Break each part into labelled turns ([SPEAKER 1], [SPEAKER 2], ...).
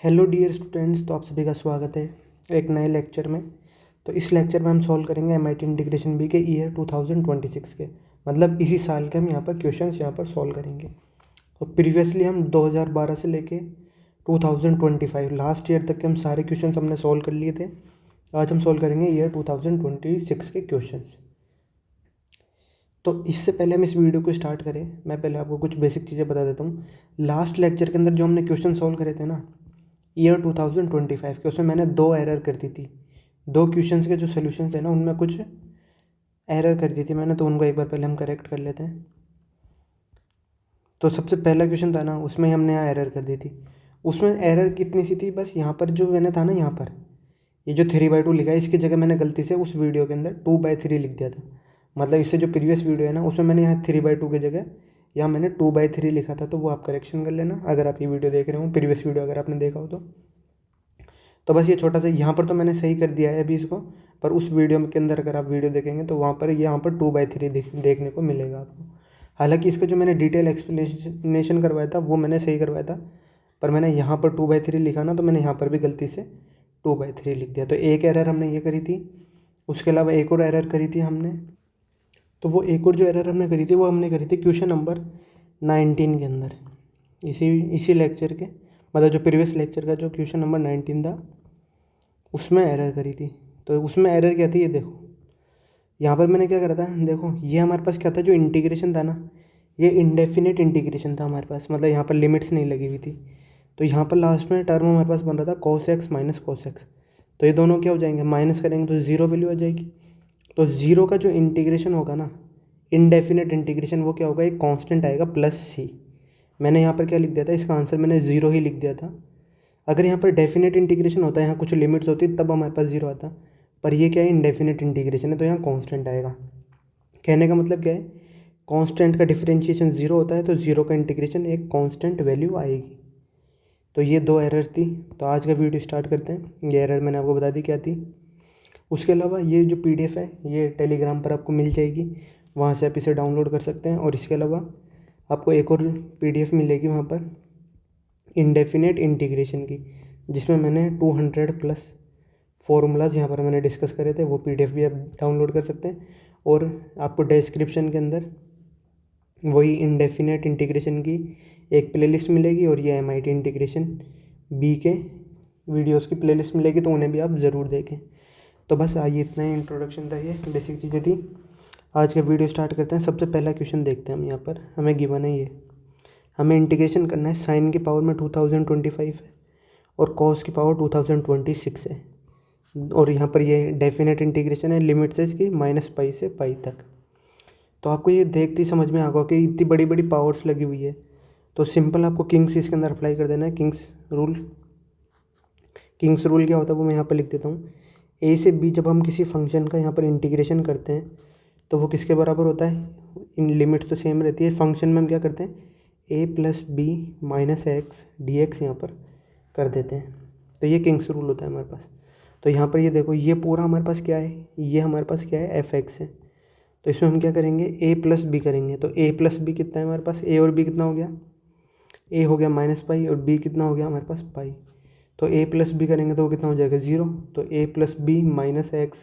[SPEAKER 1] Hello dear students, तो आप सभी का स्वागत है एक नए लेक्चर में। तो इस लेक्चर में हम सॉल्व करेंगे एमआईटी इंटीग्रेशन बी के ईयर 2026 के, मतलब इसी साल के हम यहाँ पर क्वेश्चंस यहाँ पर सॉल्व करेंगे। तो प्रीवियसली हम 2012 से लेके 2025 लास्ट ईयर तक के हम सारे क्वेश्चंस हमने सॉल्व कर लिए थे। आज हम सॉल्व करेंगे ईयर 2026 के क्वेश्चंस। तो इससे पहले हम इस वीडियो को स्टार्ट करें, मैं पहले आपको कुछ बेसिक चीज़ें बता देता हूँ। लास्ट लेक्चर के अंदर जो हमने क्वेश्चन सॉल्व करे थे ना ईयर 2025 के, उसमें मैंने 2 एरर कर दी थी। 2 क्वेश्चंस के जो सोल्यूशन थे ना उनमें कुछ एरर कर दी थी मैंने, तो उनको एक बार पहले हम करेक्ट कर लेते हैं। तो सबसे पहला क्वेश्चन था ना, उसमें हमने यहाँ एरर कर दी थी। उसमें एरर कितनी सी थी, बस यहाँ पर जो मैंने था ना, यहाँ पर ये जो 3/2 लिखा है, इसकी जगह मैंने गलती से उस वीडियो के अंदर 2/3 लिख दिया था। मतलब इससे जो प्रीवियस वीडियो है ना, उसमें मैंने यहाँ 3/2 की जगह यहाँ मैंने 2/3 लिखा था। तो वो आप करेक्शन कर लेना अगर आप ये वीडियो देख रहे हो, प्रीवियस वीडियो अगर आपने देखा हो तो बस ये छोटा सा यहाँ पर तो मैंने सही कर दिया है अभी इसको, पर उस वीडियो के अंदर अगर आप वीडियो देखेंगे तो वहाँ पर यहाँ पर 2/3 देखने को मिलेगा आपको। हालांकि इसका जो मैंने डिटेल एक्सप्लेनेशन करवाया था वो मैंने सही करवाया था, पर मैंने यहाँ पर 2/3 लिखा ना, तो मैंने यहाँ पर भी गलती से 2/3 लिख दिया। तो एक एरर हमने ये करी थी। उसके अलावा एक और एरर करी थी हमने। तो वो एक और जो एरर हमने करी थी वो हमने करी थी क्वेश्चन नंबर 19 के अंदर, इसी लेक्चर के, मतलब जो प्रीवियस लेक्चर का जो क्वेश्चन नंबर 19 था उसमें एरर करी थी। तो उसमें एरर क्या थी, ये देखो यहाँ पर मैंने क्या करा था। देखो ये हमारे पास क्या था, जो इंटीग्रेशन था ना, ये इंडेफिनिट इंटीग्रेशन था हमारे पास, मतलब यहाँ पर लिमिट्स नहीं लगी हुई थी। तो यहाँ पर लास्ट में टर्म हमारे पास बन रहा था cos x minus cos x। तो ये दोनों क्या हो जाएंगे, माइनस करेंगे तो ज़ीरो वैल्यू आ जाएगी। तो ज़ीरो का जो इंटीग्रेशन होगा ना, इनडेफिनेट इंटीग्रेशन, वो क्या होगा, एक कांस्टेंट आएगा +c। मैंने यहाँ पर क्या लिख दिया था, इसका आंसर मैंने ज़ीरो ही लिख दिया था। अगर यहाँ पर डेफिनेट इंटीग्रेशन होता है, यहाँ कुछ लिमिट्स होती तब हमारे पास ज़ीरो आता, पर ये क्या है, इनडेफिनेट इंटीग्रेशन है, तो यहाँ कांस्टेंट आएगा। कहने का मतलब क्या है, कांस्टेंट का डिफरेंशिएशन ज़ीरो होता है तो ज़ीरो का इंटीग्रेशन एक कांस्टेंट वैल्यू आएगी। तो ये 2 एरर थी। तो आज का वीडियो स्टार्ट करते हैं। ये एरर मैंने आपको बता दी क्या थी। उसके अलावा ये जो PDF है ये टेलीग्राम पर आपको मिल जाएगी, वहाँ से आप इसे डाउनलोड कर सकते हैं। और इसके अलावा आपको एक और PDF मिलेगी वहाँ पर इंडेफिनेट इंटीग्रेशन की, जिसमें मैंने 200+ फॉर्मूलाज यहाँ पर मैंने डिस्कस करे थे, वो PDF भी आप डाउनलोड कर सकते हैं। और आपको डिस्क्रिप्शन के अंदर वही इंडेफिनेट इंटीग्रेशन की एक प्लेलिस्ट मिलेगी, और ये MIT इंटीग्रेशन बी के वीडियोस की प्लेलिस्ट मिलेगी, तो उन्हें भी आप ज़रूर देखें। तो बस आइए, इतना ही इंट्रोडक्शन था, ये बेसिक चीज़ें थी। आज का वीडियो स्टार्ट करते हैं। सबसे पहला क्वेश्चन देखते हैं हम। यहाँ पर हमें गिवन है, ये हमें इंटीग्रेशन करना है। साइन की पावर में 2025 है और कॉस की पावर 2026 है, और यहाँ पर ये डेफिनेट इंटीग्रेशन है, लिमिट्स है इसकी -π से π तक। तो आपको ये देखते ही समझ में आ गया कि इतनी बड़ी बड़ी पावर्स लगी हुई है। तो सिंपल आपको किंग्स इसके अंदर अप्लाई कर देना है, किंग्स रूल। किंग्स रूल क्या होता है वो मैं यहाँ पर लिख देता हूँ। A से B जब हम किसी फंक्शन का यहाँ पर इंटीग्रेशन करते हैं तो वो किसके बराबर होता है, इन लिमिट्स तो सेम रहती है। फंक्शन में हम क्या करते हैं, a + b - x dx यहाँ पर कर देते हैं। तो ये किंग्स रूल होता है हमारे पास। तो यहाँ पर ये देखो, ये पूरा हमारे पास क्या है, ये हमारे पास क्या है, f(x) है। तो इसमें हम क्या करेंगे, a + b करेंगे। तो a + b कितना है हमारे पास, a और b कितना हो गया, a हो गया -π और b कितना हो गया हमारे पास π। तो a + b करेंगे तो वो कितना हो जाएगा, 0। तो a + b - x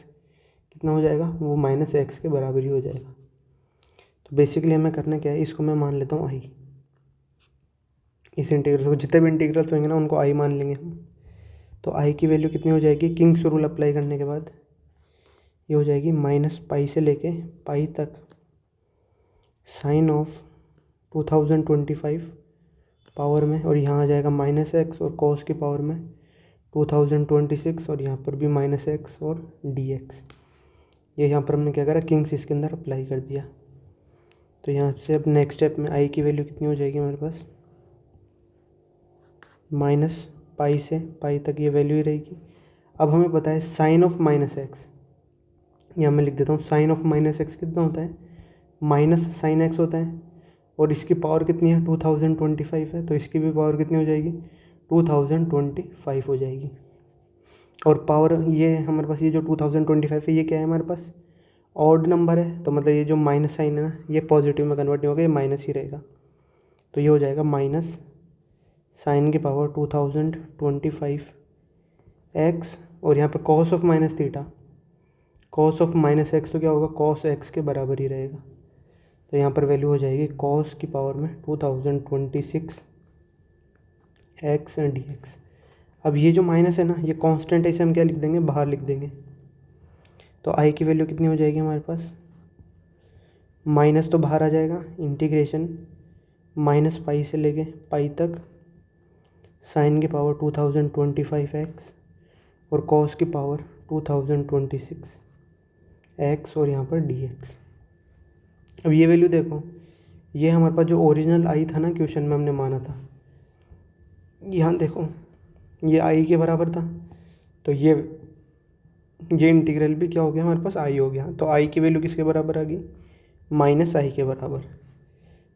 [SPEAKER 1] कितना हो जाएगा, वो -x के बराबर ही हो जाएगा। तो बेसिकली हमें करना क्या है, इसको मैं मान लेता हूँ i। इस इंटीग्रल को, जितने भी इंटीग्रल्स होंगे ना उनको i मान लेंगे हम। तो i की वैल्यू कितनी हो जाएगी, किंग्स रूल अप्लाई करने के बाद ये हो जाएगी -π से लेके π तक साइन ऑफ 2025 पावर में, और यहाँ आ जाएगा -x, और कॉस की पावर में 2026, और यहाँ पर भी -x और dx। ये यहाँ पर हमने क्या करा, किंग्स इसके अंदर अप्लाई कर दिया। तो यहाँ से अब नेक्स्ट स्टेप में i की वैल्यू कितनी हो जाएगी हमारे पास, -π से π तक ये वैल्यू ही रहेगी। अब हमें पता है साइन ऑफ -x, यहाँ मैं लिख देता हूँ, साइन ऑफ -x कितना होता है, -sin x होता है। और इसकी पावर कितनी है, 2025 है, तो इसकी भी पावर कितनी हो जाएगी, 2025 हो जाएगी। और पावर ये हमारे पास, ये जो 2025 है ये क्या है हमारे पास, ऑड नंबर है। तो मतलब ये जो माइनस साइन है ना, ये पॉजिटिव में कन्वर्ट नहीं होगा, ये माइनस ही रहेगा। तो ये हो जाएगा साइन की पावर 2025 एक्स, और यहाँ पर cos of minus theta, cos of minus x तो क्या होगा, कॉस एक्स के बराबर ही रहेगा। तो यहाँ पर वैल्यू हो जाएगी कॉस की पावर में 2026 एक्स डी एक्स। अब ये जो माइनस है ना, ये कांस्टेंट है, इसे हम क्या लिख देंगे, बाहर लिख देंगे। तो आई की वैल्यू कितनी हो जाएगी हमारे पास, माइनस तो बाहर आ जाएगा, इंटीग्रेशन माइनस पाई से लेके पाई तक साइन की पावर 2025 एक्स और कॉस की पावर 2026 एक्स और यहाँ पर डी एक्स। अब ये वैल्यू देखो, ये हमारे पास जो ओरिजिनल आई था ना क्वेश्चन में हमने माना था, यहाँ देखो ये आई के बराबर था, तो ये इंटीग्रल भी क्या हो गया हमारे पास, आई हो गया। तो आई की वैल्यू किसके बराबर आ गई, माइनस आई के बराबर।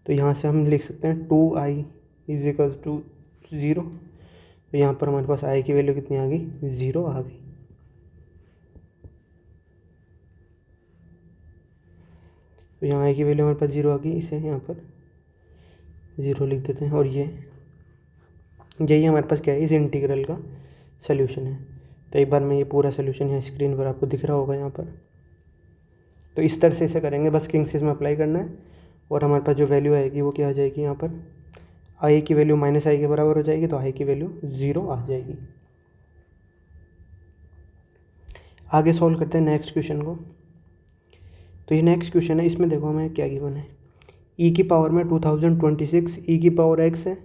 [SPEAKER 1] तो यहाँ से हम लिख सकते हैं 2i इज इक्वल टू 0। तो यहाँ पर हमारे पास आई की वैल्यू कितनी आ गई, 0 आ गई। तो यहाँ आई की वैल्यू हमारे पास 0 आ गई, इसे यहाँ पर 0 लिख देते हैं। और यही हमारे पास क्या है, इस इंटीग्रल का सल्यूशन है। तो एक बार मैं ये पूरा सल्यूशन यहाँ स्क्रीन पर आपको दिख रहा होगा यहाँ पर। तो इस तरह से इसे करेंगे, बस किंग्स में अप्लाई करना है, और हमारे पास जो वैल्यू आएगी वो क्या आ जाएगी, यहाँ पर आई की वैल्यू माइनस आई के बराबर हो जाएगी, तो आई की वैल्यू 0 आ जाएगी। आगे सॉल्व करते हैं नेक्स्ट क्वेश्चन को। तो ये नेक्स्ट क्वेश्चन है, इसमें देखो हमें क्या गिवन है, ई की पावर में 2026 ई की पावर एक्स है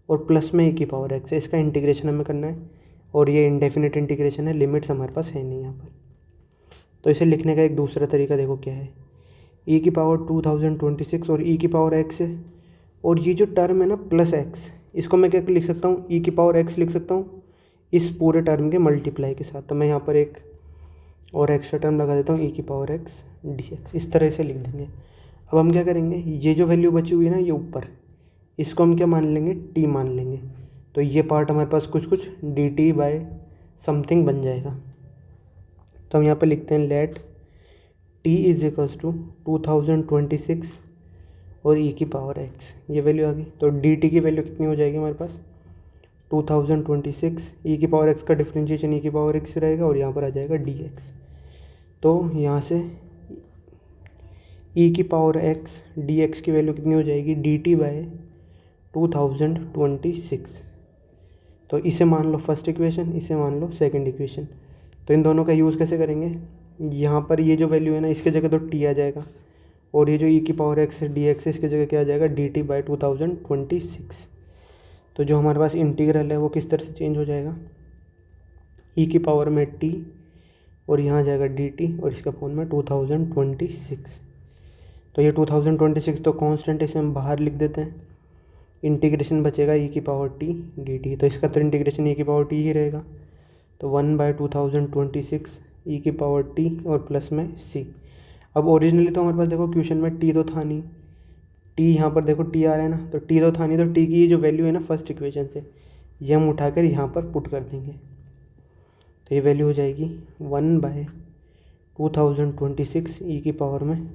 [SPEAKER 1] और प्लस में ई की पावर एक्स है। इसका इंटीग्रेशन हमें करना है, और ये इंडेफिनिट इंटीग्रेशन है, लिमिट्स हमारे पास है नहीं यहाँ पर। तो इसे लिखने का एक दूसरा तरीका देखो क्या है, ई की पावर 2026 और ई की पावर एक्स है, और ये जो टर्म है ना प्लस एक्स, इसको मैं क्या लिख सकता हूँ, ई की पावर एक्स लिख सकता हूँ इस पूरे टर्म के मल्टीप्लाई के साथ। तो मैं यहाँ पर एक और एक्स्ट्रा टर्म लगा देता हूँ, ई की पावर एक्स डी एक्स, इस तरह से लिख देंगे। अब हम क्या करेंगे, ये जो वैल्यू बची हुई है ना ये ऊपर, इसको हम क्या मान लेंगे, टी मान लेंगे। तो ये पार्ट हमारे पास कुछ डी टी बाय समथिंग बन जाएगा। तो हम यहाँ पर लिखते हैं let t is equals to 2026 और ई की पावर एक्स, ये वैल्यू आ गई। तो डी टी की वैल्यू कितनी हो जाएगी हमारे पास, 2026, ई की पावर एक्स का डिफ्रेंशिएशन ई की पावर एक्स रहेगा, और यहाँ पर आ जाएगा डी एक्स। तो यहाँ से ई की पावर एक्स डी एक्स की वैल्यू कितनी हो जाएगी, डी टी बाय 2026। तो इसे मान लो फर्स्ट इक्वेशन, इसे मान लो सेकंड इक्वेशन। तो इन दोनों का यूज़ कैसे करेंगे, यहाँ पर ये जो वैल्यू है ना इसके जगह तो टी आ जाएगा, और ये जो ई की पावर एक्स डी एक्स है इसके जगह क्या आ जाएगा, डी टी बाई 2026। तो जो हमारे पास इंटीग्रल है वो किस तरह से चेंज हो जाएगा, ई की पावर में टी और यहाँ आ जाएगा डी टी, और इसका फॉर्म में 2026। तो ये 2026 तो कांस्टेंट है, इसे हम बाहर लिख देते हैं। इंटीग्रेशन बचेगा ई की पावर टी डी टी, तो इसका तो इंटीग्रेशन ई की पावर टी ही रहेगा। तो 1/2026 ई की पावर टी और प्लस में सी। अब ओरिजिनली तो हमारे पास देखो क्वेश्चन में टी तो था नहीं, टी यहाँ पर देखो टी आ रहा है ना, तो टी तो था नहीं, तो टी की ये जो वैल्यू है ना फर्स्ट इक्वेशन से, ये हम उठाकर यहाँ पर पुट कर देंगे। तो ये वैल्यू हो जाएगी 1/2026 ई की पावर में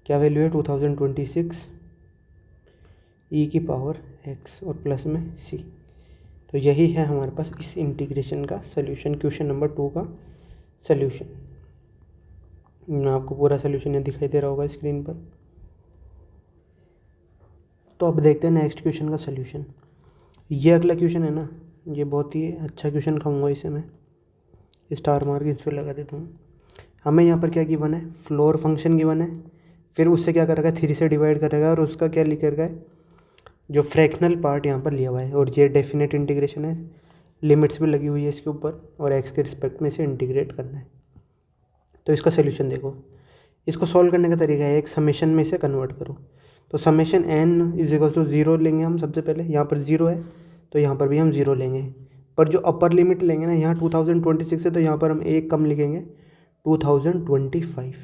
[SPEAKER 1] क्या वैल्यू है, 2026 ई की पावर एक्स और प्लस में सी। तो यही है हमारे पास इस इंटीग्रेशन का सल्यूशन, क्वेश्चन नंबर 2 का सल्यूशन। आपको पूरा सल्यूशन यहाँ दिखाई दे रहा होगा स्क्रीन पर। तो अब देखते हैं नेक्स्ट क्वेश्चन का सल्यूशन। ये अगला क्वेश्चन है ना, ये बहुत ही अच्छा क्वेश्चन कहूँगा, इसे मैं स्टार मार्क इस पर लगा देता हूँ। हमें यहाँ पर क्या गिवन है, फ्लोर फंक्शन गिवन है, फिर उससे क्या करेगा 3 से डिवाइड करेगा, और उसका क्या लिखेगा, जो फ्रैक्शनल पार्ट यहाँ पर लिया हुआ है, और ये डेफिनेट इंटीग्रेशन है, लिमिट्स भी लगी हुई है इसके ऊपर, और एक्स के रिस्पेक्ट में इसे इंटीग्रेट करना है। तो इसका सल्यूशन देखो, इसको सॉल्व करने का तरीका है, एक समेशन में इसे कन्वर्ट करो। तो summation n is equal to 0 लेंगे हम सबसे पहले, यहाँ पर 0 है तो यहाँ पर भी हम 0 लेंगे, पर जो अपर लिमिट लेंगे ना, यहाँ 2026 है तो यहाँ पर हम एक कम लिखेंगे 2025।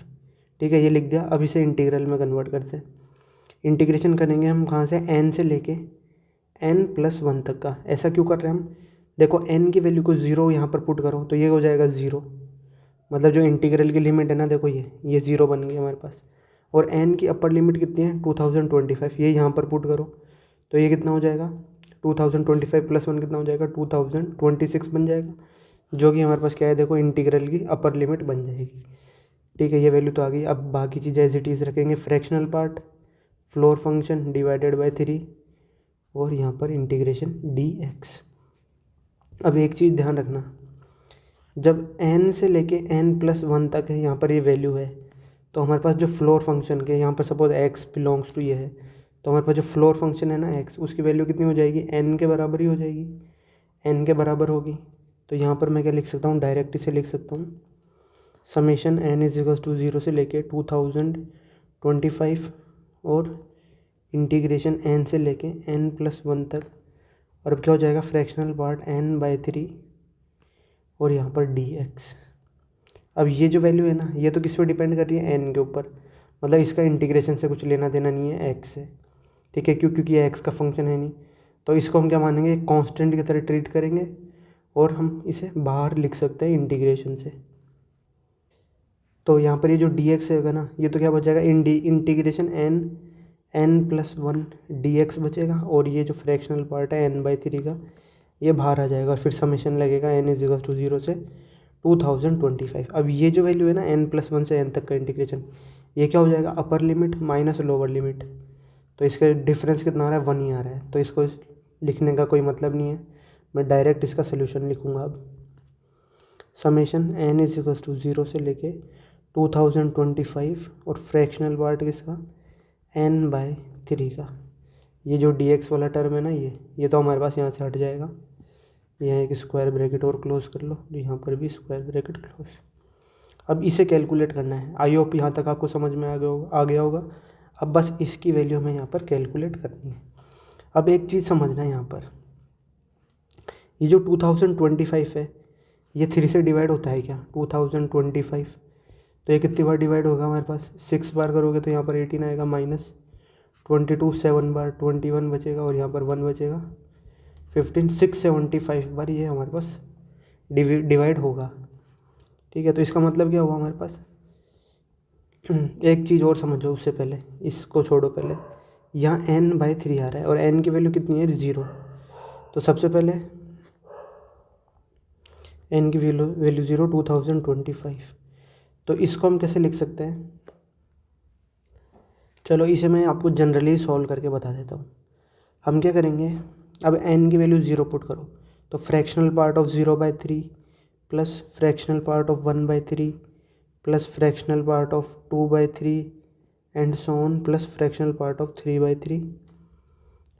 [SPEAKER 1] ठीक है, ये लिख दिया। अब इसे इंटीग्रल में कन्वर्ट करते हैं। इंटीग्रेशन करेंगे हम कहाँ से, n से लेके n+1 तक का। ऐसा क्यों कर रहे हैं हम, देखो n की वैल्यू को 0 यहाँ पर पुट करो तो ये हो जाएगा 0, मतलब जो इंटीग्रल की लिमिट है ना, देखो ये 0 बन गई हमारे पास। और n की अपर लिमिट कितनी है 2025, ये यहाँ पर पुट करो तो ये कितना हो जाएगा 2025 प्लस 1 कितना हो जाएगा 2026 बन जाएगा, जो कि हमारे पास क्या है देखो इंटीग्रल की अपर लिमिट बन जाएगी। ठीक है, ये वैल्यू तो आ गई। अब बाकी चीज़ें एज इट इज़ रखेंगे, fractional part, floor function divided by 3 और यहाँ पर इंटीग्रेशन dx। अब एक चीज़ ध्यान रखना, जब n से लेके n+1 तक है यहाँ पर ये वैल्यू है, तो हमारे पास जो फ्लोर फंक्शन के यहाँ पर सपोज x बिलोंग्स टू ये है, तो हमारे पास जो फ्लोर फंक्शन है ना x, उसकी वैल्यू कितनी हो जाएगी, n के बराबर ही हो जाएगी, n के बराबर होगी। तो यहाँ पर मैं क्या लिख सकता हूँ, डायरेक्ट इसे लिख सकता हूँ, समेशन n इज टू 0 से लेके 2025 और इंटीग्रेशन n से लेके n+1 तक। और अब क्या हो जाएगा, फ्रैक्शनल पार्ट n/3 और यहाँ पर dx। अब ये जो वैल्यू है ना, ये तो किस पे डिपेंड कर रही है, n के ऊपर, मतलब इसका इंटीग्रेशन से कुछ लेना देना नहीं है x से। ठीक है, क्योंकि ये x का फंक्शन है नहीं, तो इसको हम क्या मानेंगे, कांस्टेंट की तरह ट्रीट करेंगे और हम इसे बाहर लिख सकते हैं इंटीग्रेशन से। तो यहाँ पर ये जो dx होगा ना, ये तो क्या बचेगा, इंटीग्रेशन n+1 dx बचेगा, और ये जो फ्रैक्शनल पार्ट है n/3 का, ये बाहर आ जाएगा, और फिर समेशन लगेगा n इज टू 0 से 2025। अब ये जो वैल्यू है ना n+1 से n तक का इंटीग्रेशन, ये क्या हो जाएगा, upper limit minus lower limit. तो इसका डिफरेंस कितना आ रहा है, 1 ही आ रहा है, तो इसको लिखने का कोई मतलब नहीं है, मैं डायरेक्ट इसका सोल्यूशन लिखूँगा। अब समेशन n इज टू 0 से लेके 2025 और फ्रैक्शनल पार्ट किसका, n/3 का। ये जो dx वाला टर्म है ना, ये तो हमारे पास यहाँ से हट जाएगा, यहाँ एक स्क्वायर ब्रैकेट और क्लोज कर लो, यहाँ पर भी स्क्वायर ब्रैकेट क्लोज। अब इसे कैलकुलेट करना है, आई होप यहाँ तक आपको समझ में आ गया होगा। अब बस इसकी वैल्यू हमें यहाँ पर कैलकुलेट करनी है। अब एक चीज़ समझना है यहाँ पर, ये जो 2025 है, ये 3 से डिवाइड होता है क्या, 2025, तो ये कितनी बार डिवाइड होगा हमारे पास, 6 बार करोगे तो यहाँ पर 18 आएगा, माइनस 22 7 बार 21 बचेगा, और यहाँ पर 1 बचेगा 15, 675 बार ये हमारे पास डिवाइड होगा। ठीक है, तो इसका मतलब क्या हुआ हमारे पास, एक चीज़ और समझो उससे पहले, इसको छोड़ो, पहले यहाँ n/3 आ रहा है और n की वैल्यू कितनी है, 0। तो सबसे पहले n की वैल्यू 0, 2025। तो इसको हम कैसे लिख सकते हैं, चलो इसे मैं आपको जनरली सॉल्व करके बता देता हूँ। हम क्या करेंगे, अब n की वैल्यू 0 पुट करो, तो fractional part of 0/3 plus fractional part of 1/3 plus fractional part of 2/3 and so on plus fractional part of 3/3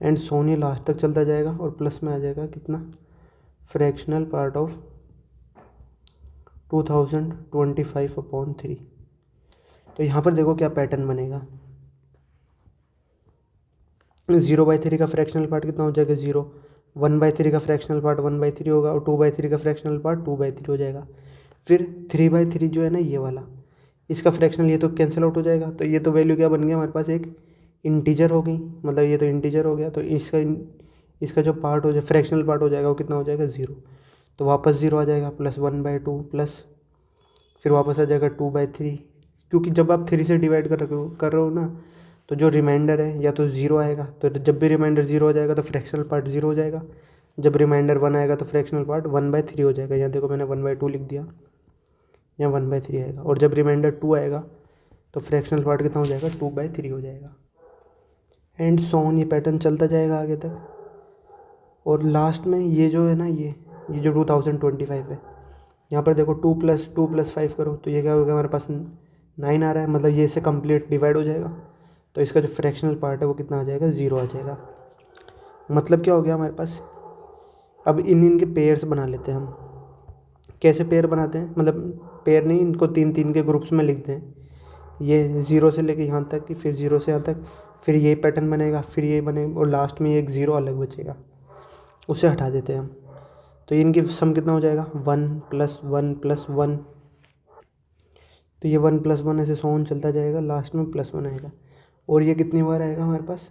[SPEAKER 1] and so on, ये लास्ट तक चलता जाएगा, और प्लस में आ जाएगा कितना, फ्रैक्शनल पार्ट ऑफ 2025/3। तो यहाँ पर देखो क्या पैटर्न बनेगा, 0/3 का फ्रैक्शनल पार्ट कितना हो जाएगा, 0, 1/3 का फ्रैक्शनल पार्ट 1/3 होगा, और 2/3 का फ्रैक्शनल पार्ट 2/3 हो जाएगा। फिर 3/3 जो है ना ये वाला, इसका फ्रैक्शनल ये तो कैंसिल आउट हो जाएगा, तो ये तो वैल्यू क्या बन गया हमारे पास, एक इंटीजर हो गई, मतलब ये तो इंटीजर हो गया, तो इसका जो पार्ट हो जाए, फ्रैक्शनल पार्ट हो जाएगा, वो कितना हो जाएगा, 0। तो वापस 0 आ जाएगा, प्लस 1/2 प्लस फिर वापस आ जाएगा 2/3, क्योंकि जब आप 3 से डिवाइड कर रहे हो ना, तो जो रिमाइंडर है या तो 0 आएगा, तो जब भी रिमाइंडर 0 हो जाएगा तो फ्रैक्शनल पार्ट 0 हो जाएगा, जब रिमाइंडर 1 आएगा तो फ्रैक्शनल पार्ट 1/3 हो जाएगा। यहाँ देखो मैंने 1/2 लिख दिया, यहाँ 1/3 आएगा, और जब रिमाइंडर 2 आएगा तो फ्रैक्शनल पार्ट कितना हो जाएगा, 2/3 हो जाएगा, एंड सो ऑन, ये पैटर्न चलता जाएगा आगे तक। और लास्ट में ये जो है ना, ये जो 2025 है, यहाँ पर देखो 2 + 5 करो, तो ये क्या होगा, हमारे पास 9 आ रहा है, मतलब ये इससे कंप्लीट डिवाइड हो जाएगा, तो इसका जो फ्रैक्शनल पार्ट है वो कितना आ जाएगा, 0 आ जाएगा। मतलब क्या हो गया हमारे पास, अब इनके पेयर्स बना लेते हैं हम। कैसे पेयर बनाते हैं, मतलब पेयर नहीं, इनको 3-3 के ग्रुप्स में लिखते हैं, ये 0 से लेके यहाँ तक, फिर 0 से यहाँ तक, फिर ये पैटर्न बनेगा, फिर ये बनेगा, और लास्ट में एक 0 अलग बचेगा, उसे हटा देते हैं हम। तो इनकी सम कितना हो जाएगा, 1 + 1 + 1, तो ये 1 + 1 ऐसे सोन चलता जाएगा, लास्ट में +1 आएगा, और ये कितनी बार आएगा हमारे पास,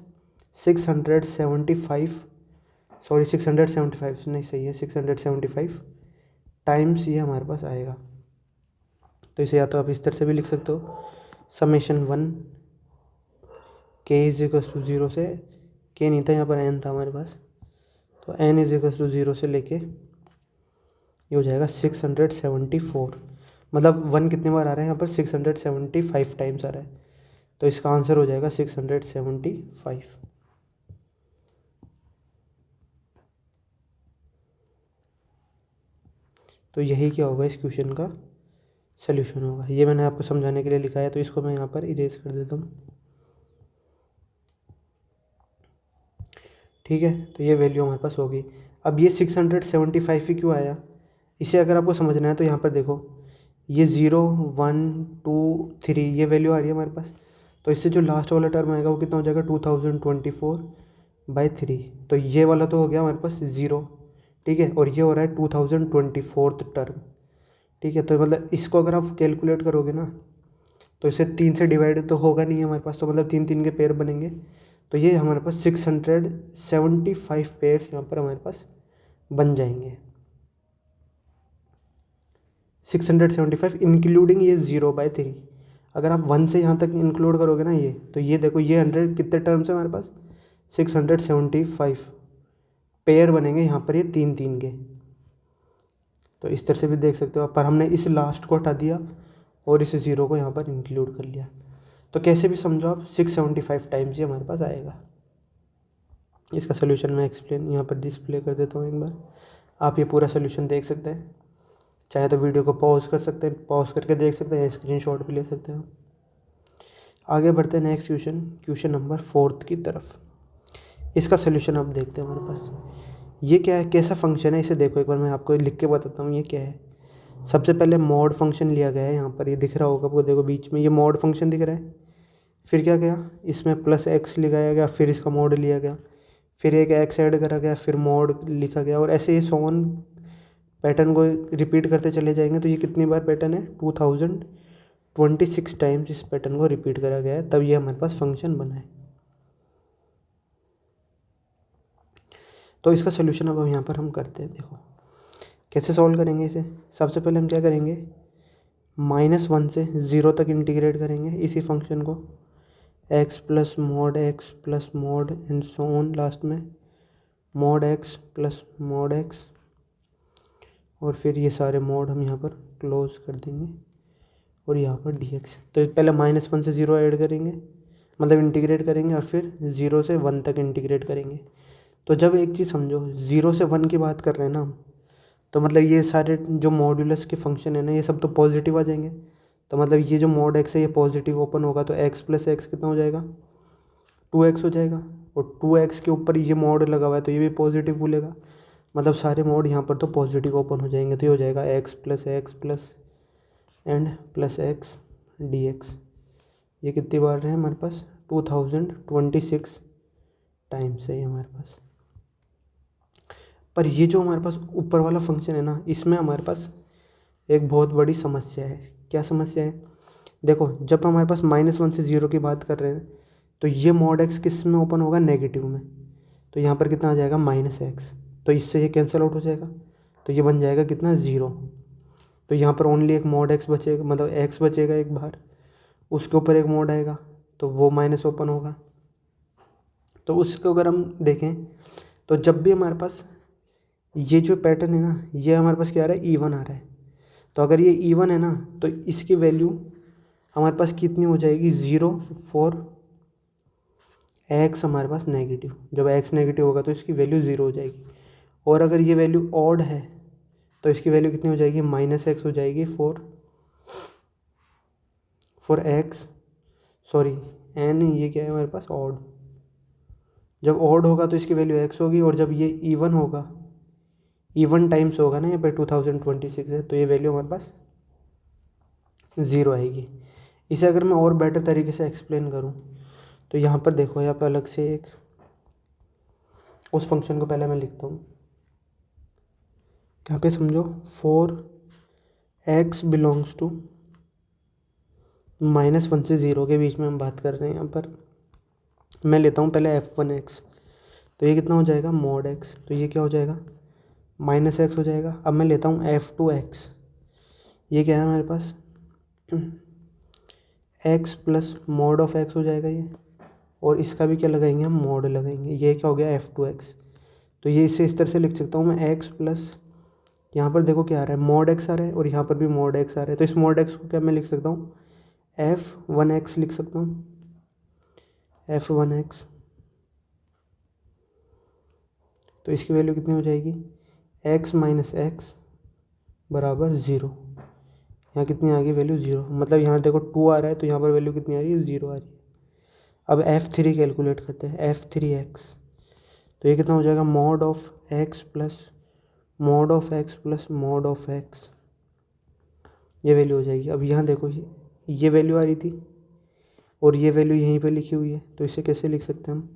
[SPEAKER 1] 675 नहीं सही है, 675 टाइम्स ये हमारे पास आएगा। तो इसे या तो आप इस तरह से भी लिख सकते हो, समेशन 1 k = 0 से, k नहीं था यहाँ पर n था हमारे पास, तो n इज इक्वल टू 0 से लेके ये हो जाएगा 674, मतलब 1 कितने बार आ रहा है यहाँ पर, 675 टाइम्स आ रहा है, तो इसका आंसर हो जाएगा 675। तो यही क्या होगा, इस क्वेश्चन का सल्यूशन होगा। ये मैंने आपको समझाने के लिए लिखा है, तो इसको मैं यहाँ पर इरेज कर देता हूँ। ठीक है, तो ये वैल्यू हमारे पास होगी। अब ये 675 ही क्यों आया, इसे अगर आपको समझना है तो यहाँ पर देखो, ये 0 1 2 3 ये वैल्यू आ रही है हमारे पास, तो इससे जो लास्ट वाला टर्म आएगा वो कितना हो जाएगा, 2024/3। तो ये वाला तो हो गया हमारे पास 0, ठीक है, और ये हो रहा है 2024 टर्म। ठीक है, तो मतलब इसको अगर आप कैलकुलेट करोगे ना, तो इसे 3 से डिवाइड तो होगा नहीं हमारे पास, तो मतलब 3 3 के पेयर बनेंगे, तो ये हमारे पास 675 पेयर्स यहाँ पर हमारे पास बन जाएंगे। 675 इंक्लूडिंग ये 0/3। अगर आप 1 से यहाँ तक इंक्लूड करोगे ना ये, तो ये देखो ये 100 कितने टर्म्स है हमारे पास, 675 पेयर बनेंगे यहाँ पर, ये 3 3 के। तो इस तरह से भी देख सकते हो आप, पर हमने इस लास्ट को हटा दिया और इस 0 को यहाँ पर इंक्लूड कर लिया। तो कैसे भी समझो आप, 675 टाइम्स ये हमारे पास आएगा। इसका सोल्यूशन मैं एक्सप्लेन यहाँ पर डिस्प्ले कर देता हूँ एक बार, आप ये पूरा सोल्यूशन देख सकते हैं। चाहे तो वीडियो को पॉज कर सकते हैं, पॉज करके देख सकते हैं, स्क्रीनशॉट भी ले सकते हैं। आगे बढ़ते हैं नेक्स्ट क्वेश्चन नंबर 4 की तरफ। इसका सोल्यूशन आप देखते हैं हमारे पास। ये क्या है, कैसा फंक्शन है, इसे देखो एक बार, मैं आपको लिख के बताता हूँ ये क्या है। सबसे पहले मॉड फंक्शन लिया गया है यहाँ पर, ये दिख रहा होगा आपको, देखो बीच में ये मॉड फंक्शन दिख रहा है। फिर क्या गया, इसमें +x लगाया गया, फिर इसका मॉड लिया गया, फिर एक x ऐड करा गया, फिर मॉड लिखा गया, और ऐसे ही सोन पैटर्न को रिपीट करते चले जाएंगे। तो ये कितनी बार पैटर्न है, 2026 टाइम्स इस पैटर्न को रिपीट करा गया है, तब ये हमारे पास फंक्शन बना है। तो इसका सोल्यूशन अब यहाँ पर हम करते हैं, देखो कैसे सॉल्व करेंगे इसे। सबसे पहले हम क्या करेंगे, -1 से 0 तक इंटीग्रेट करेंगे इसी फंक्शन को, x plus mod and so on, last में mod x plus mod x, और फिर ये सारे मॉड हम यहाँ पर क्लोज कर देंगे, और यहाँ पर dx। तो पहले -1 से 0 ऐड करेंगे, मतलब इंटीग्रेट करेंगे, और फिर 0 से 1 तक इंटीग्रेट करेंगे। तो जब एक चीज़ समझो, 0 से 1 की बात कर रहे हैं ना हम, तो मतलब ये सारे जो मॉड्यूलस के फंक्शन है ना, ये सब तो पॉजिटिव आ जाएंगे। तो मतलब ये जो मॉड x है ये पॉजिटिव ओपन होगा, तो x प्लस एक्स कितना हो जाएगा, 2x हो जाएगा, और 2x के ऊपर ये मॉड लगा हुआ है तो ये भी पॉजिटिव बोलेगा, मतलब सारे मॉड यहाँ पर तो पॉजिटिव ओपन हो जाएंगे। तो ये हो जाएगा x plus and plus x dx। ये कितनी बार है हमारे पास, 2026 टाइम्स है ये हमारे पास। पर ये जो हमारे पास ऊपर वाला फंक्शन है ना, इसमें हमारे पास एक बहुत बड़ी समस्या है। क्या समस्या है, देखो जब हमारे पास -1 से 0 की बात कर रहे हैं, तो ये मॉड x किस में ओपन होगा, नेगेटिव में। तो यहाँ पर कितना आ जाएगा, -x, तो इससे ये कैंसिल आउट हो जाएगा, तो ये बन जाएगा कितना, 0। तो यहाँ पर ओनली एक मॉड x बचेगा, मतलब x बचेगा एक बाहर, उसके ऊपर एक मॉड आएगा, तो वो माइनस ओपन होगा। तो उसको अगर हम देखें, तो जब भी हमारे पास ये जो पैटर्न है ना, ये हमारे पास क्या आ रहा है, E1 आ रहा है। तो अगर ये E1 है ना, तो इसकी वैल्यू हमारे पास कितनी हो जाएगी, 0 फॉर x हमारे पास नेगेटिव। जब x नेगेटिव होगा तो इसकी वैल्यू 0 हो जाएगी। और अगर ये वैल्यू ऑड है तो इसकी वैल्यू कितनी हो जाएगी, -x हो जाएगी फॉर x, सॉरी n, ये क्या है हमारे पास, ऑड। जब ऑड होगा तो इसकी वैल्यू x होगी, और जब ये इवन होगा, इवन टाइम्स होगा ना, यहाँ पर 2026 है, तो ये वैल्यू हमारे पास 0 आएगी। इसे अगर मैं और बेटर तरीके से एक्सप्लेन करूँ, तो यहाँ पर देखो, यहाँ पर अलग से एक उस फंक्शन को पहले मैं लिखता हूँ। यहाँ पे समझो, फॉर x बिलोंग्स टू -1 से 0 के बीच में हम बात कर रहे हैं। यहाँ पर मैं लेता हूँ पहले f1x, तो ये कितना हो जाएगा, मॉड x, तो ये क्या हो जाएगा, -x हो जाएगा। अब मैं लेता हूँ f2x, ये क्या है हमारे पास, x plus mod of x हो जाएगा ये, और इसका भी क्या लगाएंगे हम, मॉड लगाएंगे। ये क्या हो गया, f2x। तो ये इसे इस तरह से लिख सकता हूँ मैं एक्स प्लस, यहाँ पर देखो क्या आ रहा है, मॉड एक्स आ रहा है और यहाँ पर भी मॉड एक्स आ रहा है। तो इस मॉड एक्स को क्या मैं लिख सकता हूँ, f1x लिख सकता हूँ, f1x। तो इसकी वैल्यू कितनी हो जाएगी, x माइनस एक्स बराबर 0। यहाँ कितनी आ गई वैल्यू 0, मतलब यहाँ देखो 2 आ रहा है तो यहाँ पर वैल्यू कितनी आ रही है, 0 आ रही है। अब f3 कैलकुलेट करते हैं, f3x। तो ये कितना हो जाएगा, mod of x plus mod of x plus mod of x, ये वैल्यू हो जाएगी। अब यहाँ देखो ये वैल्यू आ रही थी और ये वैल्यू यहीं पे लिखी हुई है, तो इसे कैसे लिख सकते हैं हम,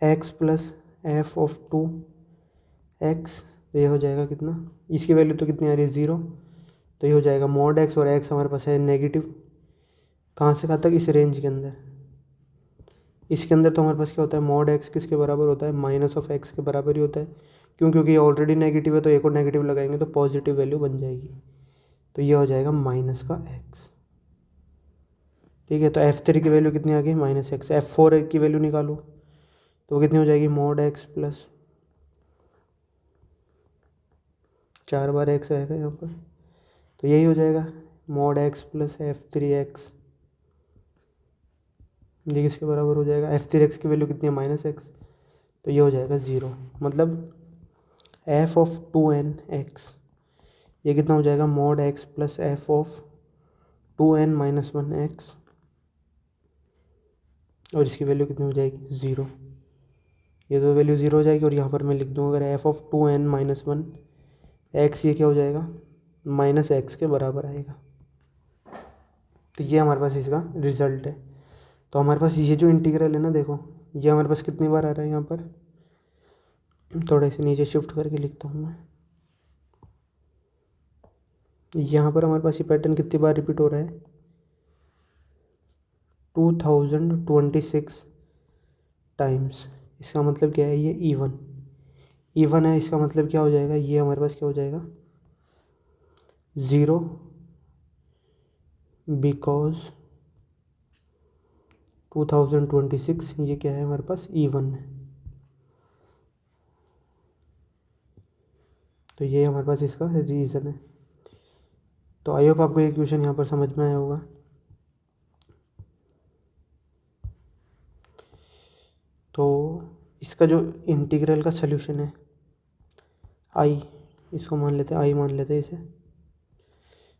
[SPEAKER 1] x plus F of 2x। तो ये हो जाएगा कितना, इसकी वैल्यू तो कितनी आ रही है, 0। तो ये हो जाएगा मॉड x, और x हमारे पास है नेगेटिव, कहाँ से कहाँ तक, इस रेंज के अंदर। इसके अंदर तो हमारे पास क्या होता है, मॉड x किसके बराबर होता है, माइनस ऑफ x के बराबर ही होता है। क्यों, क्योंकि ये ऑलरेडी नेगेटिव है, तो एक और नेगेटिव लगाएंगे तो पॉजिटिव वैल्यू बन जाएगी। तो ये हो जाएगा माइनस का x। ठीक है, तो f3 की वैल्यू कितनी आ गई, माइनस एक्स। f4 की वैल्यू निकालो तो वो कितनी हो जाएगी, मॉड x प्लस 4 बार x आएगा यहाँ पर, तो यही हो जाएगा मॉड x प्लस f3x। ये किसके बराबर हो जाएगा, f3x की वैल्यू कितनी है, माइनस एक्स। तो ये हो जाएगा 0, मतलब f ऑफ 2n(x), ये कितना हो जाएगा, mod x plus f of 2n minus 1x, और इसकी वैल्यू कितनी हो जाएगी, 0। ये तो वैल्यू 0 हो जाएगी, और यहाँ पर मैं लिख दूँ अगर f of 2n minus 1x, ये क्या हो जाएगा, माइनस एक्स के बराबर आएगा। तो ये हमारे पास इसका रिजल्ट है। तो हमारे पास ये जो इंटीग्रल है ना, देखो ये हमारे पास कितनी बार आ रहा है, यहाँ पर थोड़ा इसे नीचे शिफ्ट करके लिखता हूँ मैं। यहाँ पर हमारे पास ये पैटर्न कितनी बार रिपीट हो रहा है, 2026 टाइम्स। इसका मतलब क्या है, ये इवन है, इसका मतलब क्या हो जाएगा, ये हमारे पास क्या हो जाएगा, 0, बिकॉज 2026 ये क्या है हमारे पास, इवन है। तो ये हमारे पास इसका रीज़न है। तो आई होप आपको ये क्वेश्चन यहाँ पर समझ में आया होगा। तो इसका जो इंटीग्रल का सल्यूशन है, आई, इसको मान लेते हैं, आई मान लेते हैं इसे।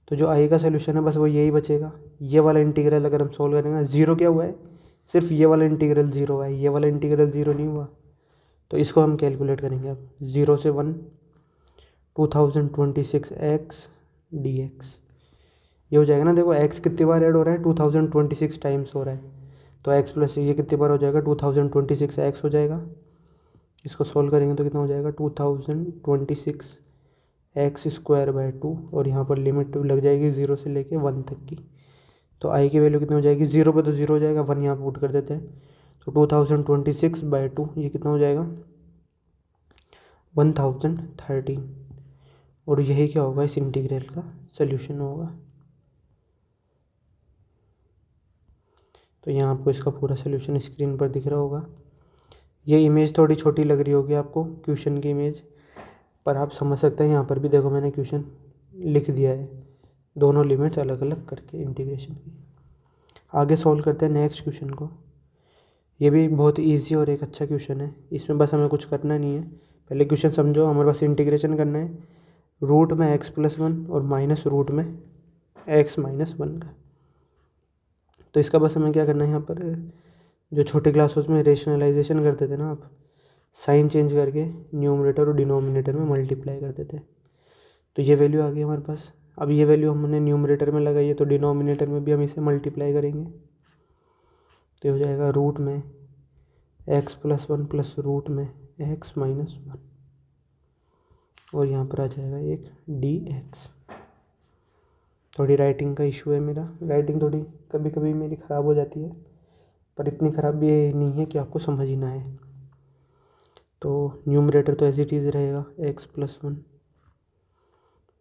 [SPEAKER 1] तो जो आई का सल्यूशन है बस वो यही बचेगा। ये वाला इंटीग्रल अगर हम सॉल्व करेंगे, ज़ीरो क्या हुआ है, सिर्फ ये वाला इंटीग्रल 0 हुआ है, ये वाला इंटीग्रल 0 नहीं हुआ। तो इसको हम कैलकुलेट करेंगे अब, 0 से 1, 2026x dx। ये हो जाएगा ना, देखो x कितनी बार ऐड हो रहा है, 2026 टाइम्स हो रहा है। तो x प्लस ये कितनी बार हो जाएगा, 2026x हो जाएगा। इसको सॉल्व करेंगे तो कितना हो जाएगा, 2026x स्क्वायर बाय 2, और यहाँ पर लिमिट लग जाएगी 0 से लेके 1 तक की। तो आई की वैल्यू कितनी हो जाएगी, 0 पे तो 0 हो जाएगा, 1 यहाँ पर पुट कर देते हैं। तो 2026/2 ये कितना हो जाएगा, 1013। और यही क्या होगा, इस इंटीग्रल का सल्यूशन होगा। तो यहाँ आपको इसका पूरा सल्यूशन स्क्रीन पर दिख रहा होगा। ये इमेज थोड़ी छोटी लग रही होगी आपको, क्वेश्चन की इमेज, पर आप समझ सकते हैं। यहाँ पर भी देखो मैंने क्वेश्चन लिख दिया है, दोनों लिमिट्स अलग अलग करके इंटीग्रेशन की। आगे सॉल्व करते हैं नेक्स्ट क्वेश्चन को। ये भी बहुत ईजी और एक अच्छा क्वेश्चन है। इसमें बस हमें कुछ करना नहीं है, पहले क्वेश्चन समझो। हमारे पास इंटीग्रेशन करना है रूट में x+1 और माइनस रूट में x-1 का। तो इसका बस हमें क्या करना है, यहाँ पर जो छोटी क्लासों में रेशनलाइजेशन करते थे ना आप, साइन चेंज करके न्यूमरेटर और डिनोमिनेटर में मल्टीप्लाई करते थे। तो ये वैल्यू आ गई हमारे पास। अब ये वैल्यू हमने न्यूमरेटर में लगाई है, तो डिनोमिनेटर में भी हम इसे मल्टीप्लाई करेंगे। तो हो जाएगा रूट में x+1 प्लस रूट में x-1, और यहाँ पर आ जाएगा एक dx। थोड़ी राइटिंग का इशू है मेरा, राइटिंग थोड़ी कभी कभी मेरी ख़राब हो जाती है, पर इतनी ख़राब भी नहीं है कि आपको समझ ही ना आए। तो न्यूमरेटर तो एज इट इज़ रहेगा x+1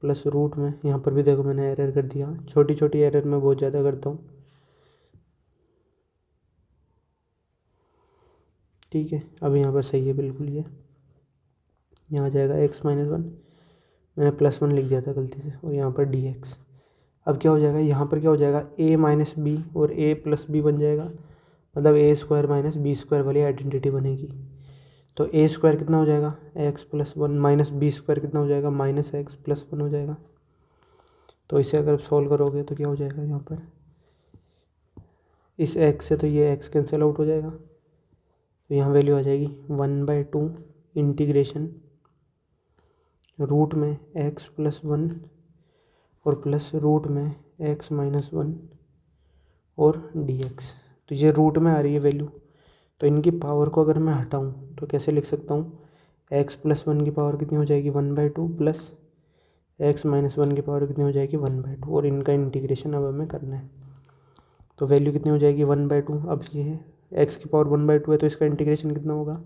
[SPEAKER 1] प्लस रूट में, यहाँ पर भी देखो मैंने एरर कर दिया, छोटी छोटी एरर मैं बहुत ज़्यादा करता हूँ। ठीक है, अब यहाँ पर सही है बिल्कुल ये। यहाँ आ जाएगा x-1, मैंने +1 लिख दिया था गलती से, और यहाँ पर dx। अब क्या हो जाएगा, यहाँ पर क्या हो जाएगा, a माइनस बी और a प्लस बी बन जाएगा, मतलब a² माइनस b² वाली आइडेंटिटी बनेगी। तो a² कितना हो जाएगा, x+1 माइनस b² कितना हो जाएगा, -x+1 हो जाएगा। तो इसे अगर सॉल्व करोगे तो क्या हो जाएगा, यहाँ पर इस x से तो ये x कैंसिल आउट हो जाएगा, तो यहाँ वैल्यू आ जाएगी 1/2 इंटीग्रेशन रूट में x+1 और प्लस रूट में x-1 और dx। तो ये रूट में आ रही है वैल्यू, तो इनकी पावर को अगर मैं हटाऊं तो कैसे लिख सकता हूँ, x+1 की पावर कितनी हो जाएगी 1/2 प्लस x-1 की पावर कितनी हो जाएगी 1/2, और इनका इंटीग्रेशन अब हमें करना है। तो वैल्यू कितनी हो जाएगी 1/2। अब ये है x की पावर 1/2 है, तो इसका इंटीग्रेशन कितना होगा,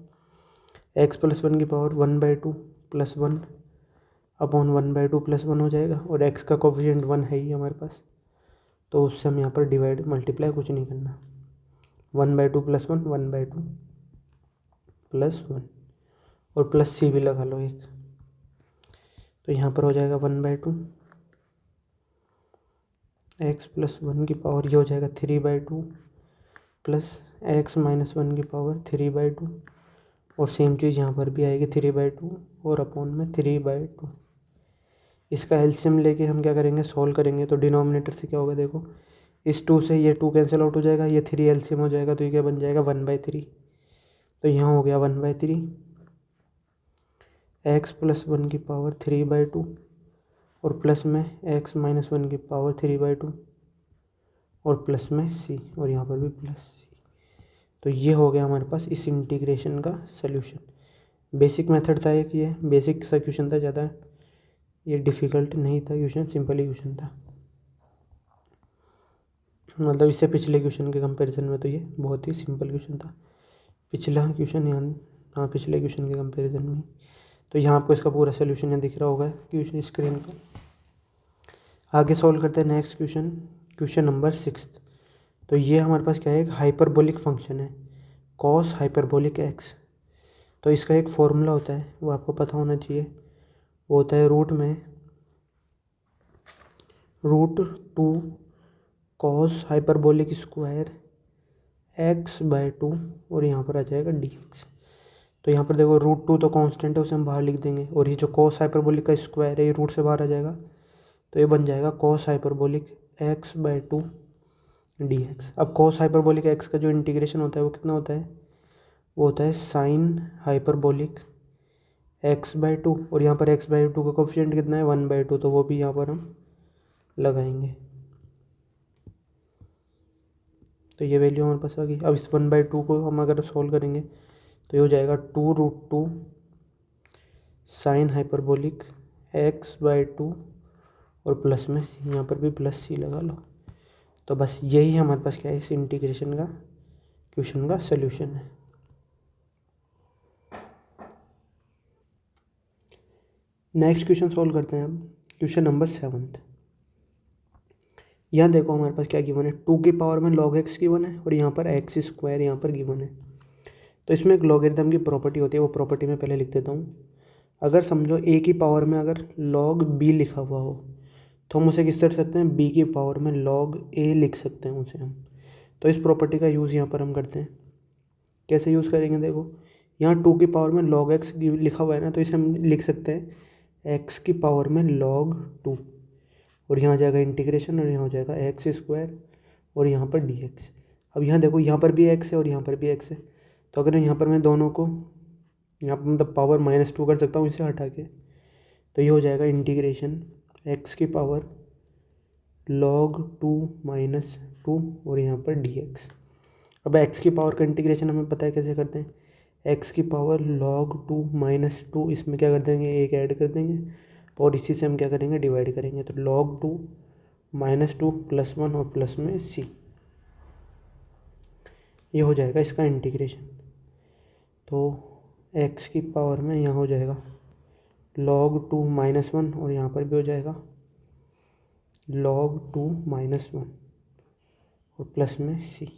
[SPEAKER 1] x+1 की पावर 1/2 प्लस 1 अपॉन 1/2 प्लस 1 हो जाएगा, और x का कोफिशिएंट 1 है ही हमारे पास, तो उससे हम यहाँ पर डिवाइड मल्टीप्लाई कुछ नहीं करना। 1/2 प्लस 1 1/2 प्लस 1, और प्लस c भी लगा लो एक, तो यहाँ पर हो जाएगा 1/2 x+1 की पावर ये हो जाएगा 3/2 प्लस x-1 की पावर 3/2, और सेम चीज़ यहाँ पर भी आएगी 3/2 और अपॉन में 3/2। इसका एलसीएम लेके हम क्या करेंगे, सॉल्व करेंगे। तो डिनोमिनेटर से क्या होगा, देखो इस 2 से ये 2 कैंसिल आउट हो जाएगा, ये 3 एलसीएम हो जाएगा, तो ये क्या बन जाएगा 1/3। तो यहाँ हो गया 1/3 x+1 की पावर 3/2 और प्लस में x-1 की पावर 3/2 और प्लस में c, और यहाँ पर भी प्लस c। तो ये हो गया हमारे पास इस इंटीग्रेशन का सल्यूशन। बेसिक मेथड था एक, ये बेसिक सा क्वेश्चन था, ज़्यादा ये डिफ़िकल्ट नहीं था क्वेश्चन, सिंपल ही क्वेश्चन था। मतलब इससे पिछले क्वेश्चन के कंपैरिजन में तो ये बहुत ही सिंपल क्वेश्चन था। पिछला क्वेश्चन यहाँ, हाँ पिछले क्वेश्चन के कंपैरिजन में। तो यहाँ आपको इसका पूरा सोल्यूशन यहाँ दिख रहा होगा क्वेश्चन स्क्रीन पर। आगे सॉल्व करते हैं नेक्स्ट क्वेश्चन, क्वेश्चन नंबर 6। तो ये हमारे पास क्या है, एक हाइपरबोलिक फंक्शन है कॉस हाइपरबोलिक एक्स। तो इसका एक फॉर्मूला होता है, वो आपको पता होना चाहिए, वो होता है √2 कॉस हाइपरबोलिक स्क्वायर x/2, और यहाँ पर आ जाएगा dx। तो यहाँ पर देखो √2 तो कांस्टेंट है, उसे हम बाहर लिख देंगे, और ये जो कॉस हाइपरबोलिक का स्क्वायर है ये रूट से बाहर आ जाएगा, तो ये बन जाएगा कॉस हाइपरबोलिक x/2 dx। अब कॉस हाइपरबोलिक x का जो इंटीग्रेशन होता है वो कितना होता है, वो होता है साइन हाइपरबोलिक x/2, और यहाँ पर x/2 का कोफिशिएंट कितना है 1/2, तो वो भी यहाँ पर हम लगाएंगे। तो ये वैल्यू हमारे पास आ गई। अब इस 1/2 को हम अगर सॉल्व करेंगे तो ये हो जाएगा 2√2 साइन हाइपरबोलिक x/2 और प्लस में यहाँ पर भी प्लस c लगा लो। तो बस यही हमारे पास क्या है, इस इंटीग्रेशन का क्वेश्चन का सल्यूशन है। नेक्स्ट क्वेश्चन सॉल्व करते हैं अब, क्वेश्चन नंबर 7। यहाँ देखो हमारे पास क्या गिवन है, 2 की पावर में log x गिवन है, और यहाँ पर x² यहाँ पर गिवन है। तो इसमें एक लॉगरिथम की प्रॉपर्टी होती है, वो प्रॉपर्टी मैं पहले लिख देता हूँ। अगर समझो a की पावर में अगर log b लिखा हुआ हो, तो हम उसे किस तरह सकते हैं, b की पावर में log a लिख सकते हैं उसे हम। तो इस प्रॉपर्टी का यूज़ यहाँ पर हम करते हैं। कैसे यूज़ करेंगे, देखो यहाँ 2 की पावर में log x लिखा हुआ है ना, तो इसे हम लिख सकते हैं x की पावर में log 2, और यहाँ आ जाएगा इंटीग्रेशन, और यहाँ हो जाएगा x² और यहाँ पर dx। अब यहाँ देखो यहाँ पर भी x है और यहाँ पर भी x है, तो अगर यहाँ पर मैं दोनों को यहाँ पर मतलब पावर -2 कर सकता हूँ इसे हटा के, तो ये हो जाएगा इंटीग्रेशन x की पावर log 2 -2 और यहाँ पर dx। अब x की पावर का इंटीग्रेशन हमें पता है कैसे करते हैं, x की पावर log 2 -2, इसमें क्या कर देंगे, एक ऐड कर देंगे, और इसी से हम क्या करेंगे, डिवाइड करेंगे। तो log 2 -2 प्लस 1 और प्लस में c, ये हो जाएगा इसका इंटीग्रेशन। तो x की पावर में यहाँ हो जाएगा log 2 -1, और यहाँ पर भी हो जाएगा log 2 -1 और प्लस में c।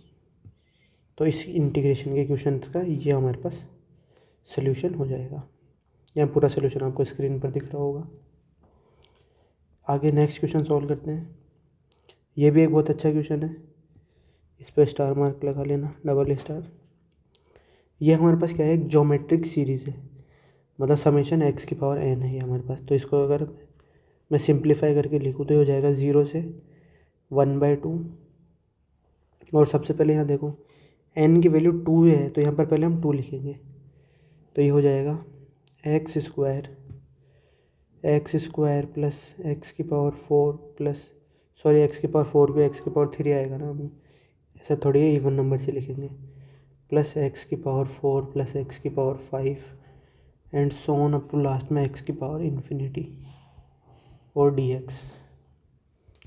[SPEAKER 1] तो इस इंटीग्रेशन के क्वेश्चन का ये हमारे पास सोल्यूशन हो जाएगा। यहाँ पूरा सोल्यूशन आपको स्क्रीन पर दिख रहा होगा। आगे नेक्स्ट क्वेश्चन सॉल्व करते हैं। ये भी एक बहुत अच्छा क्वेश्चन है, इस पर स्टार मार्क लगा लेना, डबल स्टार। ये हमारे पास क्या है, एक ज्योमेट्रिक सीरीज़ है, मतलब समेशन एक्स की पावर एन है ये हमारे पास। तो इसको अगर मैं सिंप्लीफाई करके लिखूँ तो ये हो जाएगा 0 से 1/2। और सबसे पहले यहाँ देखो एन की वैल्यू 2 है, तो यहाँ पर पहले हम 2 लिखेंगे। तो ये हो जाएगा एक्स स्क्वायर प्लस एक्स की पावर 4 प्लस एक्स की पावर 4 भी एक्स की पावर 3 आएगा ना, अभी ऐसा थोड़ी है, इवन नंबर से लिखेंगे। प्लस एक्स की पावर 4 प्लस एक्स की power 5 and so on up to last में एक्स की पावर इन्फिनिटी और डी एक्स।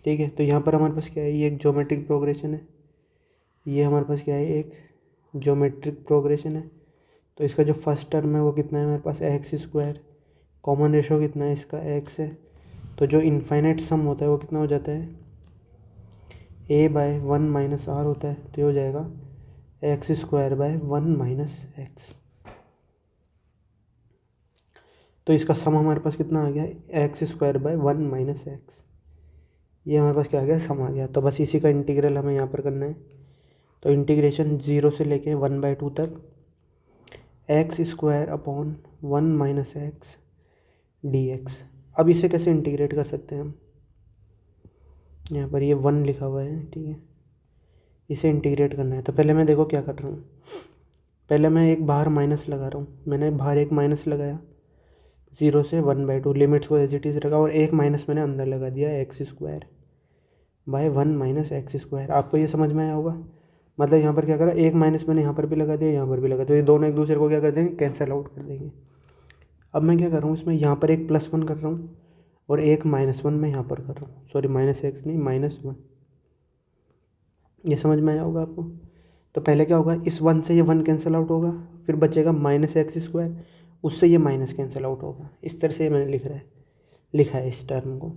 [SPEAKER 1] ठीक है, तो यहाँ पर हमारे पास क्या है, ये एक ज्योमेट्रिक प्रोग्रेशन है। ये हमारे पास क्या है, एक ज्योमेट्रिक प्रोग्रेशन है। तो इसका जो फर्स्ट टर्म है वो कितना है हमारे पास, एक्स स्क्वायर। कॉमन रेशो कितना है इसका, एक्स है। तो जो इनफाइनाइट सम होता है वो कितना हो जाता है, a/1 - r होता है। तो ये हो जाएगा एक्स स्क्वायर बाय 1 - x। तो इसका सम हमारे पास कितना आ गया, एक्स स्क्वायर बाय 1 - x। ये हमारे पास क्या आ गया, सम आ गया। तो बस इसी का इंटीग्रल हमें यहाँ पर करना है। तो इंटीग्रेशन 0 से लेके 1/2 तक x square upon 1 - x dx। अब इसे कैसे इंटीग्रेट कर सकते हैं हम, यहाँ पर ये 1 लिखा हुआ है, ठीक है, इसे इंटीग्रेट करना है। तो पहले मैं देखो क्या कर रहा हूँ, पहले मैं एक बाहर माइनस लगा रहा हूँ। मैंने बाहर एक माइनस लगाया 0 से 1/2, लिमिट्स को एज इट इज़ रखा, और एक माइनस मैंने अंदर लगा दिया x square by 1 - x square. आपको ये समझ में आया होगा। मतलब यहाँ पर क्या करा, एक माइनस मैंने यहाँ पर भी लगा दिया, यहाँ पर भी लगा दिया, ये दोनों एक दूसरे को क्या कर देंगे, कैंसिल आउट कर देंगे। अब मैं क्या कर रहा हूँ, इसमें यहाँ पर एक +1 कर रहा हूँ और एक -1 मैं यहाँ पर कर रहा हूँ, सॉरी -x नहीं -1। ये समझ में आया होगा आपको। तो पहले क्या होगा, इस 1 से ये 1 कैंसिल आउट होगा, फिर बचेगा -x स्क्वायर, उससे ये माइनस कैंसिल आउट होगा। इस तरह से मैंने लिखा है इस टर्म को।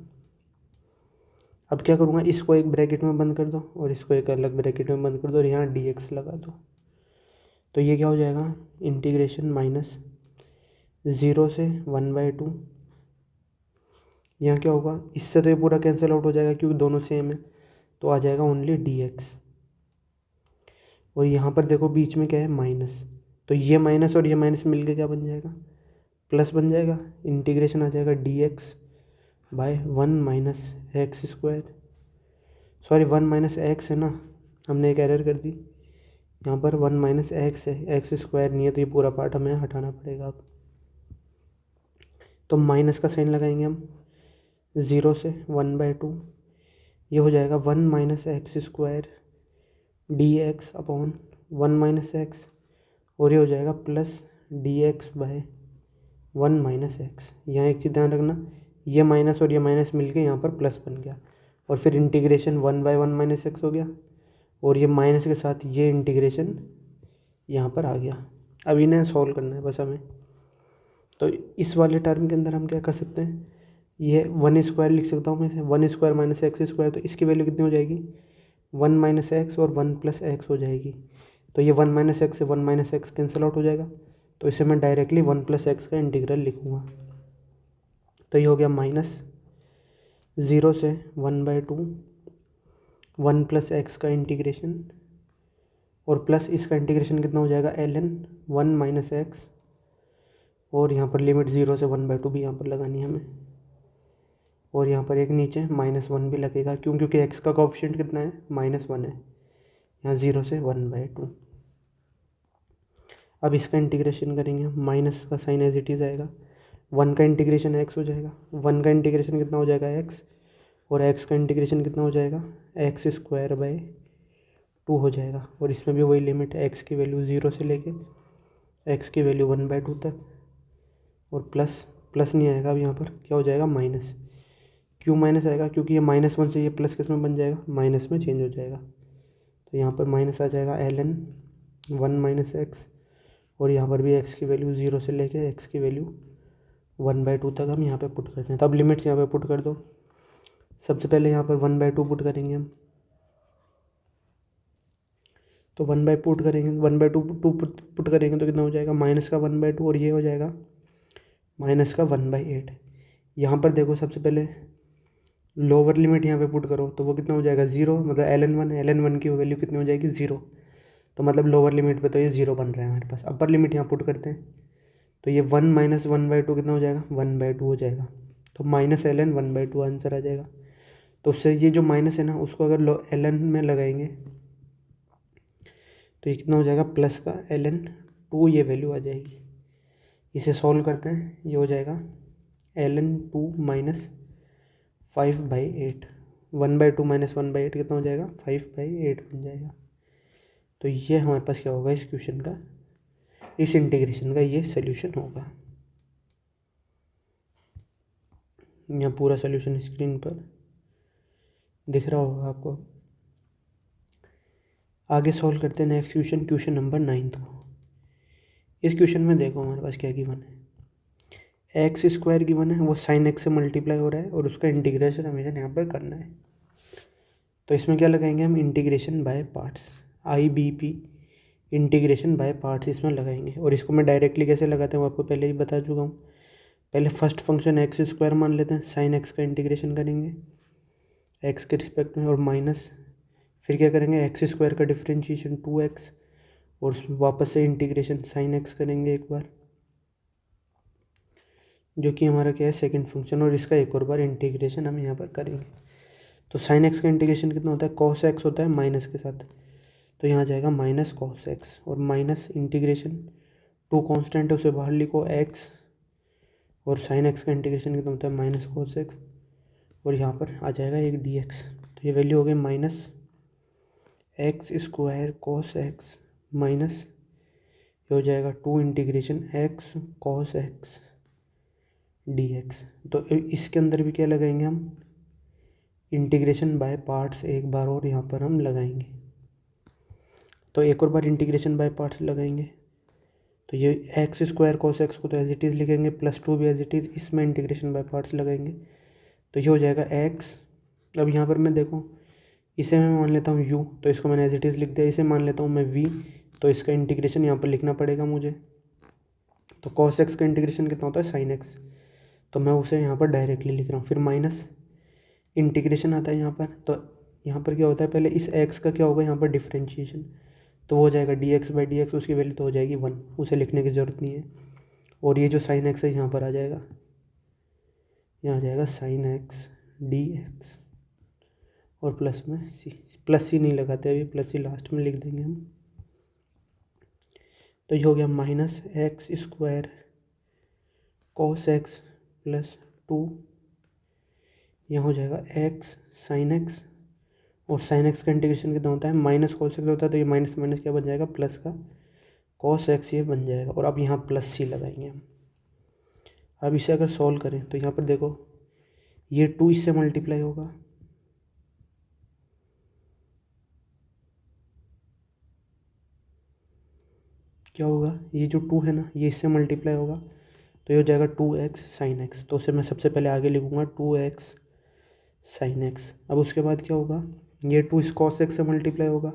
[SPEAKER 1] अब क्या करूँगा, इसको एक ब्रैकेट में बंद कर दो और इसको एक अलग ब्रैकेट में बंद कर दो और यहाँ dx लगा दो। तो ये क्या हो जाएगा, इंटीग्रेशन -0 से 1/2। यहाँ क्या होगा, इससे तो ये पूरा कैंसिल आउट हो जाएगा क्योंकि दोनों सेम है, तो आ जाएगा ओनली dx। और यहाँ पर देखो बीच में क्या है, माइनस, तो ये माइनस और ये माइनस मिलके क्या बन जाएगा, प्लस बन जाएगा। इंटीग्रेशन आ जाएगा dx by 1 - x square, sorry 1 - x है ना, हमने एक एरर कर दी, यहाँ पर 1 - x है, एक्स स्क्वायर नहीं है, तो ये पूरा पार्ट हमें हटाना पड़ेगा अब। तो माइनस का साइन लगाएंगे हम 0 से 1/2, ये हो जाएगा 1 - x square dx upon 1 - x, और ये हो जाएगा प्लस dx बाय 1 - x। यहाँ एक चीज़ ध्यान रखना, ये माइनस और ये माइनस मिलके यहाँ पर प्लस बन गया, और फिर इंटीग्रेशन 1/1 - x हो गया, और ये माइनस के साथ ये इंटीग्रेशन यहाँ पर आ गया। अब इन्हें सॉल्व करना है बस हमें। तो इस वाले टर्म के अंदर हम क्या कर सकते हैं, ये 1 स्क्वायर लिख सकता हूँ मैं इसे, 1 स्क्वायर - x स्क्वायर, तो इसकी वैल्यू कितनी हो जाएगी, 1 - x और 1 + x हो जाएगी। तो ये 1 - x से 1 - x कैंसिल आउट हो जाएगा, तो इसे मैं डायरेक्टली 1 + x का इंटीग्रल लिखूँगा। तो ये हो गया -0 से 1/2 1 + x का इंटीग्रेशन, और प्लस इसका इंटीग्रेशन कितना हो जाएगा, ln 1 - x, और यहाँ पर लिमिट 0 से 1/2 भी यहाँ पर लगानी है हमें, और यहाँ पर एक नीचे -1 भी लगेगा, क्योंकि x का कोएफिशिएंट कितना है, -1 है, यहाँ 0 से 1/2। अब इसका इंटीग्रेशन करेंगे, माइनस का साइन एज इट इज़ आएगा, 1 का इंटीग्रेशन x हो जाएगा, 1 का इंटीग्रेशन कितना हो जाएगा, x, और x का इंटीग्रेशन कितना हो जाएगा, x स्क्वायर बाय 2 हो जाएगा, और इसमें भी वही लिमिट है, x की वैल्यू 0 से लेके x की वैल्यू 1/2 तक, और प्लस नहीं आएगा, अब यहाँ पर क्या हो जाएगा, माइनस। क्यों माइनस आएगा, क्योंकि ये -1 से ये प्लस किस में बन जाएगा, माइनस में चेंज हो जाएगा। तो यहाँ पर माइनस आ जाएगा ln 1 - x, और यहाँ पर भी x की वैल्यू 0 से लेके x की वैल्यू 1/2 तक हम यहाँ पे पुट करते हैं। तो अब लिमिट्स यहाँ पे पुट कर दो। सबसे पहले यहाँ पर 1/2 पुट करेंगे हम, तो 1/2 पुट करेंगे, 1/2 पुट करेंगे तो कितना हो जाएगा, माइनस का 1/2 और ये हो जाएगा माइनस का 1/8। यहाँ पर देखो सबसे पहले लोअर लिमिट यहाँ पे पुट करो तो वो कितना हो जाएगा 0, मतलब ln1 की वैल्यू कितनी हो जाएगी 0। तो मतलब लोअर लिमिट पे तो ये 0 बन रहा है हमारे पास। अपर लिमिट यहाँ पुट करते हैं तो ये 1 माइनस 1/2 कितना हो जाएगा 1/2 हो जाएगा। तो माइनस ln 1/2 आंसर आ जाएगा। तो उससे ये जो माइनस है ना उसको अगर ln में लगाएंगे तो ये कितना हो जाएगा प्लस का ln2, ये वैल्यू आ जाएगी। इसे सॉल्व करते हैं, ये हो जाएगा ln2 माइनस 5/8, 1/2 माइनस 1/8 कितना हो जाएगा 5/8 बन जाएगा। तो ये हमारे पास क्या होगा इस क्वेश्चन का, इस इंटीग्रेशन का ये सोल्यूशन होगा। यहाँ पूरा सोल्यूशन स्क्रीन पर दिख रहा होगा आपको। आगे सॉल्व करते हैं नेक्स्ट क्वेश्चन, क्वेश्चन नंबर 9 को। इस क्वेश्चन में देखो हमारे पास क्या गिवन है, एक्स स्क्वायर गिवन है, वो साइन एक्स से मल्टीप्लाई हो रहा है और उसका इंटीग्रेशन हमें यहाँ पर करना है। तो इसमें क्या लगाएंगे हम, integration by parts, IBP, integration by parts इसमें लगाएंगे। और इसको मैं डायरेक्टली कैसे लगाते हैं वो आपको पहले ही बता चुका हूँ। पहले फर्स्ट फंक्शन एक्स स्क्वायर मान लेते हैं, साइन एक्स का इंटीग्रेशन करेंगे एक्स के रिस्पेक्ट में, और माइनस फिर क्या करेंगे एक्स स्क्वायर का डिफ्रेंशिएशन 2x, और वापस से इंटीग्रेशन साइन एक्स करेंगे एक बार, जो कि हमारा क्या है सेकंड फंक्शन, और इसका एक और बार इंटीग्रेशन हम यहाँ पर करेंगे। तो साइन एक्स का इंटीग्रेशन कितना होता है, कॉस एक्स होता है माइनस के साथ, तो यहाँ जाएगा माइनस कॉस एक्स, और माइनस इंटीग्रेशन 2 कांस्टेंट है उसे बाहर लिखो x, और साइन एक्स का इंटीग्रेशन कितना होता है माइनस कॉस एक्स, और यहाँ पर आ जाएगा एक dx। तो ये वैल्यू हो गई minus x square cos x minus ये हो जाएगा 2 integration x cos x dx। तो इसके अंदर भी क्या लगाएंगे हम, इंटीग्रेशन बाय पार्ट्स एक बार और यहाँ पर हम लगाएंगे। तो एक और बार इंटीग्रेशन बाय पार्ट्स लगाएंगे तो ये एक्स स्क्वायर कॉस एक्स को तो एज इट इज़ लिखेंगे, +2 भी एज इट इज़, इसमें इंटीग्रेशन बाय पार्ट्स लगाएंगे तो ये हो जाएगा एक्स। अब यहाँ पर मैं देखो इसे मैं मान लेता हूँ u, तो इसको मैंने एज इट इज़ लिख दिया। इसे मान लेता हूँ मैं v, तो इसका इंटीग्रेशन यहाँ पर लिखना पड़ेगा मुझे। तो कॉस एक्स का इंटीग्रेशन कितना होता है साइन एक्स, तो मैं उसे यहाँ पर डायरेक्टली लिख रहा हूँ। फिर माइनस इंटीग्रेशन आता है यहाँ पर, तो यहाँ पर क्या होता है पहले इस x का क्या होगा यहाँ पर डिफ्रेंशिएशन, तो वो हो जाएगा dx/dx, उसकी वैल्यू तो हो जाएगी 1, उसे लिखने की ज़रूरत नहीं है। और ये जो साइन एक्स है यहाँ पर आ जाएगा, यहाँ आ जाएगा साइन एक्स dx, और प्लस में c, प्लस सी नहीं लगाते अभी, प्लस सी लास्ट में लिख देंगे हम। तो ये हो गया minus x square cos x plus 2, यहाँ हो जाएगा एक्स साइन एक्स, और साइन एक्स का इंटीग्रेशन कितना होता है माइनस कॉस एक्स होता है, तो ये माइनस माइनस क्या बन जाएगा प्लस का कॉस एक्स ये बन जाएगा। और अब यहाँ प्लस सी लगाएंगे हम। अब इसे अगर सॉल्व करें तो यहाँ पर देखो ये 2 इससे मल्टीप्लाई होगा, क्या होगा ये जो 2 है ना ये इससे मल्टीप्लाई होगा, तो ये हो जाएगा 2x साइन एक्स। तो उसे मैं सबसे पहले आगे लिखूँगा 2x साइन एक्स। अब उसके बाद क्या होगा, ये 2 इस कॉस एक्स से मल्टीप्लाई होगा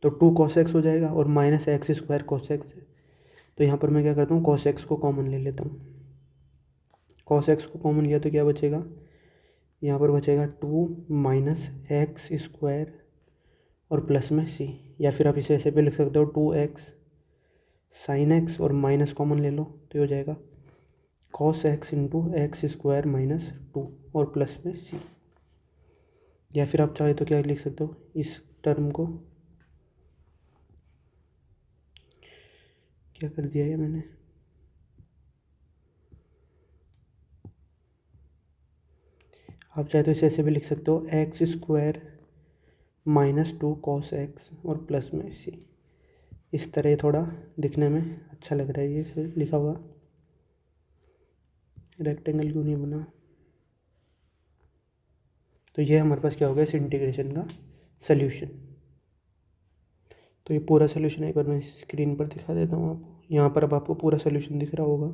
[SPEAKER 1] तो 2 कॉस एक्स हो जाएगा, और minus x square cos x, तो यहाँ पर मैं क्या करता हूँ कॉस एक्स को कॉमन ले लेता हूँ। कॉस एक्स को कॉमन लिया तो क्या बचेगा, यहाँ पर बचेगा 2 माइनस एक्स स्क्वायर और प्लस में c, या फिर आप इसे ऐसे भी लिख सकते हो 2x साइन एक्स और माइनस कॉमन ले लो तो ये हो जाएगा cos x into x square minus 2 और प्लस में c। या फिर आप चाहे तो क्या लिख सकते हो इस टर्म को, क्या कर दिया है मैंने, आप चाहे तो इसे ऐसे भी लिख सकते हो x square minus 2 cos x और प्लस में c। इस तरह थोड़ा दिखने में अच्छा लग रहा है ये इसे लिखा हुआ, रेक्टेंगल क्यों नहीं बना। तो ये हमारे पास क्या होगा इस इंटीग्रेशन का सल्यूशन। तो ये पूरा सल्यूशन एक बार मैं स्क्रीन पर दिखा देता हूँ आपको। यहाँ पर अब आपको पूरा सल्यूशन दिख रहा होगा।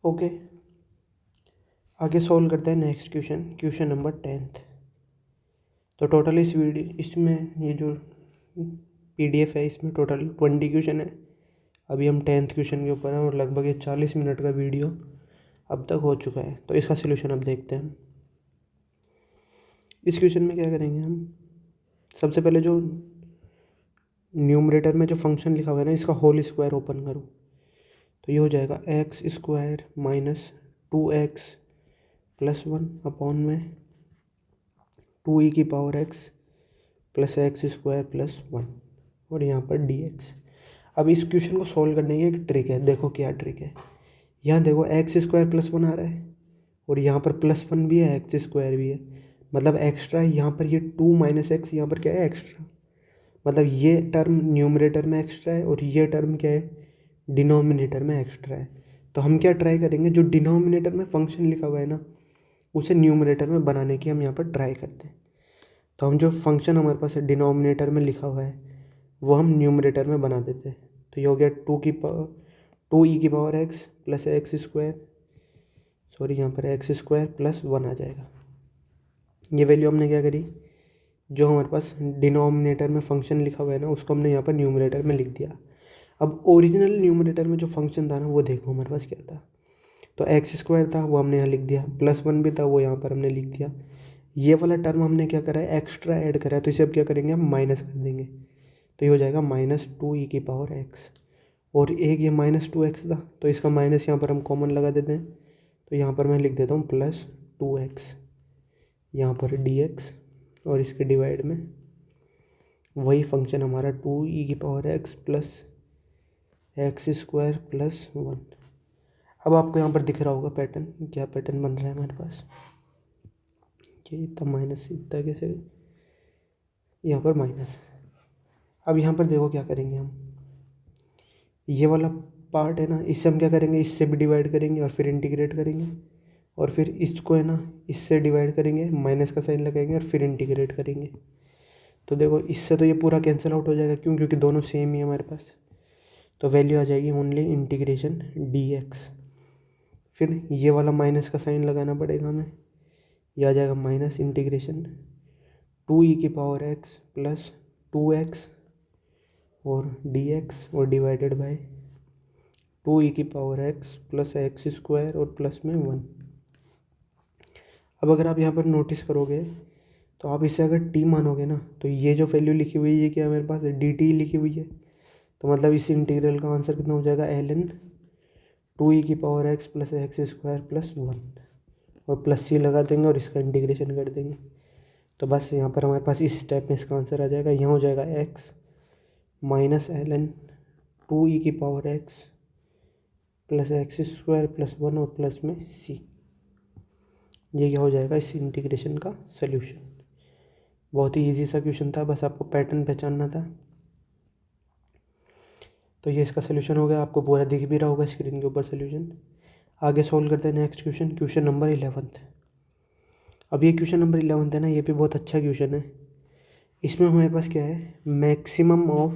[SPEAKER 1] ओके, आगे सॉल्व करते हैं नेक्स्ट क्वेश्चन, क्वेश्चन नंबर 10। तो टोटल इस वीडियो इसमें ये जो PDF है इसमें टोटल 20 क्वेश्चन है। अभी हम 10th क्वेश्चन के ऊपर हैं और लगभग ये 40 मिनट का वीडियो अब तक हो चुका है। तो इसका सोल्यूशन अब देखते हैं। इस क्वेश्चन में क्या करेंगे हम, सबसे पहले जो न्यूमरेटर में जो फंक्शन लिखा हुआ है ना, इसका होल स्क्वायर ओपन करूँ तो ये हो जाएगा x square minus 2x plus 1 upon में 2e की power x plus x square plus 1 और यहाँ पर dx। अब इस क्वेश्चन को सॉल्व करने की एक ट्रिक है। देखो क्या ट्रिक है, यहाँ देखो एक्स स्क्वायर प्लस 1 आ रहा है और यहाँ पर प्लस 1 भी है, एक्स स्क्वायर भी है, मतलब एक्स्ट्रा है। यहाँ पर ये 2 माइनस एक्स, यहाँ पर क्या है एक्स्ट्रा, मतलब ये टर्म न्यूमरेटर में एक्स्ट्रा है और ये टर्म क्या है डिनोमिनेटर में एक्स्ट्रा है। तो हम क्या ट्राई करेंगे, जो डिनोमिनेटर में फंक्शन लिखा हुआ है ना उसे न्यूमरेटर में बनाने की हम यहाँ पर ट्राई करते हैं। तो हम जो फंक्शन हमारे पास डिनोमिनेटर में लिखा हुआ है वो हम न्यूमरेटर में बना देते हैं। तो ये हो गया 2e की power x plus x square, sorry यहाँ पर एक्स स्क्वायर प्लस 1 आ जाएगा। ये वैल्यू हमने क्या करी, जो हमारे पास डिनोमिनेटर में फंक्शन लिखा हुआ है ना उसको हमने यहाँ पर न्यूमरेटर में लिख दिया। अब ओरिजिनल न्यूमरेटर में जो फंक्शन था ना वो देखो हमारे पास क्या था, तो एक्स स्क्वायर था वो हमने यहाँ लिख दिया, प्लस 1 भी था वो यहाँ पर हमने लिख दिया। ये वाला टर्म हमने क्या करा है एक्स्ट्रा ऐड करा है, तो इसे अब क्या करेंगे हम माइनस कर देंगे। तो ये हो जाएगा -2e की पावर x और एक ये -2x था तो इसका माइनस यहाँ पर हम कॉमन लगा देते हैं। तो यहाँ पर मैं लिख देता हूँ +2x, यहाँ पर dx और इसके डिवाइड में वही फंक्शन हमारा 2e की power x plus x square plus 1। अब आपको यहाँ पर दिख रहा होगा पैटर्न, क्या पैटर्न बन रहा है हमारे पास, ये इतना माइनस इतना कैसे, यहाँ पर माइनस। अब यहाँ पर देखो क्या करेंगे हम, ये वाला पार्ट है ना इससे हम क्या करेंगे, इससे भी डिवाइड करेंगे और फिर इंटीग्रेट करेंगे और फिर इसको है ना इससे डिवाइड करेंगे, माइनस का साइन लगाएंगे और फिर इंटीग्रेट करेंगे। तो देखो इससे तो ये पूरा कैंसिल आउट हो जाएगा, क्यों, क्योंकि दोनों सेम ही है हमारे पास। तो वैल्यू आ जाएगी ओनली इंटीग्रेशन dx। फिर ये वाला माइनस का साइन लगाना पड़ेगा हमें, ये आ जाएगा माइनस इंटीग्रेशन 2e की पावर x प्लस 2x और dx और डिवाइडेड बाय 2e की power x plus x square और प्लस में 1। अब अगर आप यहाँ पर नोटिस करोगे तो आप इसे अगर t मानोगे ना तो ये जो वैल्यू लिखी हुई है क्या मेरे पास dt लिखी हुई है, तो मतलब इस इंटीग्रल का आंसर कितना हो जाएगा ln 2e की power x plus x square plus 1 और प्लस c लगा देंगे और इसका इंटीग्रेशन कर देंगे। तो बस यहाँ पर हमारे पास इस स्टेप में इसका आंसर आ जाएगा, यहाँ हो जाएगा x माइनस ln 2e की power x plus x square plus 1 और प्लस में c। ये क्या हो जाएगा इस इंटीग्रेशन का सल्यूशन। बहुत ही इजी सा क्वेश्चन था, बस आपको पैटर्न पहचानना था। तो ये इसका सल्यूशन हो गया, आपको पूरा दिख भी रहा होगा स्क्रीन के ऊपर सल्यूशन। आगे सॉल्व करते हैं नेक्स्ट क्वेश्चन, क्वेश्चन नंबर 11। अब ये क्वेश्चन नंबर 11 है ना, ये भी बहुत अच्छा क्वेश्चन है। इसमें हमारे पास क्या है, maximum of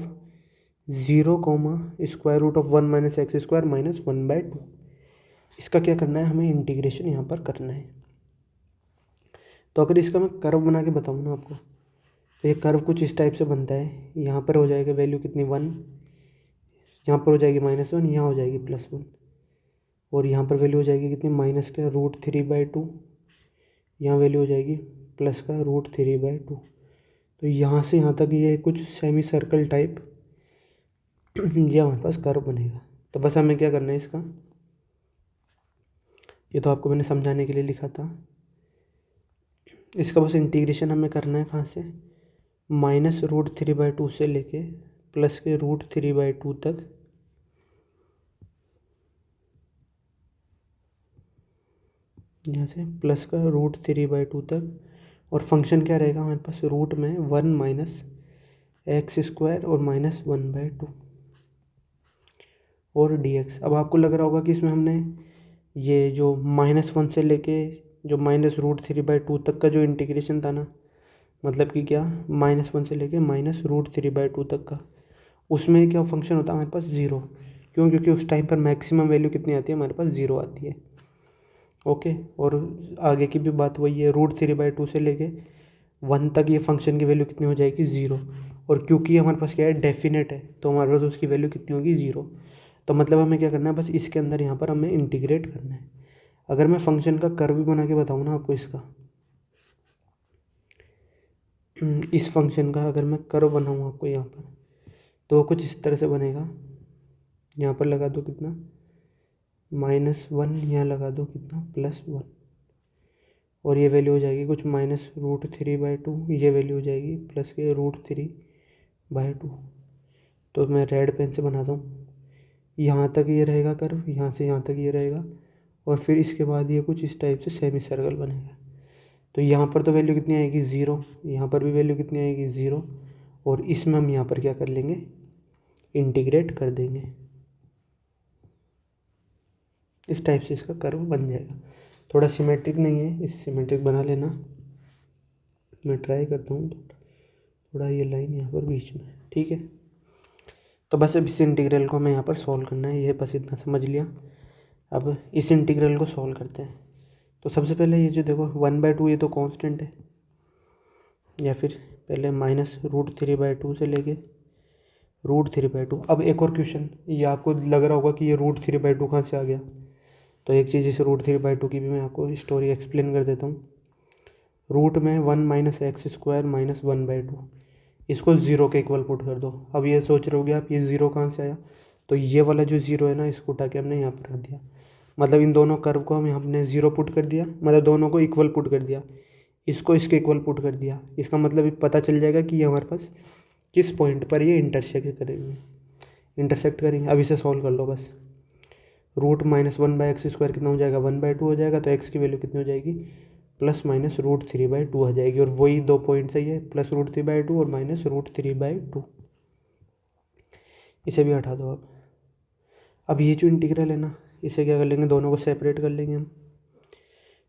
[SPEAKER 1] 0 square root of 1 minus x square minus 1/2। इसका क्या करना है, हमें इंटीग्रेशन यहाँ पर करना है। तो अगर इसका मैं कर्व बना के बताऊँ ना आपको, तो ये कर्व कुछ इस टाइप से बनता है। यहाँ पर हो जाएगा वैल्यू कितनी 1, यहाँ पर हो जाएगी -1, यहाँ हो जाएगी +1 और यहाँ पर वैल्यू हो जाएगी कितनी माइनस का √3/2, यहाँ वैल्यू हो जाएगी प्लस का √3/2। तो यहाँ से यहाँ तक ये कुछ सेमी सर्कल टाइप ये हमारे पास कर्व बनेगा। तो बस हमें क्या करना है इसका, ये तो आपको मैंने समझाने के लिए लिखा था। इसका बस इंटीग्रेशन हमें करना है कहाँ से, -√3/2 से लेके प्लस के √3/2 तक। यहाँ से प्लस का √3/2 तक और फंक्शन क्या रहेगा हमारे पास, रूट में 1 माइनस एक्स स्क्वायर और -1/2 और dx। अब आपको लग रहा होगा कि इसमें हमने ये जो -1 से लेके जो -√3/2 तक का जो इंटीग्रेशन था ना, मतलब कि क्या -1 से लेके -√3/2 तक का, उसमें क्या फंक्शन होता है हमारे पास 0। क्यों, क्योंकि उस टाइम पर मैक्सिमम वैल्यू कितनी आती है हमारे पास 0 आती है। ओके, और आगे की भी बात वही है, √3/2 से लेके 1 तक ये फंक्शन की वैल्यू कितनी हो जाएगी 0। और क्योंकि हमारे पास क्या है डेफिनेट है तो हमारे पास उसकी वैल्यू कितनी होगी 0। तो मतलब हमें क्या करना है, बस इसके अंदर यहाँ पर हमें इंटीग्रेट करना है। अगर मैं फंक्शन का कर्व भी बना के बताऊँ ना आपको इसका, इस फंक्शन का अगर मैं कर्व बनाऊँ आपको यहाँ पर, तो वो कुछ इस तरह से बनेगा। यहाँ पर लगा दो कितना -1, यहाँ लगा दो कितना +1, और ये वैल्यू हो जाएगी कुछ -√3/2, ये वैल्यू हो जाएगी प्लस के √3/2। तो मैं रेड पेन से बनाता हूँ। यहाँ तक ये रहेगा कर्व, यहाँ से यहाँ तक ये रहेगा, और फिर इसके बाद ये कुछ इस टाइप से सेमी सर्कल बनेगा। तो यहाँ पर तो वैल्यू कितनी आएगी 0, यहाँ पर भी वैल्यू कितनी आएगी 0, और इसमें हम यहाँ पर क्या कर लेंगे, इंटीग्रेट कर देंगे। इस टाइप से इसका कर्व बन जाएगा। थोड़ा सिमेट्रिक नहीं है, इसे सिमेट्रिक बना लेना। मैं ट्राई करता हूँ थोड़ा ये लाइन यहाँ पर बीच में, ठीक है। तो बस अब इस इंटीग्रल को हमें यहाँ पर सॉल्व करना है, ये बस इतना समझ लिया। अब इस इंटीग्रल को सॉल्व करते हैं। तो सबसे पहले ये जो देखो 1/2 ये तो कांस्टेंट है, या फिर पहले -√3/2 से लेके √3/2। अब एक और क्वेश्चन, ये आपको लग रहा होगा कि ये √3/2 कहाँ से आ गया। तो एक चीज़ इस √3/2 की भी मैं आपको स्टोरी एक्सप्लेन कर देता हूँ। रूट में 1 - x² - 1/2, इसको 0 के इक्वल पुट कर दो। अब ये सोच रहे होगे आप ये 0 कहाँ से आया, तो ये वाला जो 0 है ना, इसको उठा के हमने यहाँ पर रख दिया। मतलब इन दोनों कर्व को हम हमने 0 पुट कर दिया, मतलब दोनों को इक्वल पुट कर दिया। इसको इसके इक्वल पुट कर दिया। इसका मतलब पता चल जाएगा कि ये हमारे पास किस पॉइंट पर ये इंटरसेक्ट करेंगे। अब इसे सॉल्व कर लो बस। √-1/x² कितना हो जाएगा 1/2 हो जाएगा। तो x की वैल्यू कितनी हो जाएगी +-√3/2 हो जाएगी। और वही दो पॉइंट सही है, +√3/2 और -√3/2। इसे भी हटा दो आप। अब ये जो इंटीग्रल है ना, इसे क्या कर लेंगे, दोनों को सेपरेट कर लेंगे हम।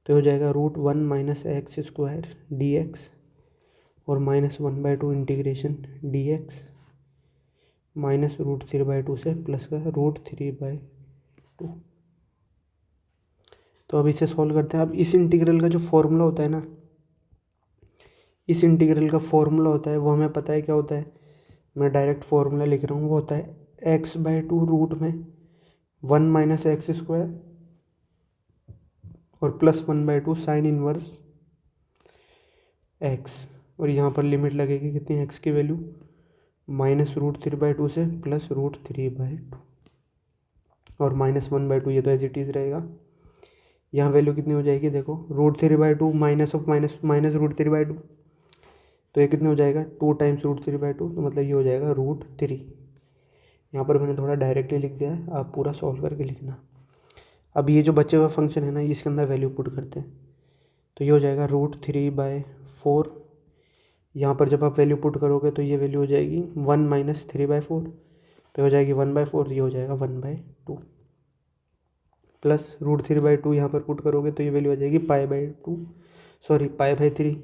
[SPEAKER 1] तो हो जाएगा √1 - x² dx और -1/2 इंटीग्रेशन dx -√3/2 से प्लस का √3/2। तो अब इसे सॉल्व करते हैं। अब इस इंटीग्रल का जो फॉर्मूला होता है ना, इस इंटीग्रल का फॉर्मूला होता है वो हमें पता है क्या होता है। मैं डायरेक्ट फॉर्मूला लिख रहा हूँ, वो होता है x/2 रूट में 1 - x² और +1/2 साइन इनवर्स x। और यहाँ पर लिमिट लगेगी कितनी, x की वैल्यू -√3/2 से +√3/2 और -1/2, ये तो एज इट इज़ रहेगा। यहाँ वैल्यू कितनी हो जाएगी देखो, √3/2 -√3/2, तो ये कितने हो जाएगा 2 टाइम्स √3/2, तो मतलब ये हो जाएगा √3। यहाँ पर मैंने थोड़ा डायरेक्टली लिख दिया है, आप पूरा सॉल्व करके लिखना। अब ये जो बचे हुआ फंक्शन है ना, इसके अंदर वैल्यू पुट करते हैं। तो ये हो जाएगा √3/4। यहाँ पर जब आप वैल्यू पुट करोगे तो ये वैल्यू हो जाएगी 1 - 3/4, तो हो जाएगी 1/4, ये हो जाएगा 1/2 प्लस √3/2 यहाँ पर पुट करोगे तो ये वैल्यू आ जाएगी π/3,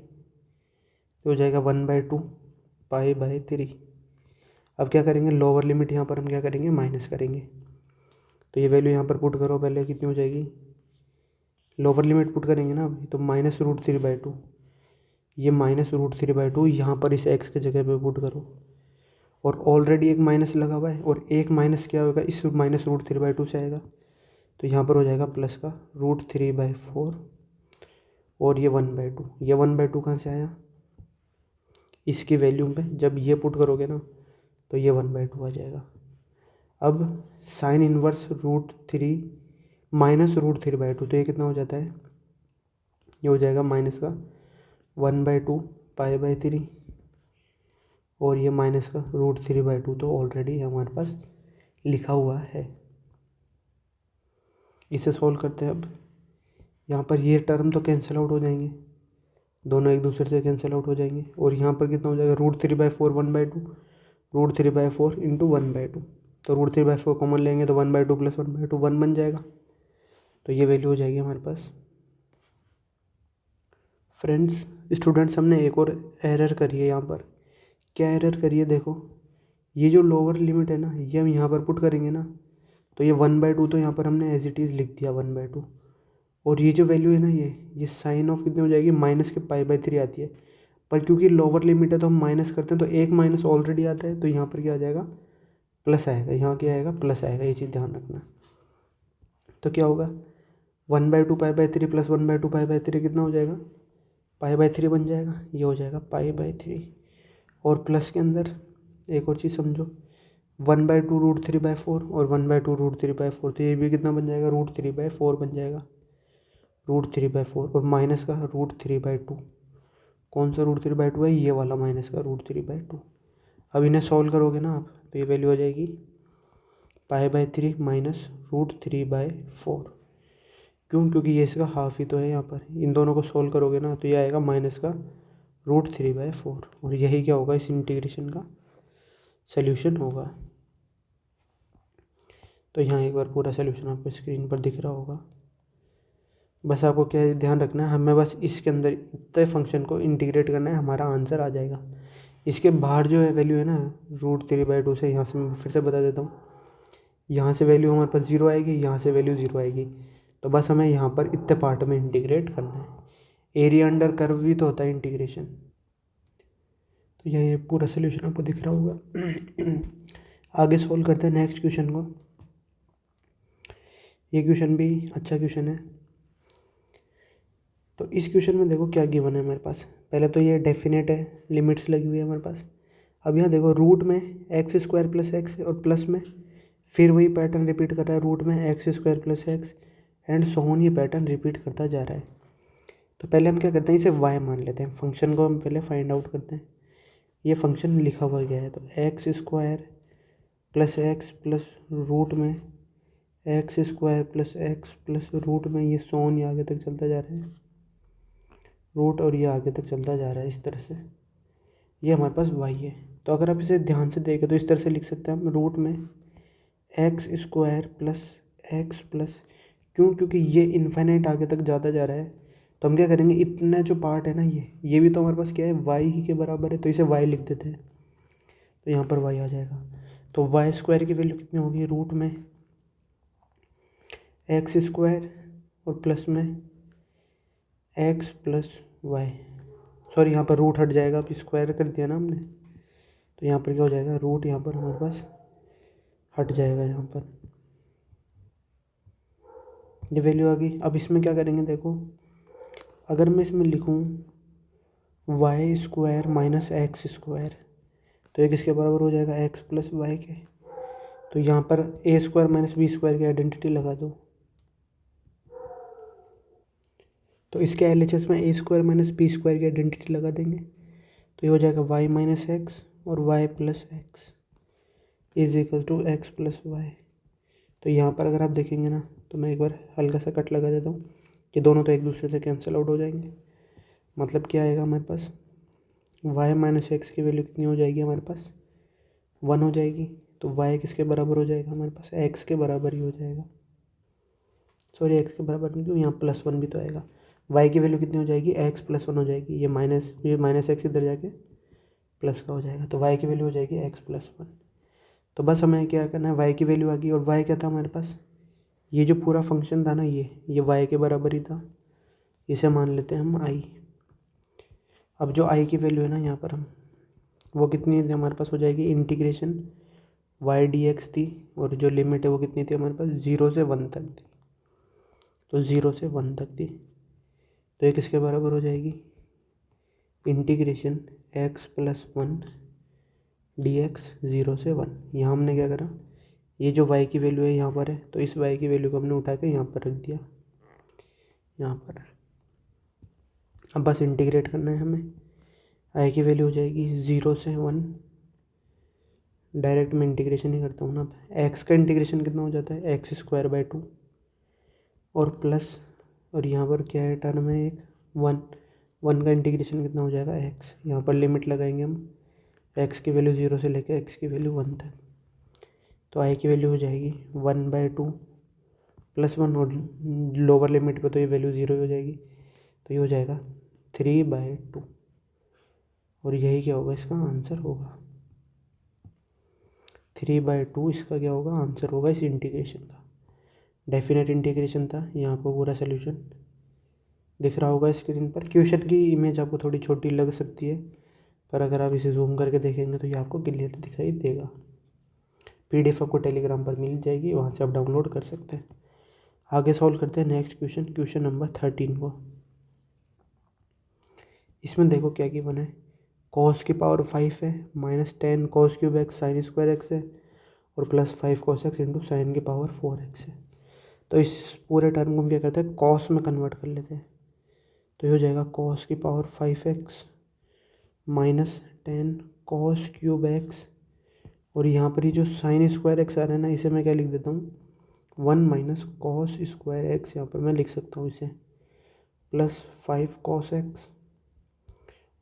[SPEAKER 1] तो हो जाएगा 1/2 π/3। अब क्या करेंगे, लोअर लिमिट यहाँ पर हम क्या करेंगे, माइनस करेंगे। तो ये वैल्यू यहाँ पर पुट करो, पहले कितनी हो जाएगी, लोअर लिमिट पुट करेंगे ना अभी, तो -√3/2, ये -√3/2 यहाँ पर इस x के जगह पे पुट करो। और ऑलरेडी एक माइनस लगा हुआ है, और एक माइनस क्या होगा, इस -√3/2 से आएगा। तो यहाँ पर हो जाएगा प्लस का √3/4 और ये 1/2। ये 1/2 कहाँ से आया, इसकी वैल्यू पे जब ये पुट करोगे ना तो ये 1/2 आ जाएगा। अब साइन इनवर्स √3 -√3/2, तो ये कितना हो जाता है, ये हो जाएगा माइनस का 1/2 π/3 और ये माइनस का √3/2, तो ऑलरेडी हमारे पास लिखा हुआ है। इसे सॉल्व करते हैं। अब यहाँ पर ये टर्म तो कैंसिल आउट हो जाएंगे, दोनों एक दूसरे से कैंसिल आउट हो जाएंगे। और यहाँ पर कितना हो जाएगा, √3/4 1/2, √3/4 इंटू 1/2, तो √3/4 कॉमन लेंगे तो 1/2 + 1/2 1 बन जाएगा। तो ये वैल्यू हो जाएगी हमारे पास। फ्रेंड्स, स्टूडेंट्स, हमने एक और एरर करी है यहाँ पर। क्या एरर करी है देखो, ये जो लोअर लिमिट है ना, ये हम यहाँ पर पुट करेंगे ना, तो ये 1/2 तो यहाँ पर हमने एज इट इज़ लिख दिया 1/2। और ये जो वैल्यू है ना, ये साइन ऑफ कितनी हो जाएगी, माइनस के π/3 आती है। पर क्योंकि लोअर लिमिट है तो हम माइनस करते हैं, तो एक माइनस ऑलरेडी आता है, तो यहाँ पर क्या आ जाएगा, प्लस आएगा, यहाँ क्या आएगा, प्लस आएगा, ये चीज़ ध्यान रखना। तो क्या होगा, 1/2 π/3 प्लस 1/2 π/3 कितना हो जाएगा, π/3 बन जाएगा, ये हो जाएगा π/3। और प्लस के अंदर एक और चीज़ समझो, 1/2 √3/4 और 1/2 √3/4, तो ये भी कितना बन जाएगा, √3/4 बन जाएगा, √3/4। और माइनस का √3/2, कौन सा √3/2 है, ये वाला माइनस का √3/2। अब इन्हें सॉल्व करोगे ना आप, तो ये वैल्यू हो जाएगी π/3 माइनस √3/4। क्यों, क्योंकि ये इसका हाफ ही तो है यहाँ पर, इन दोनों को सोल्व करोगे ना तो ये आएगा माइनस का √3/4, और यही क्या होगा, इस इंटीग्रेशन का सल्यूशन होगा। तो यहाँ एक बार पूरा सल्यूशन आपको स्क्रीन पर दिख रहा होगा। बस आपको क्या ध्यान रखना है, हमें बस इसके अंदर इतने फंक्शन को इंटीग्रेट करना है, हमारा आंसर आ जाएगा। इसके बाहर जो है वैल्यू है ना, √3/2 से, यहाँ से मैं फिर से बता देता हूँ, यहाँ से वैल्यू हमारे पास 0 आएगी, यहाँ से वैल्यू 0 आएगी, तो बस हमें यहाँ पर इतने पार्ट में इंटीग्रेट करना है। एरिया अंडर कर्व भी तो होता है इंटीग्रेशन। तो ये पूरा सोल्यूशन आपको दिख रहा होगा। आगे सोल्व करते हैं नेक्स्ट क्वेश्चन को। ये क्वेश्चन भी अच्छा क्वेश्चन है। तो इस क्वेश्चन में देखो क्या गिवन है हमारे पास। पहले तो ये डेफिनेट है, लिमिट्स लगी हुई है हमारे पास। अब यहाँ देखो रूट में x² + x और प्लस में फिर वही पैटर्न रिपीट कर रहा है, रूट में x² + x and so on, ये पैटर्न रिपीट करता जा रहा है। तो पहले हम क्या करते हैं, इसे y मान लेते हैं, फंक्शन को हम पहले फाइंड आउट करते हैं। ये फंक्शन लिखा हुआ गया है, तो x² + x प्लस रूट में x² + x प्लस रूट में, ये सो ऑन, ये आगे तक चलता जा रहा है रूट, और ये आगे तक चलता जा रहा है इस तरह से। ये हमारे पास y है। तो अगर आप इसे ध्यान से देखें तो इस तरह से लिख सकते हैं हम, रूट में x² + x प्लस, क्यों, क्योंकि ये इन्फाइनाइट आगे तक जाता जा रहा है, तो हम क्या करेंगे, इतना जो पार्ट है ना, ये भी तो हमारे पास क्या है, y ही के बराबर है, तो इसे y लिख देते हैं, तो यहाँ पर y आ जाएगा। तो y² की वैल्यू कितनी होगी, रूट में x² और प्लस में x + y, सॉरी यहाँ पर रूट हट जाएगा, अब स्क्वायर कर दिया ना हमने, तो यहाँ पर क्या हो जाएगा, रूट यहाँ पर हमारे पास हट जाएगा, यहाँ पर ये वैल्यू आ गई। अब इसमें क्या करेंगे, देखो अगर मैं इसमें लिखूँ y² - x², तो ये किसके बराबर हो जाएगा, x + y के। तो यहाँ पर a² - b² की आइडेंटिटी लगा दो, तो इसके LHS में a² - b² की आइडेंटिटी लगा देंगे, तो ये हो जाएगा y - x और y + x = x + y। तो यहाँ पर अगर आप देखेंगे ना, तो मैं एक बार हल्का सा कट लगा देता हूँ, कि दोनों तो एक दूसरे से कैंसिल आउट हो जाएंगे। मतलब क्या आएगा हमारे पास, y - x की वैल्यू कितनी हो जाएगी हमारे पास, 1 हो जाएगी। तो y किसके बराबर हो जाएगा हमारे पास, x के बराबर ही हो जाएगा, सॉरी x के बराबर नहीं, क्यों, यहाँ +1 भी तो आएगा। y की वैल्यू कितनी हो जाएगी, x + 1 हो जाएगी, ये माइनस x इधर जाके प्लस का हो जाएगा, तो y की वैल्यू हो जाएगी x + 1। तो बस हमें क्या करना है, y की वैल्यू आ गई, और y क्या था हमारे पास, ये जो पूरा फंक्शन था ना, ये y के बराबर ही था, इसे मान लेते हैं हम i। अब जो i की वैल्यू है ना यहाँ पर, हम वो कितनी थी हमारे पास, हो जाएगी इंटीग्रेशन y dx थी, और जो लिमिट है वो कितनी थी हमारे पास, 0 से 1 तक थी, तो 0 से 1 तक थी, तो ये किसके बराबर हो जाएगी, इंटीग्रेशन x + 1 dx 0 से 1। यहाँ हमने क्या करा, ये जो y की वैल्यू है यहाँ पर है, तो इस y की वैल्यू को हमने उठा के यहाँ पर रख दिया, यहाँ पर। अब बस इंटीग्रेट करना है हमें, i की वैल्यू हो जाएगी 0 से 1, डायरेक्ट मैं इंटीग्रेशन ही करता हूँ ना। अब x का इंटीग्रेशन कितना हो जाता है, x² / 2 और प्लस, और यहाँ पर क्या है टर्म है एक 1 का इंटीग्रेशन कितना हो जाएगा, x। यहाँ पर लिमिट लगाएंगे हम, x की वैल्यू 0 से लेकर x की वैल्यू 1 तक, तो i की वैल्यू हो जाएगी 1/2 + 1, और लोअर लिमिट पे तो ये वैल्यू 0 हो जाएगी, तो ये हो जाएगा 3/2, और यही क्या होगा, इसका आंसर होगा 3/2, इसका क्या होगा, आंसर होगा इस इंटीग्रेशन का। डेफिनेट इंटीग्रेशन था, यहाँ पर पूरा सोल्यूशन दिख रहा होगा स्क्रीन पर। क्वेश्चन की इमेज आपको थोड़ी छोटी लग सकती है, पर अगर आप इसे जूम करके देखेंगे तो ये आपको क्लियर दिखाई देगा। PDF आपको टेलीग्राम पर मिल जाएगी, वहाँ से आप डाउनलोड कर सकते हैं। आगे सॉल्व करते हैं नेक्स्ट क्वेश्चन, क्वेश्चन नंबर 13 को। इसमें देखो क्या गिवन है, cos की पावर 5 है, -10 cos cube x sine square x है, और +5 cos x इंटू साइन की पावर 4x है। तो इस पूरे टर्म को हम क्या करते हैं, cos में कन्वर्ट कर लेते हैं। तो ये हो जाएगा cos की power 5x -10 cos cube x, और यहाँ पर ही जो साइन स्क्वायर एक्स आ रहा है ना, इसे मैं क्या लिख देता हूँ, 1 - cos स्क्वायर एक्स, यहाँ पर मैं लिख सकता हूँ इसे, +5 cos x,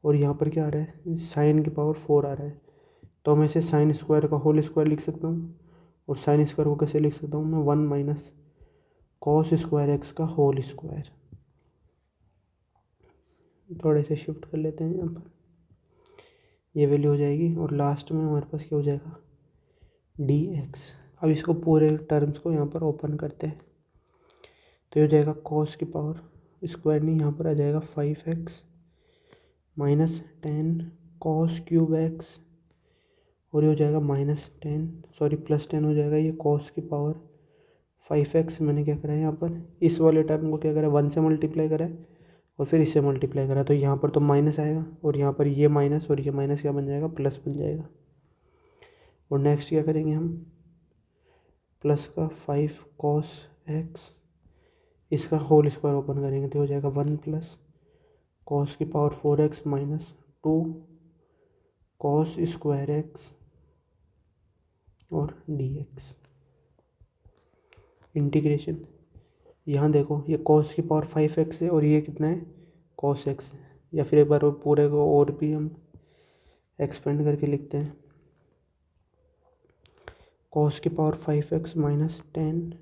[SPEAKER 1] और यहाँ पर क्या आ रहा है, साइन की पावर 4 आ रहा है। तो मैं इसे साइन स्क्वायर का होल स्क्वायर लिख सकता हूँ, और साइन स्क्वायर को कैसे लिख सकता हूँ मैं, 1 - cos स्क्वायर एक्स का होल स्क्वायर। थोड़े से शिफ्ट कर लेते हैं यहाँ पर, ये वैल्यू हो जाएगी, और लास्ट में हमारे पास क्या हो जाएगा, dx। अब इसको पूरे टर्म्स को यहाँ पर ओपन करते हैं, तो ये हो जाएगा cos की पावर स्क्वायर नहीं, यहाँ पर आ जाएगा 5x -10 cos क्यूब एक्स, और ये हो जाएगा +10 हो जाएगा ये cos की पावर 5x। मैंने क्या करा है यहाँ पर, इस वाले टर्म को क्या करा है, 1 से मल्टीप्लाई करा है, और फिर इससे मल्टीप्लाई करा, तो यहाँ पर तो माइनस आएगा, और यहाँ पर ये माइनस और ये माइनस क्या बन जाएगा, प्लस बन जाएगा। और नेक्स्ट क्या करेंगे हम, प्लस का 5 cos x, इसका होल स्क्वायर ओपन करेंगे तो हो जाएगा 1 + cos की power 4x -2 cos square x और dx। इंटीग्रेशन, यहाँ देखो ये cos की पावर 5x है, और ये कितना है, cos x है, या फिर एक बार वो पूरे को और भी हम एक्सपेंड करके लिखते हैं, cos की power 5x -10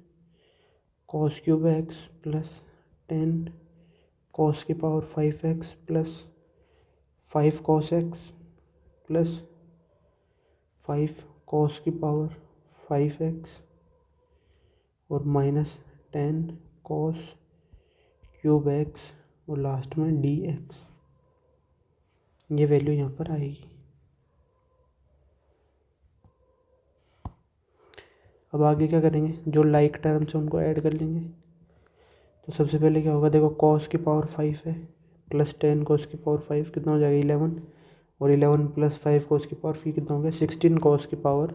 [SPEAKER 1] cos cube x +10 cos की power 5x +5 cos x +5 cos की पावर 5x और -10 cos क्यूब x, और लास्ट में dx। ये वैल्यू यहाँ पर आएगी। अब आगे क्या करेंगे, जो लाइक टर्म्स हैं उनको ऐड कर लेंगे। तो सबसे पहले क्या होगा, देखो cos की पावर 5 है, +10 cos की पावर 5 कितना हो जाएगा, 11, और 11 + 5 cos की पावर 5 कितना हो गया, 16 cos की पावर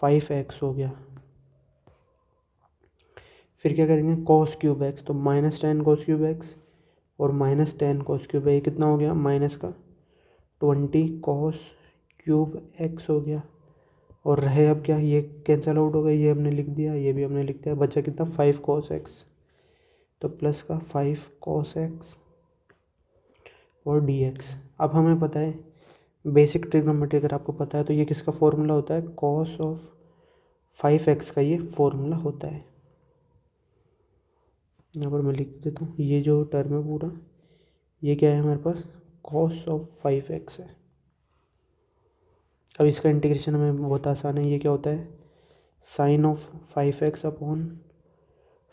[SPEAKER 1] 5x हो गया। फिर क्या करेंगे, cos क्यूब x, तो -10 cos क्यूब x और -10 cos क्यूब, ये कितना हो गया, माइनस का 20 cos क्यूब x हो गया। और रहे अब क्या, ये कैंसिल आउट हो गया, ये हमने लिख दिया, ये भी हमने लिख दिया, बचा कितना, 5 cos x, तो प्लस का 5 cos x और dx। अब हमें पता है बेसिक ट्रिग्नोमेट्री, अगर आपको पता है तो ये किसका फॉर्मूला होता है, cos ऑफ 5x का ये फॉर्मूला होता है। यहाँ पर मैं लिख देता हूँ, ये जो टर्म है पूरा, ये क्या है हमारे पास, cos ऑफ 5x है। अब इसका इंटीग्रेशन हमें बहुत आसान है, ये क्या होता है, साइन ऑफ 5x अपॉन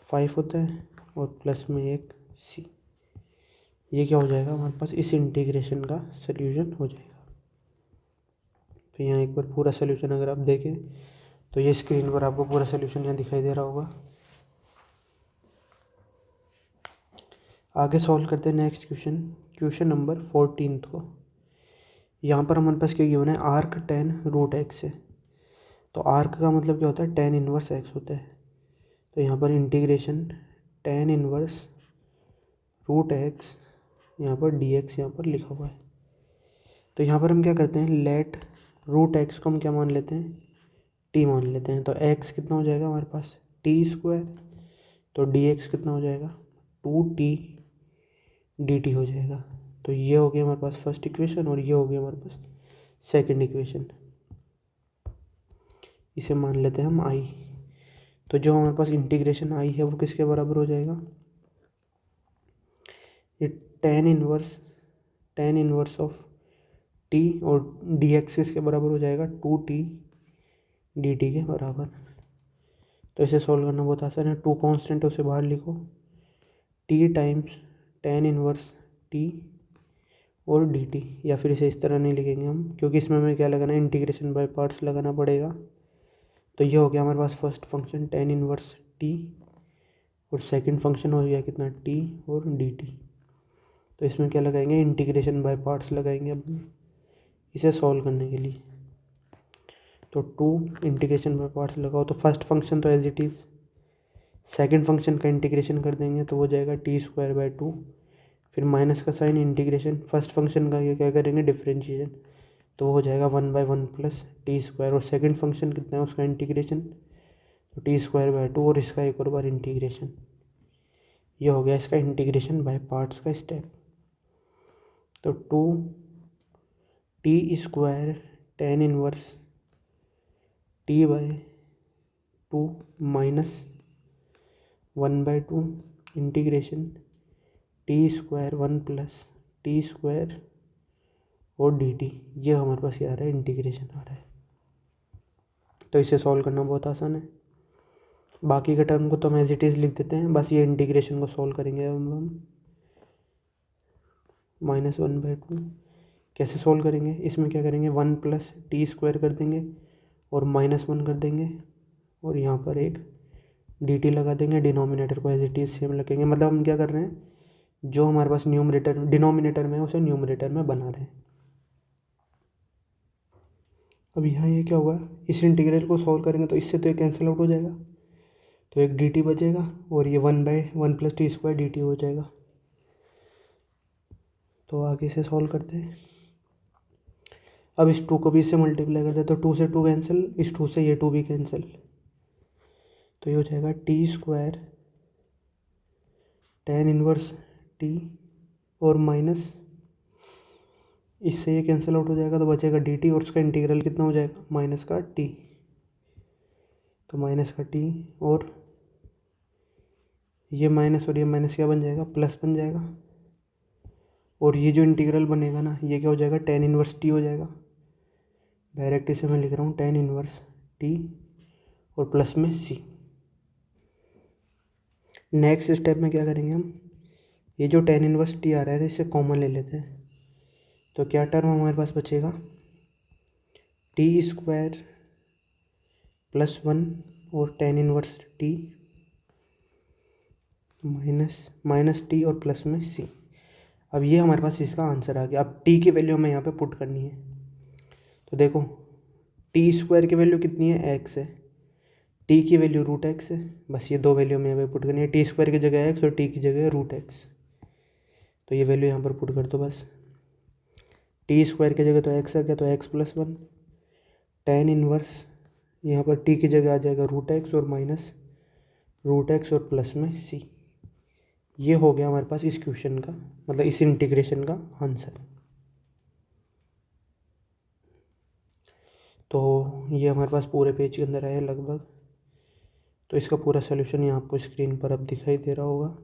[SPEAKER 1] 5 होता है, और प्लस में एक c। ये क्या हो जाएगा हमारे पास, इस इंटीग्रेशन का सोल्यूशन हो जाएगा। तो यहाँ एक बार पूरा सोल्यूशन अगर आप देखें तो ये स्क्रीन पर आपको पूरा सोल्यूशन यहाँ दिखाई दे रहा होगा। आगे सॉल्व करते हैं नेक्स्ट क्वेश्चन, क्वेश्चन नंबर 14 को। यहाँ पर हमारे पास क्या गिवन है, आर्क tan√x है। तो आर्क का मतलब क्या होता है, tan इनवर्स x होता है। तो यहाँ पर इंटीग्रेशन tan इनवर्स √x, यहाँ पर dx यहाँ पर लिखा हुआ है। तो यहाँ पर हम क्या करते हैं, लेट √x को हम क्या मान लेते हैं, t मान लेते हैं। तो x कितना हो जाएगा हमारे पास, t², तो dx कितना हो जाएगा, 2t dt हो जाएगा। तो ये हो गया हमारे पास फर्स्ट इक्वेशन, और ये हो गया हमारे पास सेकंड इक्वेशन। इसे मान लेते हैं हम i। तो जो हमारे पास इंटीग्रेशन i है वो किसके बराबर हो जाएगा, ये tan इनवर्स ऑफ t, और dx किसके बराबर हो जाएगा, 2t dt के बराबर। तो इसे सॉल्व करना बहुत आसान है, 2 कांस्टेंट है उसे बाहर लिखो, t times tan inverse t और डी टी, या फिर इसे इस तरह नहीं लिखेंगे हम क्योंकि इसमें हमें क्या लगाना है, इंटीग्रेशन बाय पार्ट्स लगाना पड़ेगा। तो ये हो गया हमारे पास first function tan inverse t, और सेकंड फंक्शन हो गया कितना, टी और डी टी। तो इसमें क्या लगाएंगे, इंटीग्रेशन बाय पार्ट्स लगाएंगे अब इसे सॉल्व करने के लिए। तो 2 इंटीग्रेशन बाय पार्ट्स लगाओ, तो फर्स्ट फंक्शन तो as it is, second function का इंटीग्रेशन कर देंगे तो हो जाएगा t²/2, फिर माइनस का साइन, इंटीग्रेशन फर्स्ट फंक्शन का ये क्या करेंगे, डिफरेंशिएशन, तो हो जाएगा 1/1 प्लस t², और सेकंड फंक्शन कितना है उसका इंटीग्रेशन, तो t²/2, और इसका एक और बार इंटीग्रेशन। ये हो गया इसका इंटीग्रेशन बाय पार्ट्स का स्टेप। तो 2t² tan inverse t/2 minus 1/2 integration t² 1 plus t² और dt। ये हमारे पास ये आ रहा है, इंटीग्रेशन आ रहा है। तो इसे सॉल्व करना बहुत आसान है। बाकी के टर्म को तो हम एज इट इज़ लिख देते हैं, बस ये इंटीग्रेशन को सॉल्व करेंगे अब हम। -1/2 कैसे सॉल्व करेंगे, इसमें क्या करेंगे, 1 प्लस t² कर देंगे और -1 कर देंगे, और यहाँ पर एक dt लगा देंगे, डिनोमिनेटर को एज इट इज़ सेम रखेंगे। मतलब हम क्या कर रहे हैं, जो हमारे पास न्यूमरेटर डिनोमिनेटर में है उसे न्यूमरेटर में बना रहे हैं। अब यहाँ ये क्या हुआ, इस इंटीग्रल को सॉल्व करेंगे तो इससे तो ये कैंसिल आउट हो जाएगा, तो एक dt बचेगा, और ये 1/1 प्लस t² dt हो जाएगा। तो आगे से सॉल्व करते हैं। अब इस 2 को भी इससे मल्टीप्लाई करते हैं, तो 2 से 2 कैंसिल, इस 2 से ये 2 भी कैंसिल, तो ये हो जाएगा t² tan इनवर्स t, और माइनस इससे ये कैंसिल आउट हो जाएगा, तो बचेगा dt, और उसका इंटीग्रल कितना हो जाएगा, माइनस का t, तो माइनस का t, और ये माइनस और ये माइनस क्या बन जाएगा, प्लस बन जाएगा, और ये जो इंटीग्रल बनेगा ना, ये क्या हो जाएगा, tan इनवर्स t हो जाएगा। डायरेक्ट इसे मैं लिख रहा हूँ tan इनवर्स t और प्लस में c। नेक्स्ट स्टेप में क्या करेंगे हम, ये जो tan इनवर्स t आ रहा है इसे कॉमन ले लेते हैं, तो क्या टर्म हमारे पास बचेगा, t² + 1 और tan inverse t minus T और प्लस में c। अब ये हमारे पास इसका आंसर आ गया। अब t की वैल्यू हमें यहाँ पे पुट करनी है, तो देखो t² की वैल्यू कितनी है, x है, t की वैल्यू √x है, बस ये दो वैल्यू हमें यहाँ पे पुट करनी है, t² की जगह x और t की जगह √x। तो ये वैल्यू यहाँ पर पुट कर दो बस, t² की जगह तो x आ गया, तो x + 1, tan इनवर्स यहाँ पर t की जगह आ जाएगा √x और माइनस √x और प्लस में c। ये हो गया हमारे पास इस क्वेश्चन का, मतलब इस इंटीग्रेशन का आंसर। तो ये हमारे पास पूरे पेज के अंदर आया लगभग। तो इसका पूरा सॉल्यूशन यहाँ आपको स्क्रीन पर अब दिखाई दे रहा होगा।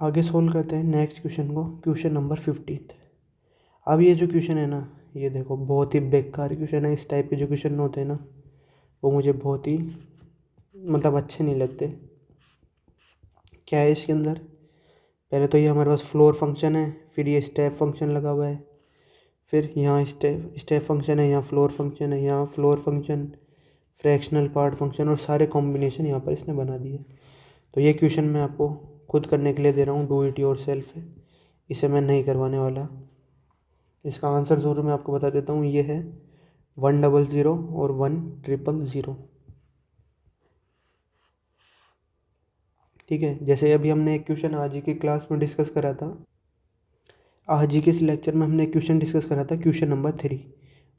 [SPEAKER 1] आगे सोल्व करते हैं नेक्स्ट क्वेश्चन को, क्वेश्चन नंबर 15। अब ये जो क्वेश्चन है ना, ये देखो बहुत ही बेकार क्वेश्चन है। इस टाइप के जो क्वेश्चन होते हैं ना, वो मुझे बहुत ही मतलब अच्छे नहीं लगते। क्या है इसके अंदर, पहले तो ये हमारे पास फ्लोर फंक्शन है, फिर ये स्टेप फंक्शन लगा हुआ है, फिर यहाँ स्टेप फंक्शन है, यहाँ फ्लोर फंक्शन है, यहाँ floor function, fractional part function, और सारे कॉम्बिनेशन यहाँ पर इसने बना दिए। तो ये क्वेश्चन मैं आपको खुद करने के लिए दे रहा हूँ, डू इट योर सेल्फ है, इसे मैं नहीं करवाने वाला। इसका आंसर ज़रूर मैं आपको बता देता हूँ, ये है 100 और 100। ठीक है, जैसे अभी हमने एक क्वेश्चन आज ही की क्लास में डिस्कस करा था, आज ही के इस लेक्चर में हमने एक क्वेश्चन डिस्कस करा था, क्वेश्चन नंबर 3।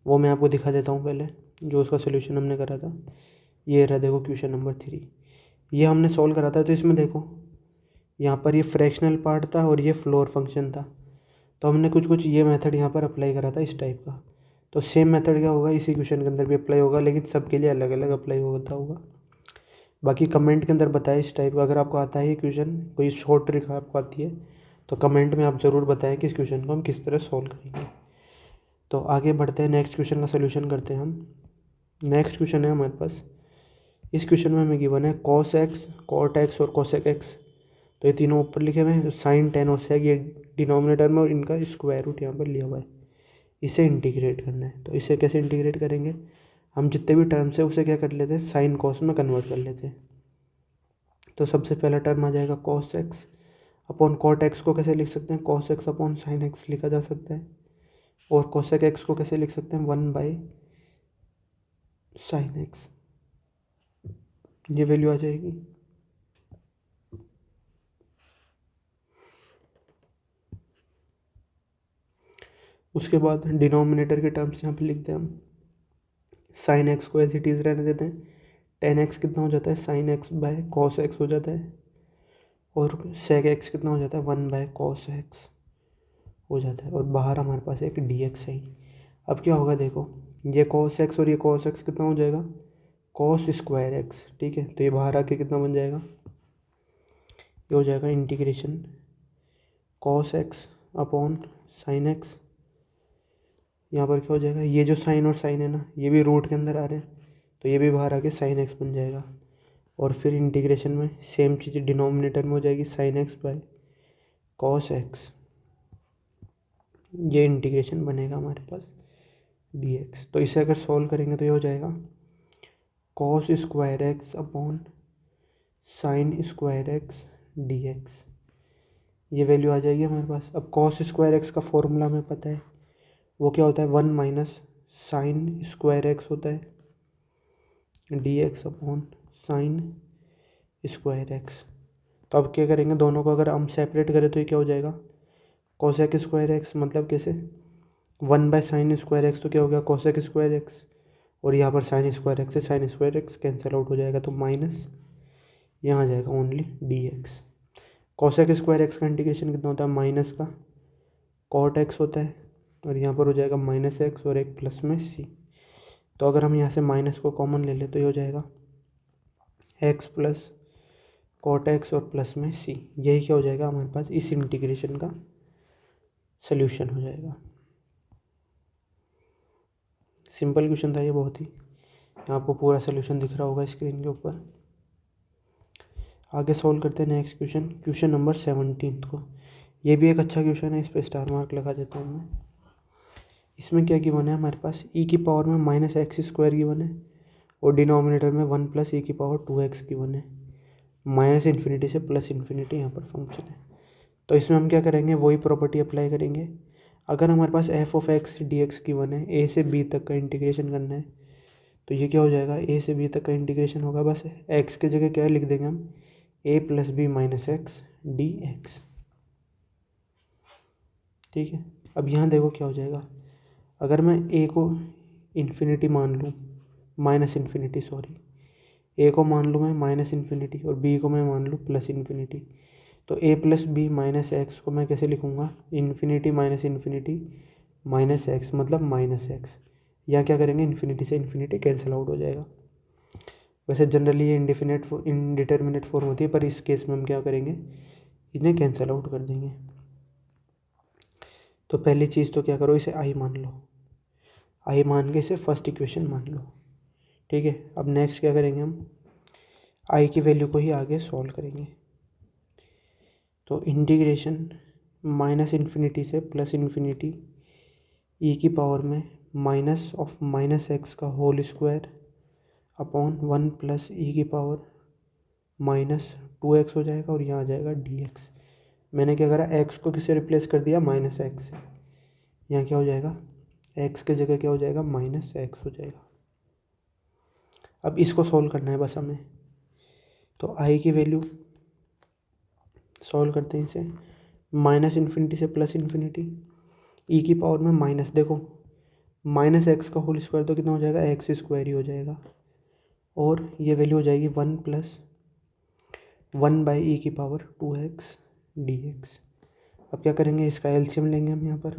[SPEAKER 1] वो मैं आपको दिखा देता हूँ पहले, जो उसका सोल्यूशन हमने करा था। ये रहा देखो क्वेश्चन नंबर 3, ये हमने सॉल्व करा था। तो इसमें देखो यहाँ पर ये फ्रैक्शनल पार्ट था और ये फ्लोर फंक्शन था, तो हमने कुछ ये मेथड यहाँ पर अप्लाई करा था इस टाइप का। तो सेम मेथड क्या होगा इसी क्वेश्चन के अंदर भी अप्लाई होगा, लेकिन सबके लिए अलग अलग अप्लाई होता होगा। बाकी कमेंट के अंदर बताएं इस टाइप का, अगर आपको आता है ये क्वेश्चन, कोई शॉर्ट ट्रिक आपको आती है तो कमेंट में आप ज़रूर बताएं कि इस क्वेश्चन को हम किस तरह सॉल्व करेंगे। तो आगे बढ़ते हैं, नेक्स्ट क्वेश्चन का सोल्यूशन करते हैं हम। नेक्स्ट क्वेश्चन है हमारे पास इस क्वेश्चन में हमें गिवन है कॉस एक्स, कॉट एक्स और कोसेक एक्स, तो ये तीनों ऊपर लिखे हुए हैं। तो साइन, टेन और सेक ये डिनोमिनेटर में और इनका स्क्वायर रूट यहाँ पर लिया हुआ है। इसे इंटीग्रेट करना है, तो इसे कैसे इंटीग्रेट करेंगे, हम जितने भी टर्म्स है उसे क्या कर लेते हैं, साइन कॉस में कन्वर्ट कर लेते हैं। तो सबसे पहला टर्म आ जाएगा cos x upon cot x को कैसे लिख सकते हैं, cos x upon sine x लिखा जा सकता है। और कोसेक एक्स को कैसे लिख सकते हैं, 1/sin एक्स, ये वैल्यू आ जाएगी। उसके बाद डिनोमिनेटर के टर्म्स यहाँ पे लिखते हैं हम, साइन एक्स को एज इट इज़ रहने देते हैं। टेन एक्स कितना हो जाता है, sine x by cos x हो जाता है। और सेक एक्स कितना हो जाता है, 1/cos एक्स हो जाता है। और बाहर हमारे पास एक डी एक्स है। अब क्या होगा देखो, ये cos एक्स और ये cos एक्स कितना हो जाएगा, cos स्क्वायर एक्स, ठीक है। तो ये बाहर आके कितना बन जाएगा, ये हो जाएगा integration cos x upon sine x. यहाँ पर क्या हो जाएगा, ये जो साइन और साइन है ना, ये भी रूट के अंदर आ रहे हैं, तो ये भी बाहर आके साइन एक्स बन जाएगा। और फिर इंटीग्रेशन में सेम चीज़ डिनोमिनेटर में हो जाएगी sine x by cos x, ये इंटीग्रेशन बनेगा हमारे पास डी एक्स। तो इसे अगर सॉल्व करेंगे तो ये हो जाएगा cos square x upon sine square x d x, ये वैल्यू आ जाएगी हमारे पास। अब कॉस स्क्वायर एक्स का फॉर्मूला हमें पता है, वो क्या होता है, 1 - sin² एक्स होता है D x upon sine square x. तो अब क्या करेंगे, दोनों को अगर हम सेपरेट करें तो ये क्या हो जाएगा, कोसेक स्क्वायर एक्स, मतलब कैसे, 1/sin² एक्स, तो क्या हो गया कोसेक स्क्वायर एक्स। और यहाँ पर साइन स्क्वायर एक्स से sine square x cancel out हो जाएगा, तो माइनस यहाँ आ जाएगा only D x. Cosec square x का इंटीग्रेशन कितना होता है, माइनस का कॉट एक्स होता है, और यहाँ पर हो जाएगा -x और एक प्लस में c। तो अगर हम यहाँ से माइनस को कॉमन ले लें तो ये हो जाएगा x प्लस कॉट एक्स और प्लस में c, यही क्या हो जाएगा हमारे पास इस इंटीग्रेशन का सल्यूशन हो जाएगा। सिंपल क्वेश्चन था ये बहुत ही, आपको पूरा सल्यूशन दिख रहा होगा स्क्रीन के ऊपर। आगे सॉल्व करते हैं नेक्स्ट क्वेश्चन, क्वेश्चन नंबर 17 को। ये भी एक अच्छा क्वेश्चन है, इस पर स्टार मार्क लगा देता हूँ मैं। इसमें क्या गिवन है हमारे पास, e की पावर में -x² गिवन है और डिनोमिनेटर में 1 + e⁻²x गिवन है। -∞ से +∞ यहाँ पर फंक्शन है। तो इसमें हम क्या करेंगे, वही प्रॉपर्टी अप्लाई करेंगे। अगर हमारे पास f(x) dx गिवन है, a से b तक का इंटीग्रेशन करना है, तो ये क्या हो जाएगा, a से b तक का इंटीग्रेशन होगा, बस x के जगह क्या लिख देंगे हम, a + b - x dx, ठीक है। अब यहाँ देखो क्या हो जाएगा, अगर मैं a को इन्फिनिटी मान लूँ, -∞ सॉरी, a को मान लूँ मैं -∞ और b को मैं मान लूँ +∞, तो a + b - x को मैं कैसे लिखूँगा, इन्फिनिटी - x मतलब -x। यहाँ क्या करेंगे, इन्फिनिटी से इन्फिनिटी कैंसिल आउट हो जाएगा। वैसे जनरली ये इनडिटर्मिनेट फॉर्म होती है, पर इस केस में हम क्या करेंगे, इन्हें कैंसिल आउट कर देंगे। तो पहली चीज़ तो क्या करो, इसे i मान लो, i मान के इसे फर्स्ट इक्वेशन मान लो, ठीक है। अब नेक्स्ट क्या करेंगे, हम i की वैल्यू को ही आगे सॉल्व करेंगे। तो इंटीग्रेशन -∞ से +∞ e की पावर में -(-x) का होल स्क्वायर अपॉन 1 + e की पावर -2x हो जाएगा, और यहाँ आ जाएगा dx। मैंने क्या करा, x को किससे रिप्लेस कर दिया, -x से। यहाँ क्या हो जाएगा, x के जगह क्या हो जाएगा, -x हो जाएगा। अब इसको सॉल्व करना है बस हमें। तो i की वैल्यू सॉल्व करते हैं इसे, -∞ से +∞, e की पावर में माइनस, देखो -x का होल स्क्वायर तो कितना हो जाएगा, x² ही हो जाएगा, और ये वैल्यू हो जाएगी 1 + 1/e⁻²x dx। अब क्या करेंगे, इसका एलसीएम लेंगे हम यहाँ पर।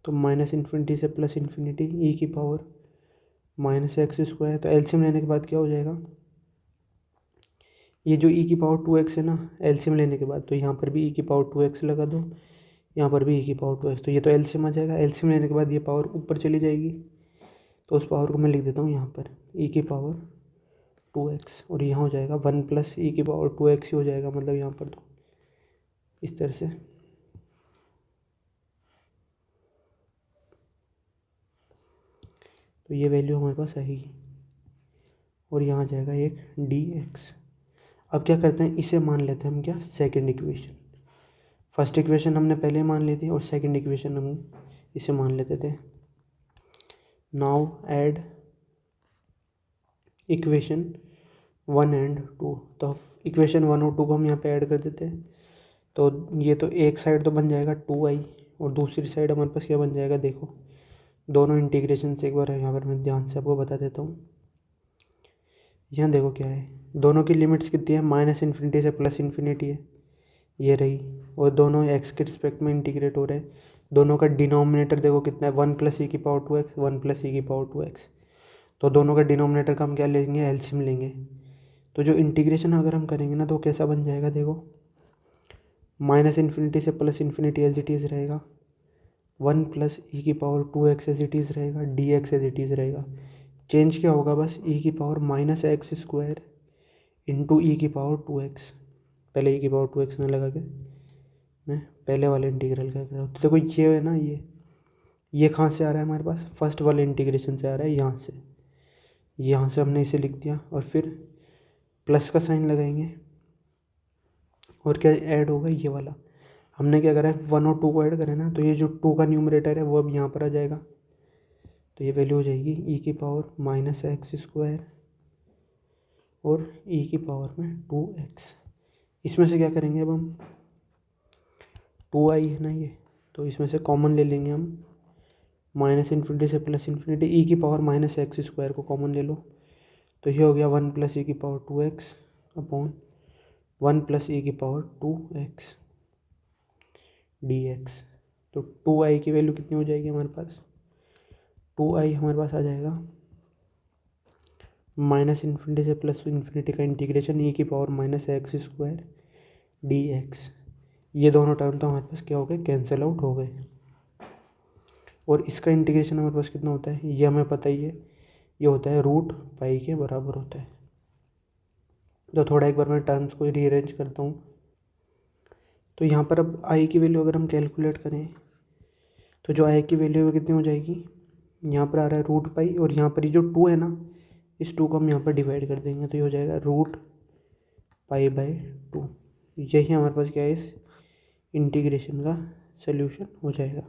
[SPEAKER 1] तो -∞ से +∞, e की पावर -x², तो एलसीएम लेने के बाद क्या हो जाएगा, ये जो e⁻²x है ना, एलसीएम लेने के बाद, तो यहाँ पर भी e⁻²x लगा दो, यहाँ पर भी e⁻²x, तो ये तो एलसीएम आ जाएगा। एलसीएम लेने के बाद ये पावर ऊपर चली जाएगी, तो उस पावर को मैं लिख देता हूँ यहाँ पर e की पावर 2x, और यहाँ हो जाएगा 1 प्लस e की पावर 2x ही हो जाएगा, मतलब यहाँ पर तो इस तरह से। तो ये वैल्यू हमारे पास आएगी और यहाँ आ जाएगा एक dx। अब क्या करते हैं, इसे मान लेते हैं हम क्या, सेकंड इक्वेशन। फर्स्ट इक्वेशन हमने पहले मान ली थी और सेकंड इक्वेशन हम इसे मान लेते थे। Now add equation 1 and 2। तो इक्वेशन 1 और 2 को हम यहाँ पे ऐड कर देते हैं। तो ये तो एक साइड तो बन जाएगा 2i और दूसरी साइड हमारे पास क्या बन जाएगा, देखो दोनों इंटीग्रेशन से एक बार यहाँ पर मैं ध्यान से आपको बता देता हूँ। यहाँ देखो क्या है, दोनों की लिमिट्स कितनी है, -∞ से +∞ है, ये रही, और दोनों x के रिस्पेक्ट में इंटीग्रेट हो रहे हैं। दोनों का डिनोमिनेटर देखो कितना है, 1 + e की पावर 2x, 1 + e की पावर 2x। तो दोनों का डिनोमिनेटर का हम क्या लेंगे, एलसीएम लेंगे। तो जो इंटीग्रेशन अगर हम करेंगे ना तो कैसा बन जाएगा, देखो -∞ से +∞ एज इट इज़ रहेगा, 1 + e की power 2x as it is रहेगा, dx एज इट इज़ रहेगा। चेंज क्या होगा, बस e की पावर -x² इंटू e की पावर 2x। पहले e की पावर 2x ने लगा के मैं पहले वाले इंटीग्रल का कर रहा हूँ। तो देखो ये है ना, ये कहाँ से आ रहा है हमारे पास, फर्स्ट वाले इंटीग्रेशन से आ रहा है, यहाँ से हमने इसे लिख दिया और फिर प्लस का साइन लगाएंगे और क्या ऐड होगा, ये वाला हमने क्या करा है, 1 और 2 को ऐड करें ना, तो ये जो 2 का न्यूमरेटर है वो अब यहाँ पर आ जाएगा। तो ये वैल्यू हो जाएगी e की पावर -x² और e की पावर में 2x। इसमें से क्या करेंगे अब हम, 2i है ना ये, तो इसमें से कॉमन ले लेंगे हम, -∞ से +∞, e की पावर -x² को कॉमन ले लो। तो ये हो गया 1 + e की पावर 2x अपॉन 1 + e की पावर 2x dx। तो 2i की वैल्यू कितनी हो जाएगी हमारे पास, 2i हमारे पास आ जाएगा -∞ से +∞ का इंटीग्रेशन e की पावर -x² dx। ये दोनों टर्म तो हमारे पास क्या हो गए, कैंसिल आउट हो गए। और इसका इंटीग्रेशन हमारे पास कितना होता है, ये हमें पता ही है, ये होता है √π के बराबर होता है। तो थोड़ा एक बार मैं टर्म्स को रीअरेंज करता हूँ। तो यहाँ पर अब i की वैल्यू अगर हम कैलकुलेट करें तो जो i की वैल्यू है वो कितनी हो जाएगी, यहाँ पर आ रहा है √π, और यहाँ पर ये जो 2 है ना, इस 2 को हम यहाँ पर डिवाइड कर देंगे, तो ये हो जाएगा √π/2। यही हमारे पास क्या है, इस इंटीग्रेशन का सल्यूशन हो जाएगा,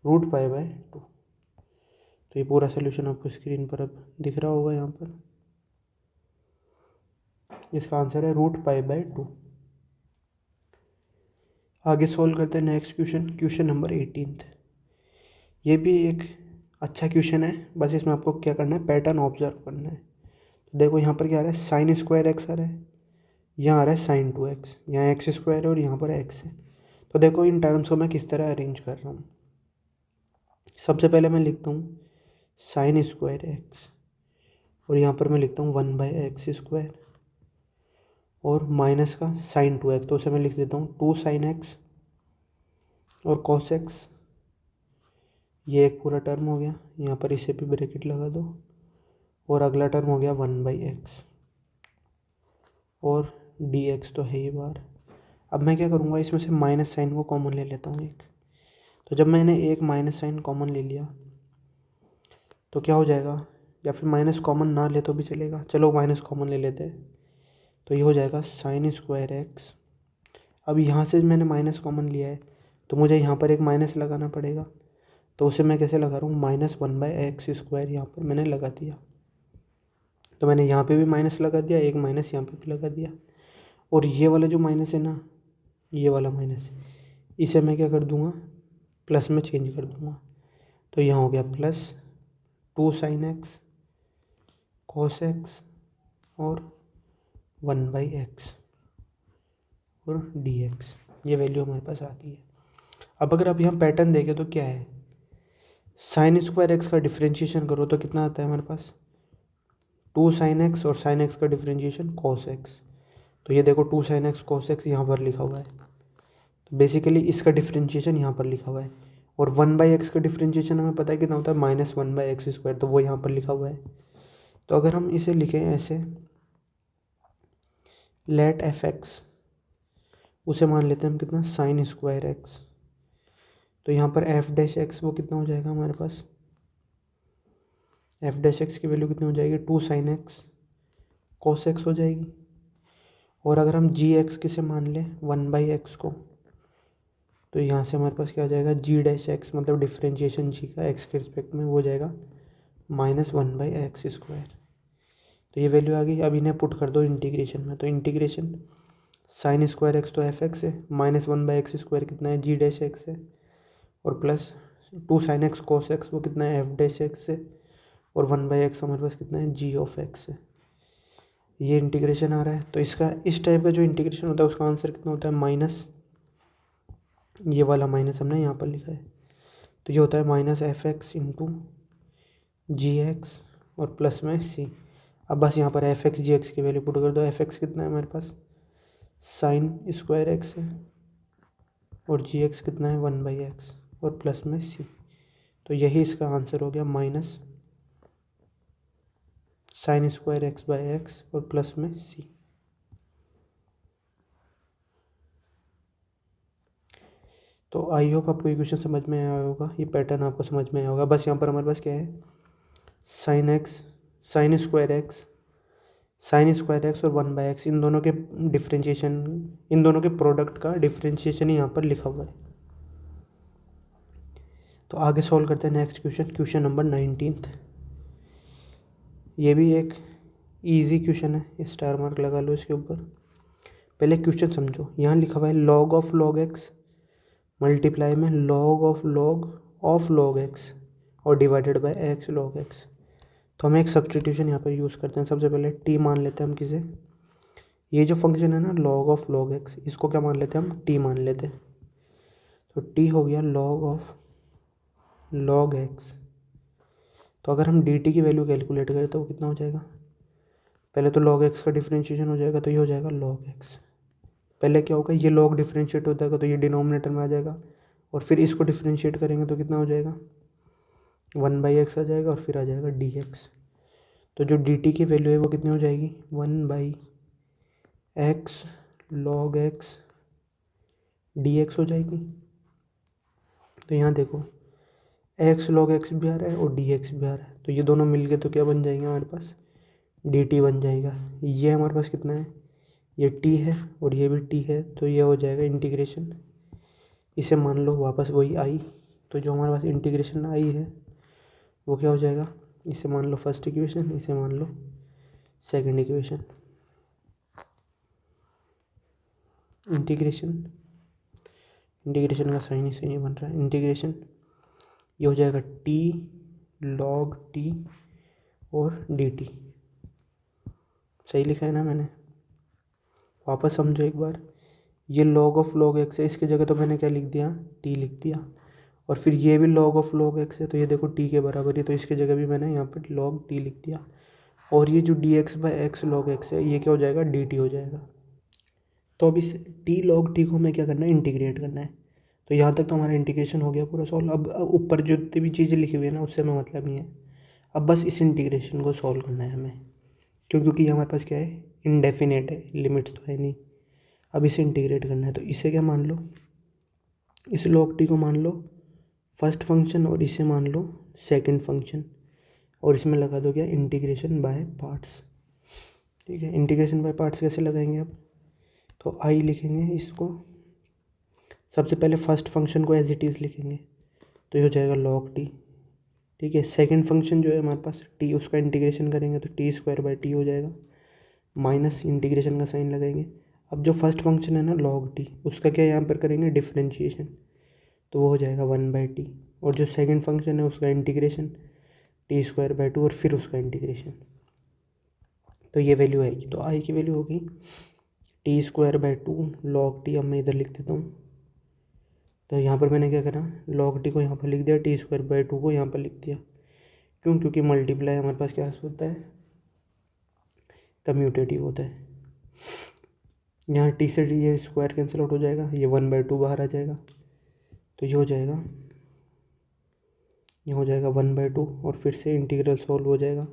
[SPEAKER 1] √π/2। तो ये पूरा सल्यूशन आपको स्क्रीन पर अब दिख रहा होगा, यहाँ पर इसका आंसर है √π/2। आगे सोल्व करते हैं नेक्स्ट क्वेश्चन नंबर 18। ये भी एक अच्छा क्वेश्चन है, बस इसमें आपको क्या करना है, पैटर्न ऑब्जर्व करना है। तो देखो यहाँ पर क्या आ रहा है, sin² आ रहा है, यहाँ आ रहा है sin 2x, यहाँ x² है और यहाँ पर x है। तो देखो इन टर्म्स को मैं किस तरह अरेंज कर रहा हूँ। सबसे पहले मैं लिखता हूँ sin² और यहाँ पर मैं लिखता हूँ 1/x² और माइनस का sin 2x, तो उसे मैं लिख देता हूँ 2 sin x और cos x। ये एक पूरा टर्म हो गया, यहाँ पर इसे भी ब्रैकेट लगा दो, और अगला टर्म हो गया 1/x और dx तो है ही बार। अब मैं क्या करूँगा, इसमें से माइनस साइन को कॉमन ले लेता हूँ एक। तो जब मैंने एक माइनस साइन कॉमन ले लिया तो क्या हो जाएगा, या फिर माइनस कॉमन ना ले तो भी चलेगा, चलो माइनस कॉमन ले लेते हैं। तो ये हो जाएगा sin²x। अब यहाँ से मैंने माइनस कॉमन लिया है तो मुझे यहाँ पर एक माइनस लगाना पड़ेगा, तो उसे मैं कैसे लगा रहा हूँ, -1/x² यहाँ पर मैंने लगा दिया। तो मैंने यहाँ पे भी माइनस लगा दिया, एक माइनस यहाँ पे भी लगा दिया, और ये वाला जो माइनस है ना, ये वाला माइनस, इसे मैं क्या कर दूँगा, प्लस में चेंज कर दूँगा। तो यहाँ हो गया +2 sin x cos x और 1/x और dx। ये वैल्यू हमारे पास आ गई है। अब अगर आप यहाँ पैटर्न देखें तो क्या है, sin² का डिफ्रेंशिएशन करो तो कितना आता है हमारे पास, 2 sin x और sin x का डिफ्रेंशिएशन cos x। तो ये देखो 2 sin x cos x यहाँ पर लिखा हुआ है, तो बेसिकली इसका डिफ्रेंशिएशन यहाँ पर लिखा हुआ है, और 1/x का डिफ्रेंशिएशन हमें पता है कितना होता है, -1/x², तो वो यहाँ पर लिखा हुआ है। तो अगर हम इसे लिखें ऐसे, लेट f(x) उसे मान लेते हैं हम कितना, sin²x, तो यहाँ पर f'(x) वो कितना हो जाएगा हमारे पास, f'(x) की वैल्यू कितनी हो जाएगी, 2 sin x cos x हो जाएगी। और अगर हम g(x) किसे मान लें, 1/x को, तो यहाँ से हमारे पास क्या हो जाएगा, g'(x) मतलब डिफ्रेंशिएशन g का x के रिस्पेक्ट में वो हो जाएगा -1/x²। तो ये वैल्यू आ गई। अब इन्हें पुट कर दो इंटीग्रेशन में, तो इंटीग्रेशन sin²x तो f(x) है, -1/x² कितना है, g'(x) है, और plus 2 sin x cos x वो कितना है, f'(x) है, और 1/x हमारे पास कितना है, g(x) है। ये इंटीग्रेशन आ रहा है। तो इसका इस टाइप का जो इंटीग्रेशन होता है उसका आंसर कितना होता है, माइनस, ये वाला माइनस हमने यहाँ पर लिखा है, तो ये होता है -f(x) इंटू g(x) और प्लस में c। अब बस यहाँ पर f(x) g(x) की वैल्यू पुट कर दो। f(x) कितना है हमारे पास, sin²x है, और g(x) कितना है, 1/x, और प्लस में c। तो यही इसका आंसर हो गया, -sin²x/x और प्लस में c। तो आई होप आपको ये क्वेश्चन समझ में आया होगा, ये पैटर्न आपको समझ में आया होगा। बस यहाँ पर हमारे पास क्या है, sin²x और 1/x, इन दोनों के डिफ्रेंशिएशन, इन दोनों के प्रोडक्ट का डिफ्रेंशिएशन ही यहाँ पर लिखा हुआ है। तो आगे सॉल्व करते हैं नेक्स्ट क्वेश्चन, क्वेश्चन नंबर 19। ये भी एक इजी क्वेश्चन है, स्टार मार्क लगा लो इसके ऊपर। पहले क्वेश्चन समझो, यहाँ लिखा हुआ है log of log x multiply में log ऑफ log x और divided by x log x। तो हम एक सब्स्टिट्यूशन यहाँ पर यूज़ करते हैं। सबसे पहले t मान लेते हैं हम किसे, ये जो फंक्शन है ना log ऑफ log x, इसको क्या मान लेते हैं हम, t मान लेते हैं। तो t हो गया log ऑफ log x। तो अगर हम dt की वैल्यू कैलकुलेट करें तो वो कितना हो जाएगा, पहले तो log x का डिफ्रेंशिएशन हो जाएगा, तो ये हो जाएगा log x। पहले क्या होगा, ये log डिफ्रेंशिएट हो जाएगा तो ये डिनोमिनेटर में आ जाएगा, और फिर इसको डिफ्रेंशिएट करेंगे तो कितना हो जाएगा, 1/x आ जाएगा, और फिर आ जाएगा dx। तो जो dt की वैल्यू है वो कितनी हो जाएगी, 1/x log x dx हो जाएगी। तो यहाँ देखो x log x भी आ रहा है और dx भी आ रहा है, तो ये दोनों मिलके तो क्या बन जाएंगे हमारे पास, dt बन जाएगा। ये हमारे पास कितना है, ये t है और ये भी t है, तो ये हो जाएगा इंटीग्रेशन, इसे मान लो वापस वही i। तो जो हमारे पास इंटीग्रेशन i है वो क्या हो जाएगा, इसे मान लो फर्स्ट इक्वेशन, इसे मान लो सेकंड इक्वेशन। इंटीग्रेशन का साइन इसे नहीं बन रहा है, इंटीग्रेशन ये हो जाएगा t log t और dt। सही लिखा है ना मैंने, वापस समझो एक बार। ये log ऑफ log x है, इसकी जगह तो मैंने क्या लिख दिया, t लिख दिया। और फिर ये भी log ऑफ log x है, तो ये देखो t के बराबर है, तो इसकी जगह भी मैंने यहाँ पर log t लिख दिया। और ये जो dx/x log x है, ये क्या हो जाएगा, dt हो जाएगा। तो अब इस t log t को हमें क्या करना है, इंटीग्रेट करना है। तो यहाँ तक तो हमारा इंटीग्रेशन हो गया पूरा सॉल्व। अब ऊपर जो जितनी भी चीज़ें लिखी हुई है ना उससे हमें मतलब नहीं है, अब बस इस इंटीग्रेशन को सॉल्व करना है हमें, क्योंकि हमारे पास क्या है, इनडेफिनेट है, लिमिट्स तो है नहीं। अब इसे इंटीग्रेट करना है, तो इसे क्या मान लो, इस log t को मान लो फर्स्ट फंक्शन, और इसे मान लो सेकंड फंक्शन, और इसमें लगा दो क्या, इंटीग्रेशन बाय पार्ट्स। ठीक है, इंटीग्रेशन बाय पार्ट्स कैसे लगाएंगे अब, तो आई लिखेंगे इसको, सबसे पहले फर्स्ट फंक्शन को एज इट इज़ लिखेंगे, तो ये हो जाएगा log t। ठीक है, सेकंड फंक्शन जो है हमारे पास t, उसका इंटीग्रेशन करेंगे तो t² हो जाएगा, माइनस इंटीग्रेशन का साइन लगाएंगे। अब जो फर्स्ट फंक्शन है ना log t, उसका क्या यहाँ पर करेंगे, डिफ्रेंशिएशन, तो वो हो जाएगा 1/t। और जो सेकंड फंक्शन है उसका इंटीग्रेशन t²/2 और फिर उसका इंटीग्रेशन, तो ये वैल्यू आएगी। तो आई की वैल्यू होगी t²/2 log t। अब मैं इधर लिख देता हूँ, तो यहाँ पर मैंने क्या करा, log t को यहाँ पर लिख दिया, t²/2 को यहाँ पर लिख दिया। क्यों, क्योंकि मल्टीप्लाई हमारे पास क्या होता है, कम्यूटेटिव होता है। यहाँ t से ये स्क्वायर कैंसिल आउट हो जाएगा, ये 1/2 बाहर आ जाएगा, तो ये हो जाएगा ये हो जाएगा 1/2 और फिर से इंटीग्रल सॉल्व हो जाएगा,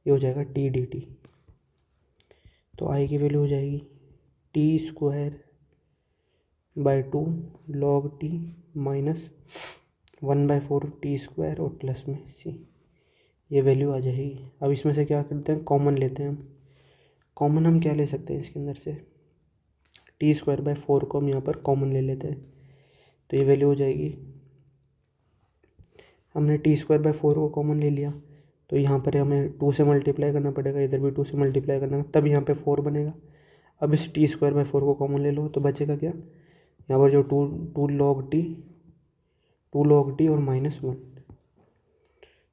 [SPEAKER 1] ये हो जाएगा टी डी टी। तो आई की वैल्यू हो जाएगी t²/2 log t minus 1/4 t² और प्लस में c, ये वैल्यू आ जाएगी। अब इसमें से क्या करते हैं, कॉमन लेते हैं हम। कॉमन हम क्या ले सकते हैं इसके अंदर से, t²/4 को हम यहाँ पर कॉमन ले लेते हैं। तो ये वैल्यू हो जाएगी, हमने t²/4 को कॉमन ले लिया, तो यहाँ पर हमें 2 से मल्टीप्लाई करना पड़ेगा, इधर भी 2 से मल्टीप्लाई करना, तब यहाँ पे 4 बनेगा। अब इस t²/4 को कॉमन ले लो तो बचेगा क्या, यहाँ पर जो टू लॉग टी और -1,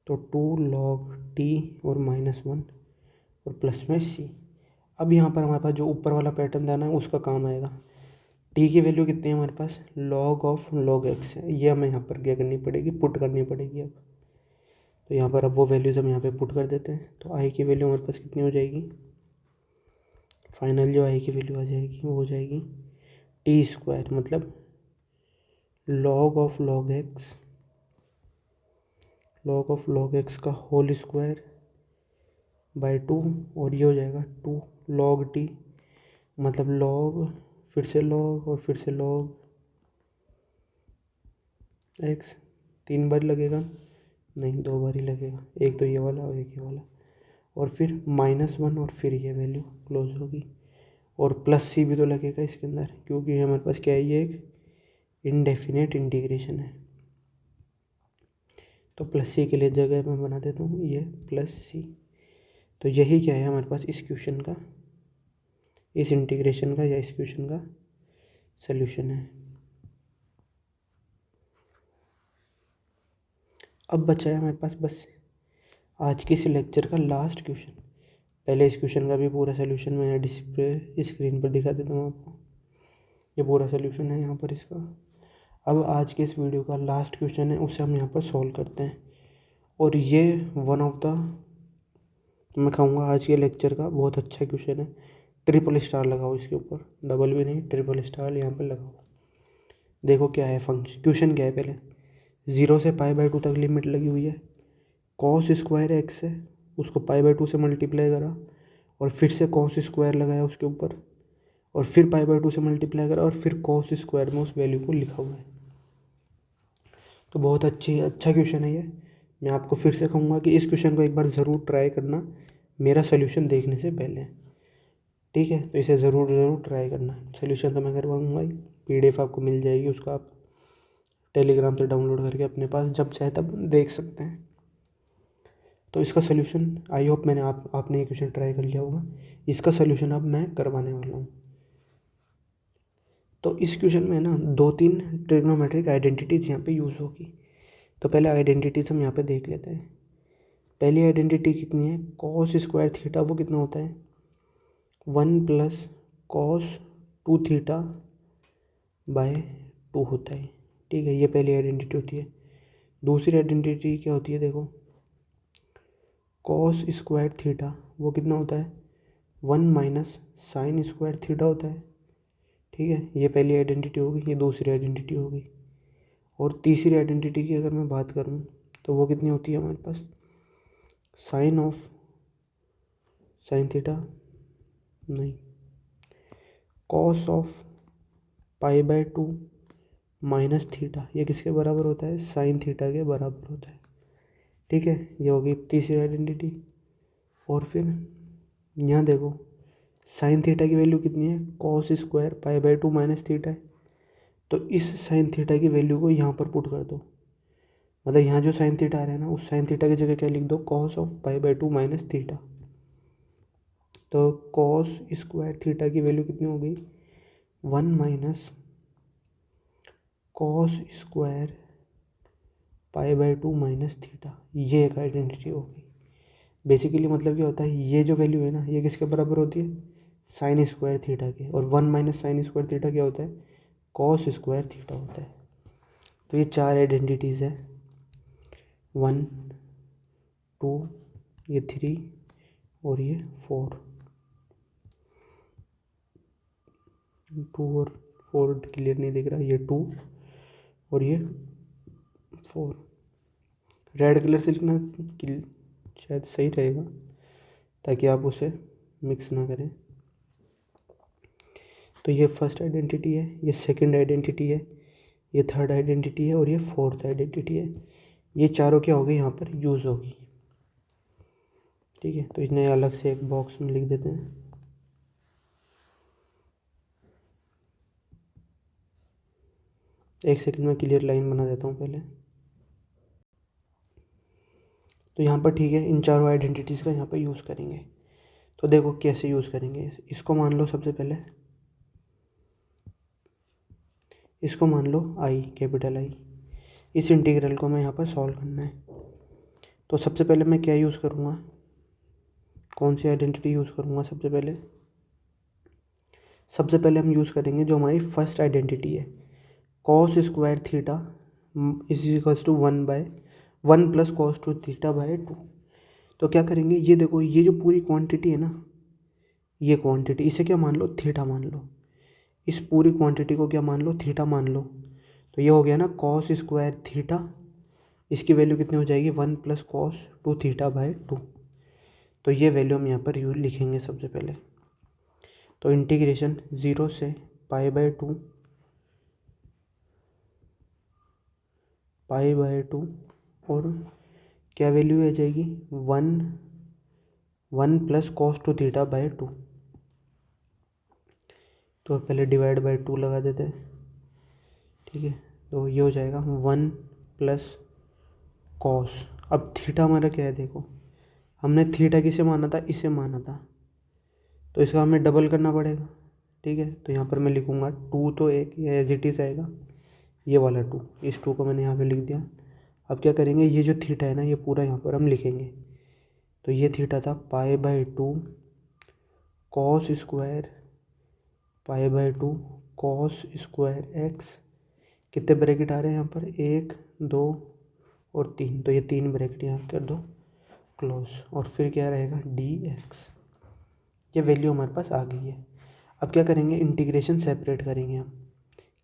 [SPEAKER 1] तो 2 log t और -1 और प्लस में c। अब यहाँ पर हमारे पास जो ऊपर वाला पैटर्न था ना उसका काम आएगा। t की वैल्यू कितनी है हमारे पास, log x है, ये हमें यहाँ पर क्या करनी पड़ेगी, पुट करनी पड़ेगी। अब तो यहाँ पर अब वो वैल्यूज़ हम यहाँ पे पुट कर देते हैं। तो आई की वैल्यू हमारे पास कितनी हो जाएगी, फाइनल जो आई की वैल्यू आ जाएगी वो हो जाएगी t² मतलब log x का होल स्क्वायर बाय 2, और ये हो जाएगा 2 log t मतलब log, फिर से log और फिर से log x। 3 बार लगेगा, नहीं 2 बार ही लगेगा, एक तो ये वाला और एक ये वाला, और फिर -1 और फिर ये वैल्यू क्लोज होगी, और प्लस सी भी तो लगेगा इसके अंदर, क्योंकि हमारे पास क्या है, ये एक इनडेफिनेट इंटीग्रेशन है। तो प्लस सी के लिए जगह मैं बना देता हूँ ये प्लस सी। तो यही क्या है हमारे पास इस क्वेश्चन का, इस इंटीग्रेशन का या इस क्वेश्चन का सल्यूशन है। अब बचा है हमारे पास बस आज के इस लेक्चर का लास्ट क्वेश्चन। पहले इस क्वेश्चन का भी पूरा सल्यूशन मैं डिस्प्ले स्क्रीन पर दिखा देता हूँ आपको, ये पूरा सल्यूशन है यहाँ पर इसका। अब आज के इस वीडियो का लास्ट क्वेश्चन है, उसे हम यहाँ पर सॉल्व करते हैं, और ये वन ऑफ द, मैं कहूँगा आज के लेक्चर का बहुत अच्छा क्वेश्चन है। ट्रिपल स्टार लगाओ इसके ऊपर, डबल भी नहीं, ट्रिपल स्टार यहाँ पर लगाओ। देखो क्या है फंक्शन, क्वेश्चन क्या है, पहले 0 से π/2 तक लिमिट लगी हुई है, cos² x है, उसको π/2 से मल्टीप्लाई करा, और फिर से cos² लगाया उसके ऊपर, और फिर π/2 से मल्टीप्लाई करा, और फिर cos² में उस वैल्यू को लिखा हुआ है। तो बहुत अच्छा क्वेश्चन है ये। मैं आपको फिर से कहूँगा कि इस क्वेश्चन को एक बार ज़रूर ट्राई करना मेरा सोल्यूशन देखने से पहले, ठीक है। तो इसे ज़रूर ट्राई करना। सोल्यूशन तो मैं करवाऊँगा ही, PDF आपको मिल जाएगी, उसका आप टेलीग्राम से डाउनलोड करके अपने पास जब चाहे तब देख सकते हैं। तो इसका सोल्यूशन आई होप आपने ये क्वेश्चन ट्राई कर लिया होगा। इसका सोल्यूशन अब मैं करवाने वाला हूँ। तो इस क्वेश्चन में ना 2-3 ट्रिग्नोमेट्रिक आइडेंटिटीज़ यहाँ पे यूज़ होगी। तो पहले आइडेंटिटीज़ हम यहाँ पे देख लेते हैं। पहली आइडेंटिटी कितनी है, cos² थीटा, वो कितना होता है 1 + cos 2 θ/2 होता है, ठीक है। ये पहली आइडेंटिटी होती है। दूसरी आइडेंटिटी क्या होती है, देखो cos² थीटा वो कितना होता है 1 - sin² थीटा होता है, ठीक है। ये पहली आइडेंटिटी होगी, ये दूसरी आइडेंटिटी होगी। और तीसरी आइडेंटिटी की अगर मैं बात करूँ तो वो कितनी होती है हमारे पास, sin θ नहीं, cos π/2 - θ, ये किसके बराबर होता है, sin θ के बराबर होता है, ठीक है। ये होगी तीसरी आइडेंटिटी। और फिर यहाँ देखो sin θ की वैल्यू कितनी है, cos² π/2 - θ है, तो इस sin θ की वैल्यू को यहाँ पर पुट कर दो, मतलब यहाँ जो sin θ आ रहा है ना, उस sin θ की जगह क्या लिख दो, cos π/2 - θ। तो cos² थीटा की वैल्यू कितनी हो गई 1 - cos² π/2 - θ। ये एक आइडेंटिटी होगी। बेसिकली मतलब क्या होता है, ये जो वैल्यू है ना, ये किसके बराबर होती है, sin² थीटा के, और 1 - sin² थीटा क्या होता है, cos² थीटा होता है। तो ये 4 आइडेंटिटीज़ है, 1 2 ये 3 और ये 4, 2 और 4 क्लियर नहीं दिख रहा, ये 2 और ये 4। रेड कलर से लिखना शायद सही रहेगा, ताकि आप उसे मिक्स ना करें। तो ये फर्स्ट आइडेंटिटी है, ये सेकंड आइडेंटिटी है, ये थर्ड आइडेंटिटी है और ये फोर्थ आइडेंटिटी है। ये चारों क्या होगी यहाँ पर यूज़ होगी। ठीक है, तो इन्हें अलग से एक बॉक्स में लिख देते हैं। एक सेकंड में क्लियर लाइन बना देता हूँ पहले। तो यहाँ पर ठीक है, इन चारों आइडेंटिटीज़ का यहाँ पर यूज़ करेंगे। तो देखो कैसे यूज़ करेंगे। इसको मान लो सबसे पहले, इसको मान लो आई, कैपिटल आई। इस इंटीग्रल को मैं यहाँ पर सॉल्व करना है। तो सबसे पहले मैं क्या यूज़ करूँगा, कौन सी आइडेंटिटी यूज़ करूँगा। सबसे पहले हम यूज़ करेंगे जो हमारी फर्स्ट आइडेंटिटी है, cos square theta is equals to 1 plus cos two theta by 2। तो क्या करेंगे, ये देखो ये जो पूरी क्वांटिटी है ना, ये क्वांटिटी, इसे क्या मान लो, थीटा मान लो। इस पूरी क्वांटिटी को क्या मान लो, थीटा मान लो। तो ये हो गया ना कॉस स्क्वायर थीटा, इसकी वैल्यू कितनी हो जाएगी, 1 plus cos two theta by 2। तो ये वैल्यू हम यहाँ पर लिखेंगे सबसे पहले। तो इंटीग्रेशन 0 से π/2 और क्या वैल्यू आ जाएगी, 1 plus cos two theta by 2। तो पहले डिवाइड बाय 2 लगा देते हैं। ठीक है, तो ये हो जाएगा 1 प्लस कॉस। अब थीटा हमारा क्या है, देखो हमने थीटा किसे माना था, इसे माना था, तो इसका हमें डबल करना पड़ेगा। ठीक है, तो यहाँ पर मैं लिखूँगा 2, तो एक ये एज इट इज़ आएगा, ये वाला 2, इस 2 को मैंने यहाँ पे लिख दिया। अब क्या करेंगे, ये जो थीटा है ना, ये पूरा यहाँ पर हम लिखेंगे। तो ये थीटा था π/2 cos square π/2 cos square x. कितने ब्रैकेट आ रहे हैं यहाँ पर, 1 2 और 3, तो ये 3 ब्रैकेट यहाँ कर दो क्लोज, और फिर क्या रहेगा dx। ये वैल्यू हमारे पास आ गई है। अब क्या करेंगे, इंटीग्रेशन सेपरेट करेंगे हम।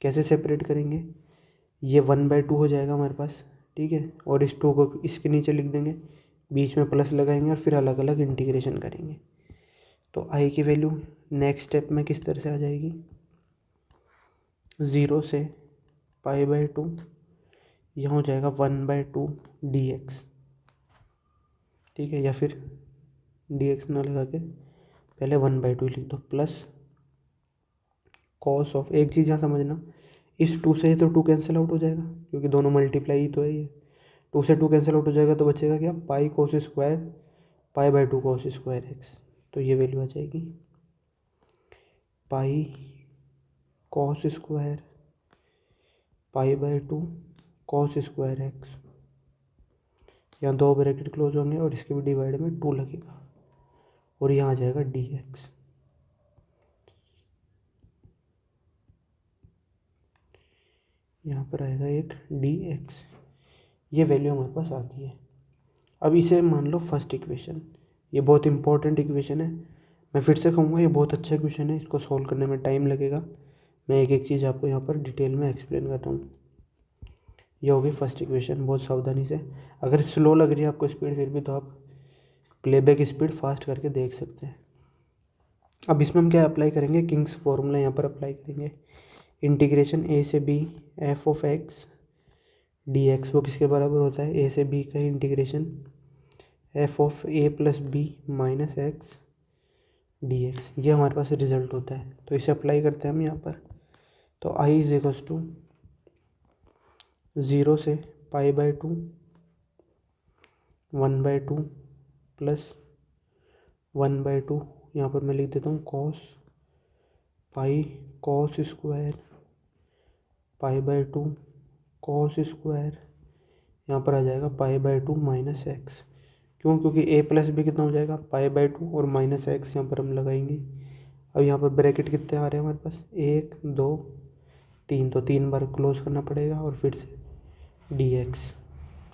[SPEAKER 1] कैसे सेपरेट करेंगे, ये 1/2 हो जाएगा हमारे पास। ठीक है, और इस 2 को इसके नीचे लिख देंगे, बीच में प्लस लगाएंगे और फिर अलग अलग इंटीग्रेशन करेंगे। तो आई की वैल्यू नेक्स्ट स्टेप में किस तरह से आ जाएगी, 0 से π/2, यहाँ हो जाएगा 1/2 dx। ठीक है, या फिर dx ना लगा के पहले 1/2 लिख दो, प्लस कॉस ऑफ, एक चीज़ यहाँ समझना, इस 2 से तो 2 कैंसिल आउट हो जाएगा, क्योंकि दोनों मल्टीप्लाई ही तो है ये। 2 से 2 कैंसिल आउट हो जाएगा, तो बचेगा क्या, pi cos square π/2 cos square x. तो ये वैल्यू आ जाएगी pi cos square π/2 cos square x. यहाँ 2 ब्रैकेट क्लोज होंगे और इसके भी डिवाइड में 2 लगेगा, और यहाँ आ जाएगा dx। यहाँ पर आएगा एक dx। ये वैल्यू हमारे पास आ गई है। अब इसे मान लो फर्स्ट इक्वेशन। ये बहुत इंपॉर्टेंट इक्वेशन है, मैं फिर से कहूँगा ये बहुत अच्छा क्वेश्चन है, इसको सॉल्व करने में टाइम लगेगा। मैं एक एक चीज़ आपको यहाँ पर डिटेल में एक्सप्लेन करता हूँ। ये होगी फर्स्ट इक्वेशन, बहुत सावधानी से। अगर स्लो लग रही है आपको स्पीड फिर भी, तो आप प्लेबैक स्पीड फास्ट करके देख सकते हैं। अब इसमें हम क्या अप्लाई करेंगे, किंग्स फॉर्मूला यहाँ पर अप्लाई करेंगे। इंटीग्रेशन a से b f of x dx, वो किसके बराबर होता है, a से b का integration f of a plus b minus x dx। ये हमारे पास रिजल्ट होता है, तो इसे अप्लाई करते हैं हम यहाँ पर। तो i इज इक्वल्स टू 0 से π/2 1/2 प्लस 1/2, यहाँ पर मैं लिख देता हूँ cos pi cos square π/2 cos square, यहाँ पर आ जाएगा π/2 माइनस एक्स। क्यों, क्योंकि a प्लस बी कितना हो जाएगा π/2 और माइनस एक्स यहाँ पर हम लगाएंगे। अब यहाँ पर ब्रैकेट कितने आ रहे हैं हमारे पास, 1 2 3, तो 3 बार क्लोज करना पड़ेगा और फिर से dx,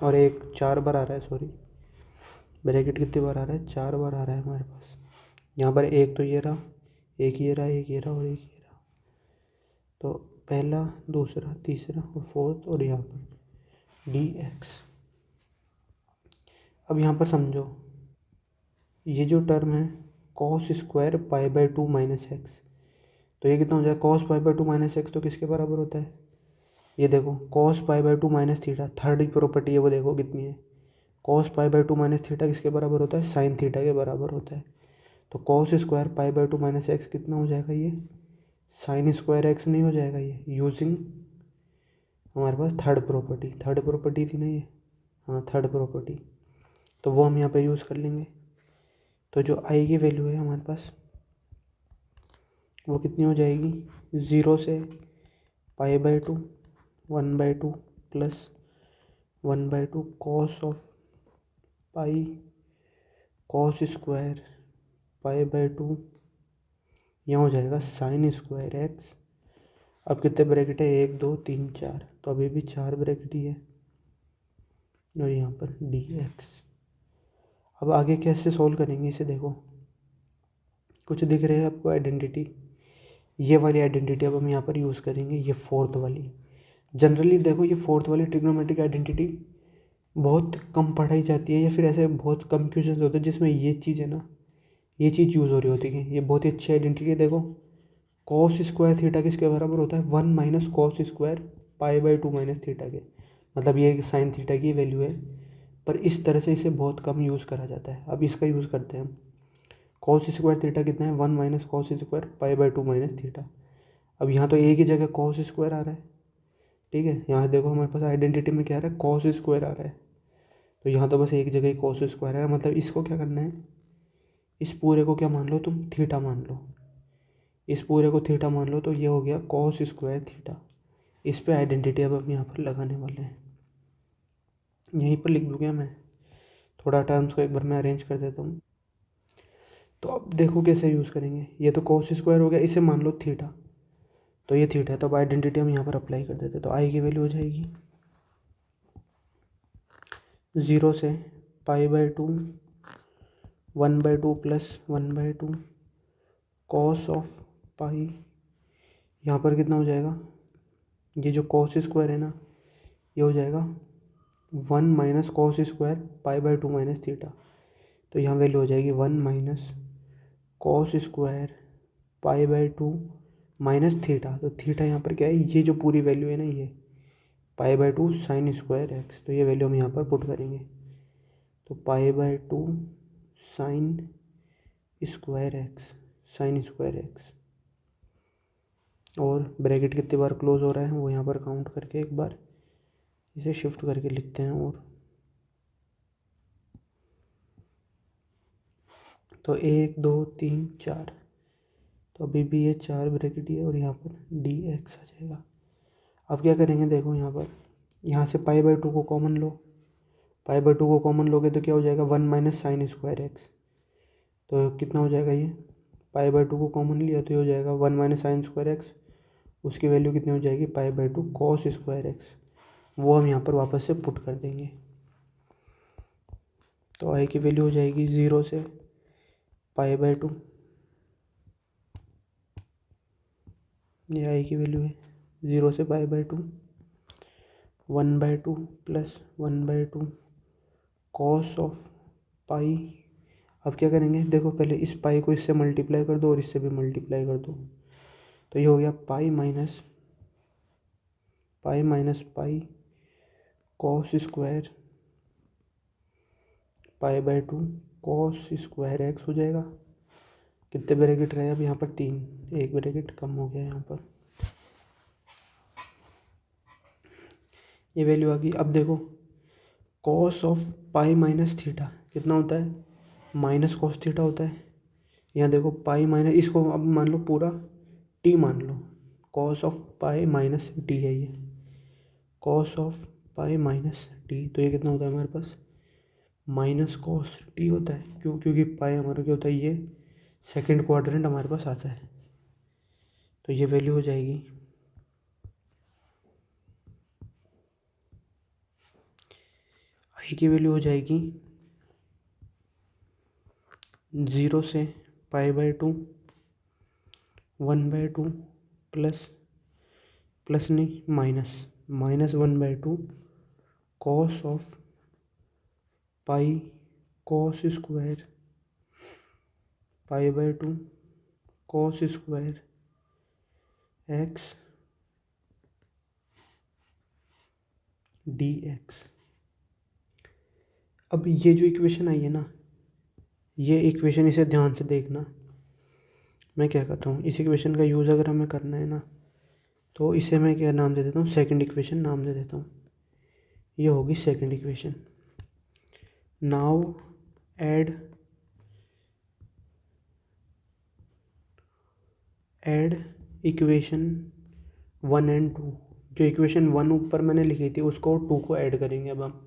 [SPEAKER 1] और एक 4 बार आ रहा है, सॉरी ब्रैकेट कितनी बार आ रहा है, 4 बार आ रहा है हमारे पास। यहाँ पर एक तो ये रहा, एक ये रहा, एक ये रहा और एक ये रहा। तो पहला दूसरा तीसरा और फोर्थ, और यहाँ पर dx। अब यहाँ पर समझो, ये जो टर्म है cos square pi by to minus x, तो ये कितना हो जाएगा, cos pi by to minus x तो किसके बराबर होता है, ये देखो cos pi by to minus theta, third he property है वो, देखो कितनी है, cos pi by to minus theta किसके बराबर होता है, साइन थीटा के बराबर होता है। तो cos square pi by to minus x कितना हो जाएगा, ये साइन स्क्वायर एक्स नहीं हो जाएगा, ये यूजिंग हमारे पास थर्ड प्रॉपर्टी थी ना ये, हाँ थर्ड प्रॉपर्टी, तो वो हम यहाँ पे यूज़ कर लेंगे। तो जो आई की वैल्यू है हमारे पास वो कितनी हो जाएगी, 0 से pi by two 1/2 plus 1/2 cos of pi cos square pi by to, यहाँ हो जाएगा साइन स्क्वायर एक्स। अब कितने ब्रैकेट है, 1 2 3 4, तो अभी भी 4 ब्रैकेट ही है, और यहाँ पर डी एक्स। अब आगे कैसे सॉल्व करेंगे इसे, देखो कुछ दिख रहे हैं आपको आइडेंटिटी, ये वाली आइडेंटिटी अब हम यहाँ पर यूज़ करेंगे, ये फोर्थ वाली। जनरली देखो ये फोर्थ वाली ट्रिग्नोमेट्रिक आइडेंटिटी बहुत कम पढ़ाई जाती है, या फिर ऐसे बहुत कंफ्यूजन होते हैं जिसमें ये चीज़ है ना, ये चीज़ यूज़ हो रही होती है। ये बहुत ही अच्छी आइडेंटिटी है, देखो कॉस स्क्वायर थीटा किसके बराबर होता है, 1 minus cos square pi by to minus theta के, मतलब ये साइन थीटा की वैल्यू है, पर इस तरह से इसे बहुत कम यूज़ करा जाता है। अब इसका यूज़ करते हैं हम, कॉस स्क्वायर थीटा कितना है, 1 minus cos square pi by to minus theta. अब यहाँ तो एक ही जगह कॉस स्क्वायर आ रहा है, ठीक है, यहाँ देखो हमारे पास आइडेंटिटी में क्या आ रहा है, कॉस स्क्वायर आ रहा है, तो यहाँ तो बस एक जगह ही कॉस स्क्वायर है, मतलब इसको क्या करना है, इस पूरे को क्या मान लो तुम, थीटा मान लो, इस पूरे को थीटा मान लो, तो ये हो गया कॉस स्क्वायर थीटा। इस पे आइडेंटिटी अब हम यहाँ पर लगाने वाले हैं, यहीं पर लिख दूँ क्या मैं, थोड़ा टर्म्स को एक बार मैं अरेंज कर देता हूँ। तो अब देखो कैसे यूज़ करेंगे, ये तो कॉस स्क्वायर हो गया, इसे मान लो थीटा, तो ये थीटा है, तो अब आइडेंटिटी हम यहाँ पर अप्लाई कर देते हैं, तो आई की वैल्यू हो जाएगी 0 से pi by two 1/2 plus 1/2 cos of pi, यहाँ पर कितना हो जाएगा, ये जो कॉस स्क्वायर है ना, ये हो जाएगा 1 minus cos square pi by to minus theta, तो यहाँ वैल्यू हो जाएगी 1 minus cos square pi by to minus theta, तो थीटा यहाँ पर क्या है, ये जो पूरी वैल्यू है ना, ये पाई by to sine square x, तो ये वैल्यू हम यहाँ पर पुट करेंगे, तो पाई by to sine square x, sine square x, और ब्रैकेट कितनी बार क्लोज हो रहा है वो यहाँ पर काउंट करके एक बार इसे शिफ्ट करके लिखते हैं, और तो 1 2 3 4, तो अभी भी ये 4 ब्रैकेट ही है, और यहाँ पर डी एक्स आ जाएगा। अब क्या करेंगे, देखो यहाँ पर, यहाँ से पाई बाई टू को common low, pi by to को कॉमन लोगे तो क्या हो जाएगा, 1 माइनस साइन स्क्वायर एक्स, तो कितना हो जाएगा, ये पाई बाई टू को कॉमन लिया तो ये हो जाएगा 1 माइनस साइन स्क्वायर एक्स, उसकी वैल्यू कितनी हो जाएगी, पाई by to cos square x, वो हम यहाँ पर वापस से पुट कर देंगे, तो आई की वैल्यू हो जाएगी 0 से पाई बाई टू, ये आई की वैल्यू है 0 से pi by two 1/2 plus 1/2 cos of pi. अब क्या करेंगे, देखो पहले इस पाई को इससे मल्टीप्लाई कर दो और इससे भी मल्टीप्लाई कर दो, तो ये हो गया pi minus pi cos square pi by to cos square x हो जाएगा। कितने ब्रैकेट रहे अब यहाँ पर, 3, एक ब्रैकेट कम हो गया यहाँ पर, ये वैल्यू आ गई। अब देखो cos of pi minus theta कितना होता है, माइनस कॉस थीटा होता है, यहाँ देखो पाई माइनस, इसको अब मान लो पूरा टी मान लो, cos of pi minus t है ये, cos of pi minus t, तो ये कितना होता है हमारे पास, माइनस कॉस टी होता है, क्यों, क्योंकि पाई हमारा क्या होता है, ये सेकंड क्वाड्रेंट हमारे पास आता है, तो ये वैल्यू हो जाएगी आई की वैल्यू हो जाएगी 0 से pi by two 1/2 plus plus नहीं minus 1/2 cos of pi cos square pi by 2 cos square x d x. अब ये जो इक्वेशन आई है ना, ये इक्वेशन इसे ध्यान से देखना। मैं क्या करता हूँ, इस इक्वेशन का यूज़ अगर हमें करना है ना, तो इसे मैं क्या नाम दे देता हूँ, सेकंड इक्वेशन नाम दे देता हूँ। ये होगी second equation. Now add equation 1 and 2। जो इक्वेशन 1 ऊपर मैंने लिखी थी उसको 2 को ऐड करेंगे अब हम।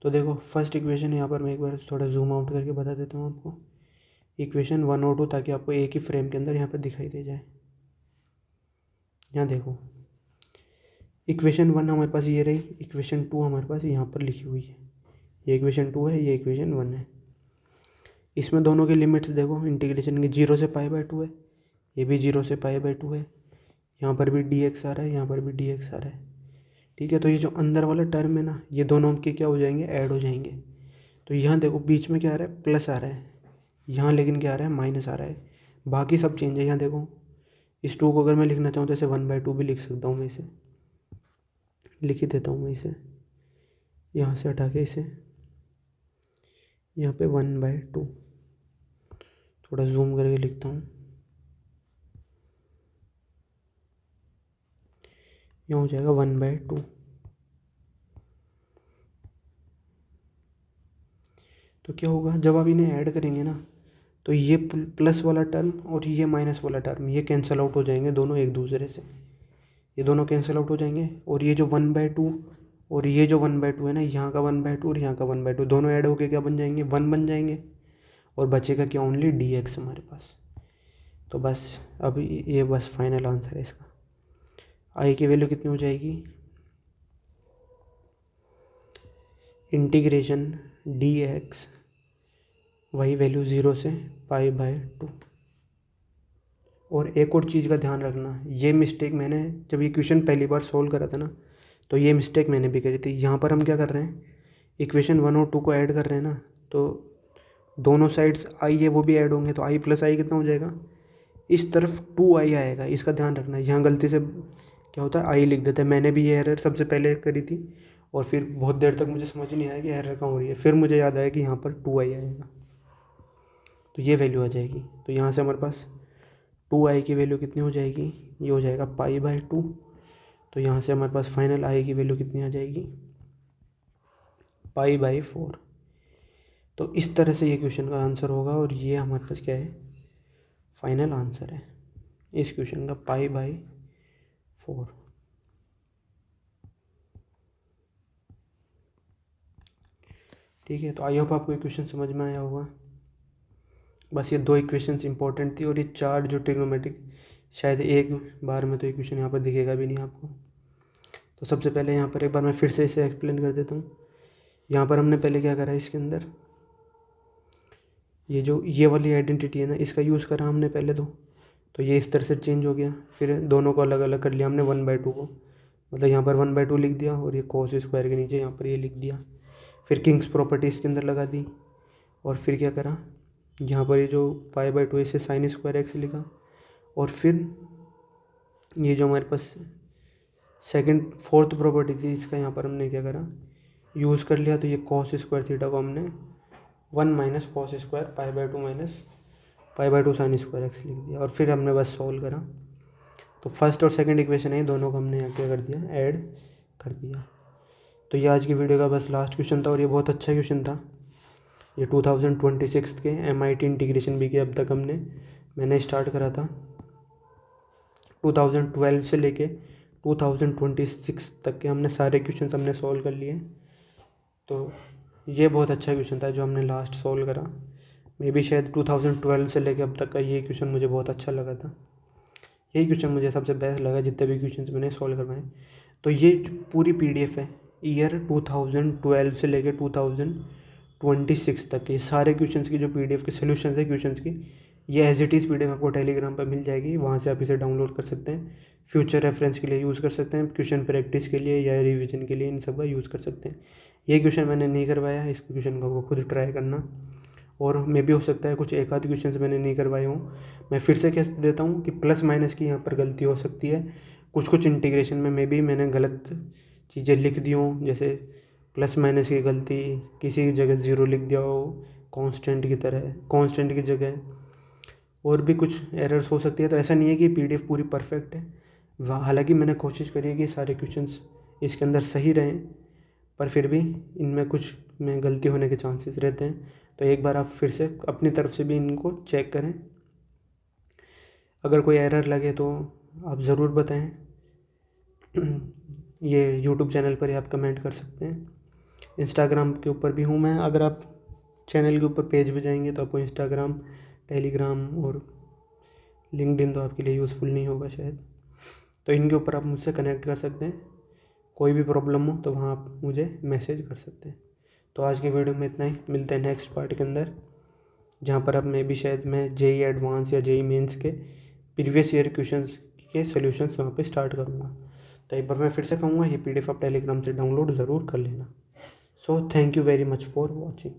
[SPEAKER 1] तो देखो फर्स्ट इक्वेशन यहाँ पर मैं एक बार थोड़ा जूम आउट करके बता देता हूँ आपको। इक्वेशन 1 और 2, ताकि आपको एक ही फ्रेम के अंदर यहाँ पर दिखाई दे जाए। यहाँ देखो, इक्वेशन 1 हमारे पास ये रही, इक्वेशन 2 हमारे पास यहाँ पर लिखी हुई है। ये इक्वेशन 2 है, ये इक्वेशन 1 है। इसमें दोनों की लिमिट्स देखो, इंटीग्रेशन की 0 से पाई बाय 2 है, ये भी 0 से पाई बाय 2 है। यहाँ पर भी डी एक्स आ रहा है, यहाँ पर भी डी एक्स आ रहा है। ठीक है, तो ये जो अंदर वाला टर्म है ना, ये दोनों के क्या हो जाएंगे, ऐड हो जाएंगे। तो यहाँ देखो बीच में क्या आ रहा है, प्लस आ रहा है, यहाँ लेकिन क्या आ रहा है, माइनस आ रहा है। बाकी सब चेंज है। यहाँ देखो, इस 2 को अगर मैं लिखना चाहूँ तो इसे 1/2 भी लिख सकता हूँ। मैं इसे लिख ही देता हूँ। मैं इसे यहाँ से हटा के इसे यहाँ पे 1/2 थोड़ा जूम करके लिखता हूँ। यहाँ हो जाएगा 1/2। तो क्या होगा, जब आप इन्हें ऐड करेंगे ना, तो ये प्लस वाला टर्म और ये माइनस वाला टर्म ये कैंसिल आउट हो जाएंगे दोनों एक दूसरे से। ये दोनों कैंसिल आउट हो जाएंगे, और ये जो 1/2 और ये जो 1/2 है ना, यहाँ का 1/2 और यहाँ का 1/2 दोनों ऐड होके क्या बन जाएंगे, 1 बन जाएंगे। और बचेगा क्या, ओनली डी एक्स हमारे पास। तो बस अब ये बस फाइनल आंसर है इसका। आई की वैल्यू कितनी हो जाएगी, इंटीग्रेशन डी एक्स, वही वैल्यू 0 से पाई बाय 2। और एक और चीज़ का ध्यान रखना, ये मिस्टेक मैंने जब ये क्वेश्चन पहली बार सोल्व करा था ना, तो ये मिस्टेक मैंने भी करी थी। यहाँ पर हम क्या कर रहे हैं, इक्वेशन 1 और 2 को ऐड कर रहे हैं ना, तो दोनों साइड्स आई है वो भी ऐड होंगे, तो आई प्लस आई कितना हो जाएगा, इस तरफ 2i आएगा। इसका ध्यान रखना। यहाँ गलती से क्या होता है, आई लिख देते हैं। मैंने भी ये एरर सबसे पहले करी थी, और फिर बहुत देर तक मुझे समझ नहीं आया कि एरर कहाँ हो रही है। फिर मुझे याद आया कि यहाँ पर 2i आएगा, तो ये वैल्यू आ जाएगी। तो यहाँ से हमारे पास 2i की वैल्यू कितनी हो जाएगी, ये हो जाएगा पाई बाय 2। तो यहाँ से हमारे पास फाइनल आई की वैल्यू कितनी आ जाएगी, पाई बाय 4। तो इस तरह से ये क्वेश्चन का आंसर होगा, और ये हमारे पास क्या है, फाइनल आंसर है इस क्वेश्चन का, पाई बाय 4। ठीक है, तो आई होप आपको ये क्वेश्चन समझ में आया होगा। बस ये 2 इक्वेशंस इंपॉर्टेंट थी, और ये 4 जो ट्रिग्नोमेट्रिक, शायद एक बार में तो ये क्वेश्चन यहाँ पर दिखेगा भी नहीं आपको। तो सबसे पहले यहाँ पर एक बार मैं फिर से इसे एक्सप्लेन कर देता हूँ। यहाँ पर हमने पहले क्या करा है, इसके अंदर ये जो ये वाली आइडेंटिटी है ना, इसका यूज़ करा हमने पहले। तो ये इस तरह से चेंज हो गया। फिर दोनों को अलग अलग कर लिया हमने 1/2 को, मतलब यहाँ पर 1/2 लिख दिया, और ये कॉस स्क्वायर के नीचे यहाँ पर ये लिख दिया। फिर किंग्स प्रॉपर्टी इसके अंदर लगा दी, और फिर क्या करा, यहाँ पर ये जो पाई बाय 2 इसे साइन स्क्वायर एक्स लिखा। और फिर ये जो हमारे पास फोर्थ प्रॉपर्टी थी, इसका यहाँ पर हमने क्या करा, यूज़ कर लिया। तो ये कॉस स्क्वायर थीटा को हमने 1 minus cos square pi by 2 minus pi by 2 sine square x लिख दिया। और फिर हमने बस सॉल्व करा। तो फर्स्ट और सेकंड इक्वेशन है, दोनों को हमने यहाँ क्या कर दिया, ऐड कर दिया। तो ये आज की वीडियो का बस लास्ट क्वेश्चन था, और ये बहुत अच्छा क्वेश्चन था। ये 2026 के MIT इंटीग्रेशन बी के अब तक मैंने स्टार्ट करा था 2012 से लेके 2026 तक के हमने सारे क्वेश्चन हमने सॉल्व कर लिए। तो ये बहुत अच्छा क्वेश्चन था जो हमने लास्ट सॉल्व करा। मे बी शायद 2012 से लेके अब तक का ये क्वेश्चन मुझे बहुत अच्छा लगा था। यही क्वेश्चन मुझे सबसे बेस्ट लगा जितने भी क्वेश्चन मैंने सॉल्व करवाए। तो ये पूरी PDF है, ईयर 2012 से लेके 2026 तक के सारे क्वेश्चंस की जो PDF के सोल्यूशन है क्वेश्चंस की, ये एज इट इज़ PDF आपको टेलीग्राम पर मिल जाएगी। वहाँ से आप इसे डाउनलोड कर सकते हैं, फ्यूचर रेफरेंस के लिए यूज़ कर सकते हैं, क्वेश्चन प्रैक्टिस के लिए या रिवीजन के लिए इन सब का यूज़ कर सकते हैं। ये क्वेश्चन मैंने नहीं करवाया, इस क्वेश्चन को खुद ट्राई करना। और मे भी हो सकता है कुछ एक आध क्वेश्चन मैंने नहीं करवाए हूँ। मैं फिर से कह देता हूँ कि प्लस माइनस की यहाँ पर गलती हो सकती है। कुछ इंटीग्रेशन में मे भी मैंने गलत चीज़ें लिख दी हों, जैसे प्लस माइनस की गलती, किसी जगह ज़ीरो लिख दिया हो कांस्टेंट की तरह, कांस्टेंट की जगह, और भी कुछ एरर्स हो सकती है। तो ऐसा नहीं है कि पीडीएफ पूरी परफेक्ट है। हालांकि मैंने कोशिश करी है कि सारे क्वेश्चंस इसके अंदर सही रहें, पर फिर भी इनमें कुछ में गलती होने के चांसेस रहते हैं। तो एक बार आप फिर से अपनी तरफ से भी इनको चेक करें। अगर कोई एरर लगे तो आप ज़रूर बताएं। ये यूट्यूब चैनल पर ही आप कमेंट कर सकते हैं। इंस्टाग्राम के ऊपर भी हूँ मैं। अगर आप चैनल के ऊपर पेज पे जाएंगे तो आपको इंस्टाग्राम, टेलीग्राम और लिंक्डइन तो आपके लिए यूज़फुल नहीं होगा शायद। तो इनके ऊपर आप मुझसे कनेक्ट कर सकते हैं। कोई भी प्रॉब्लम हो तो वहाँ आप मुझे मैसेज कर सकते हैं। तो आज की वीडियो में इतना ही। मिलते हैं नेक्स्ट पार्ट के अंदर, जहाँ पर अब मैं जेई एडवांस या जेई मेंस के प्रीवियस ईयर क्वेश्चंस के सॉल्यूशंस वहाँ पे स्टार्ट करूँगा। तो एक बार मैं फिर से कहूँगा, ये पीडीएफ आप टेलीग्राम से डाउनलोड ज़रूर कर लेना। So thank you very much for watching.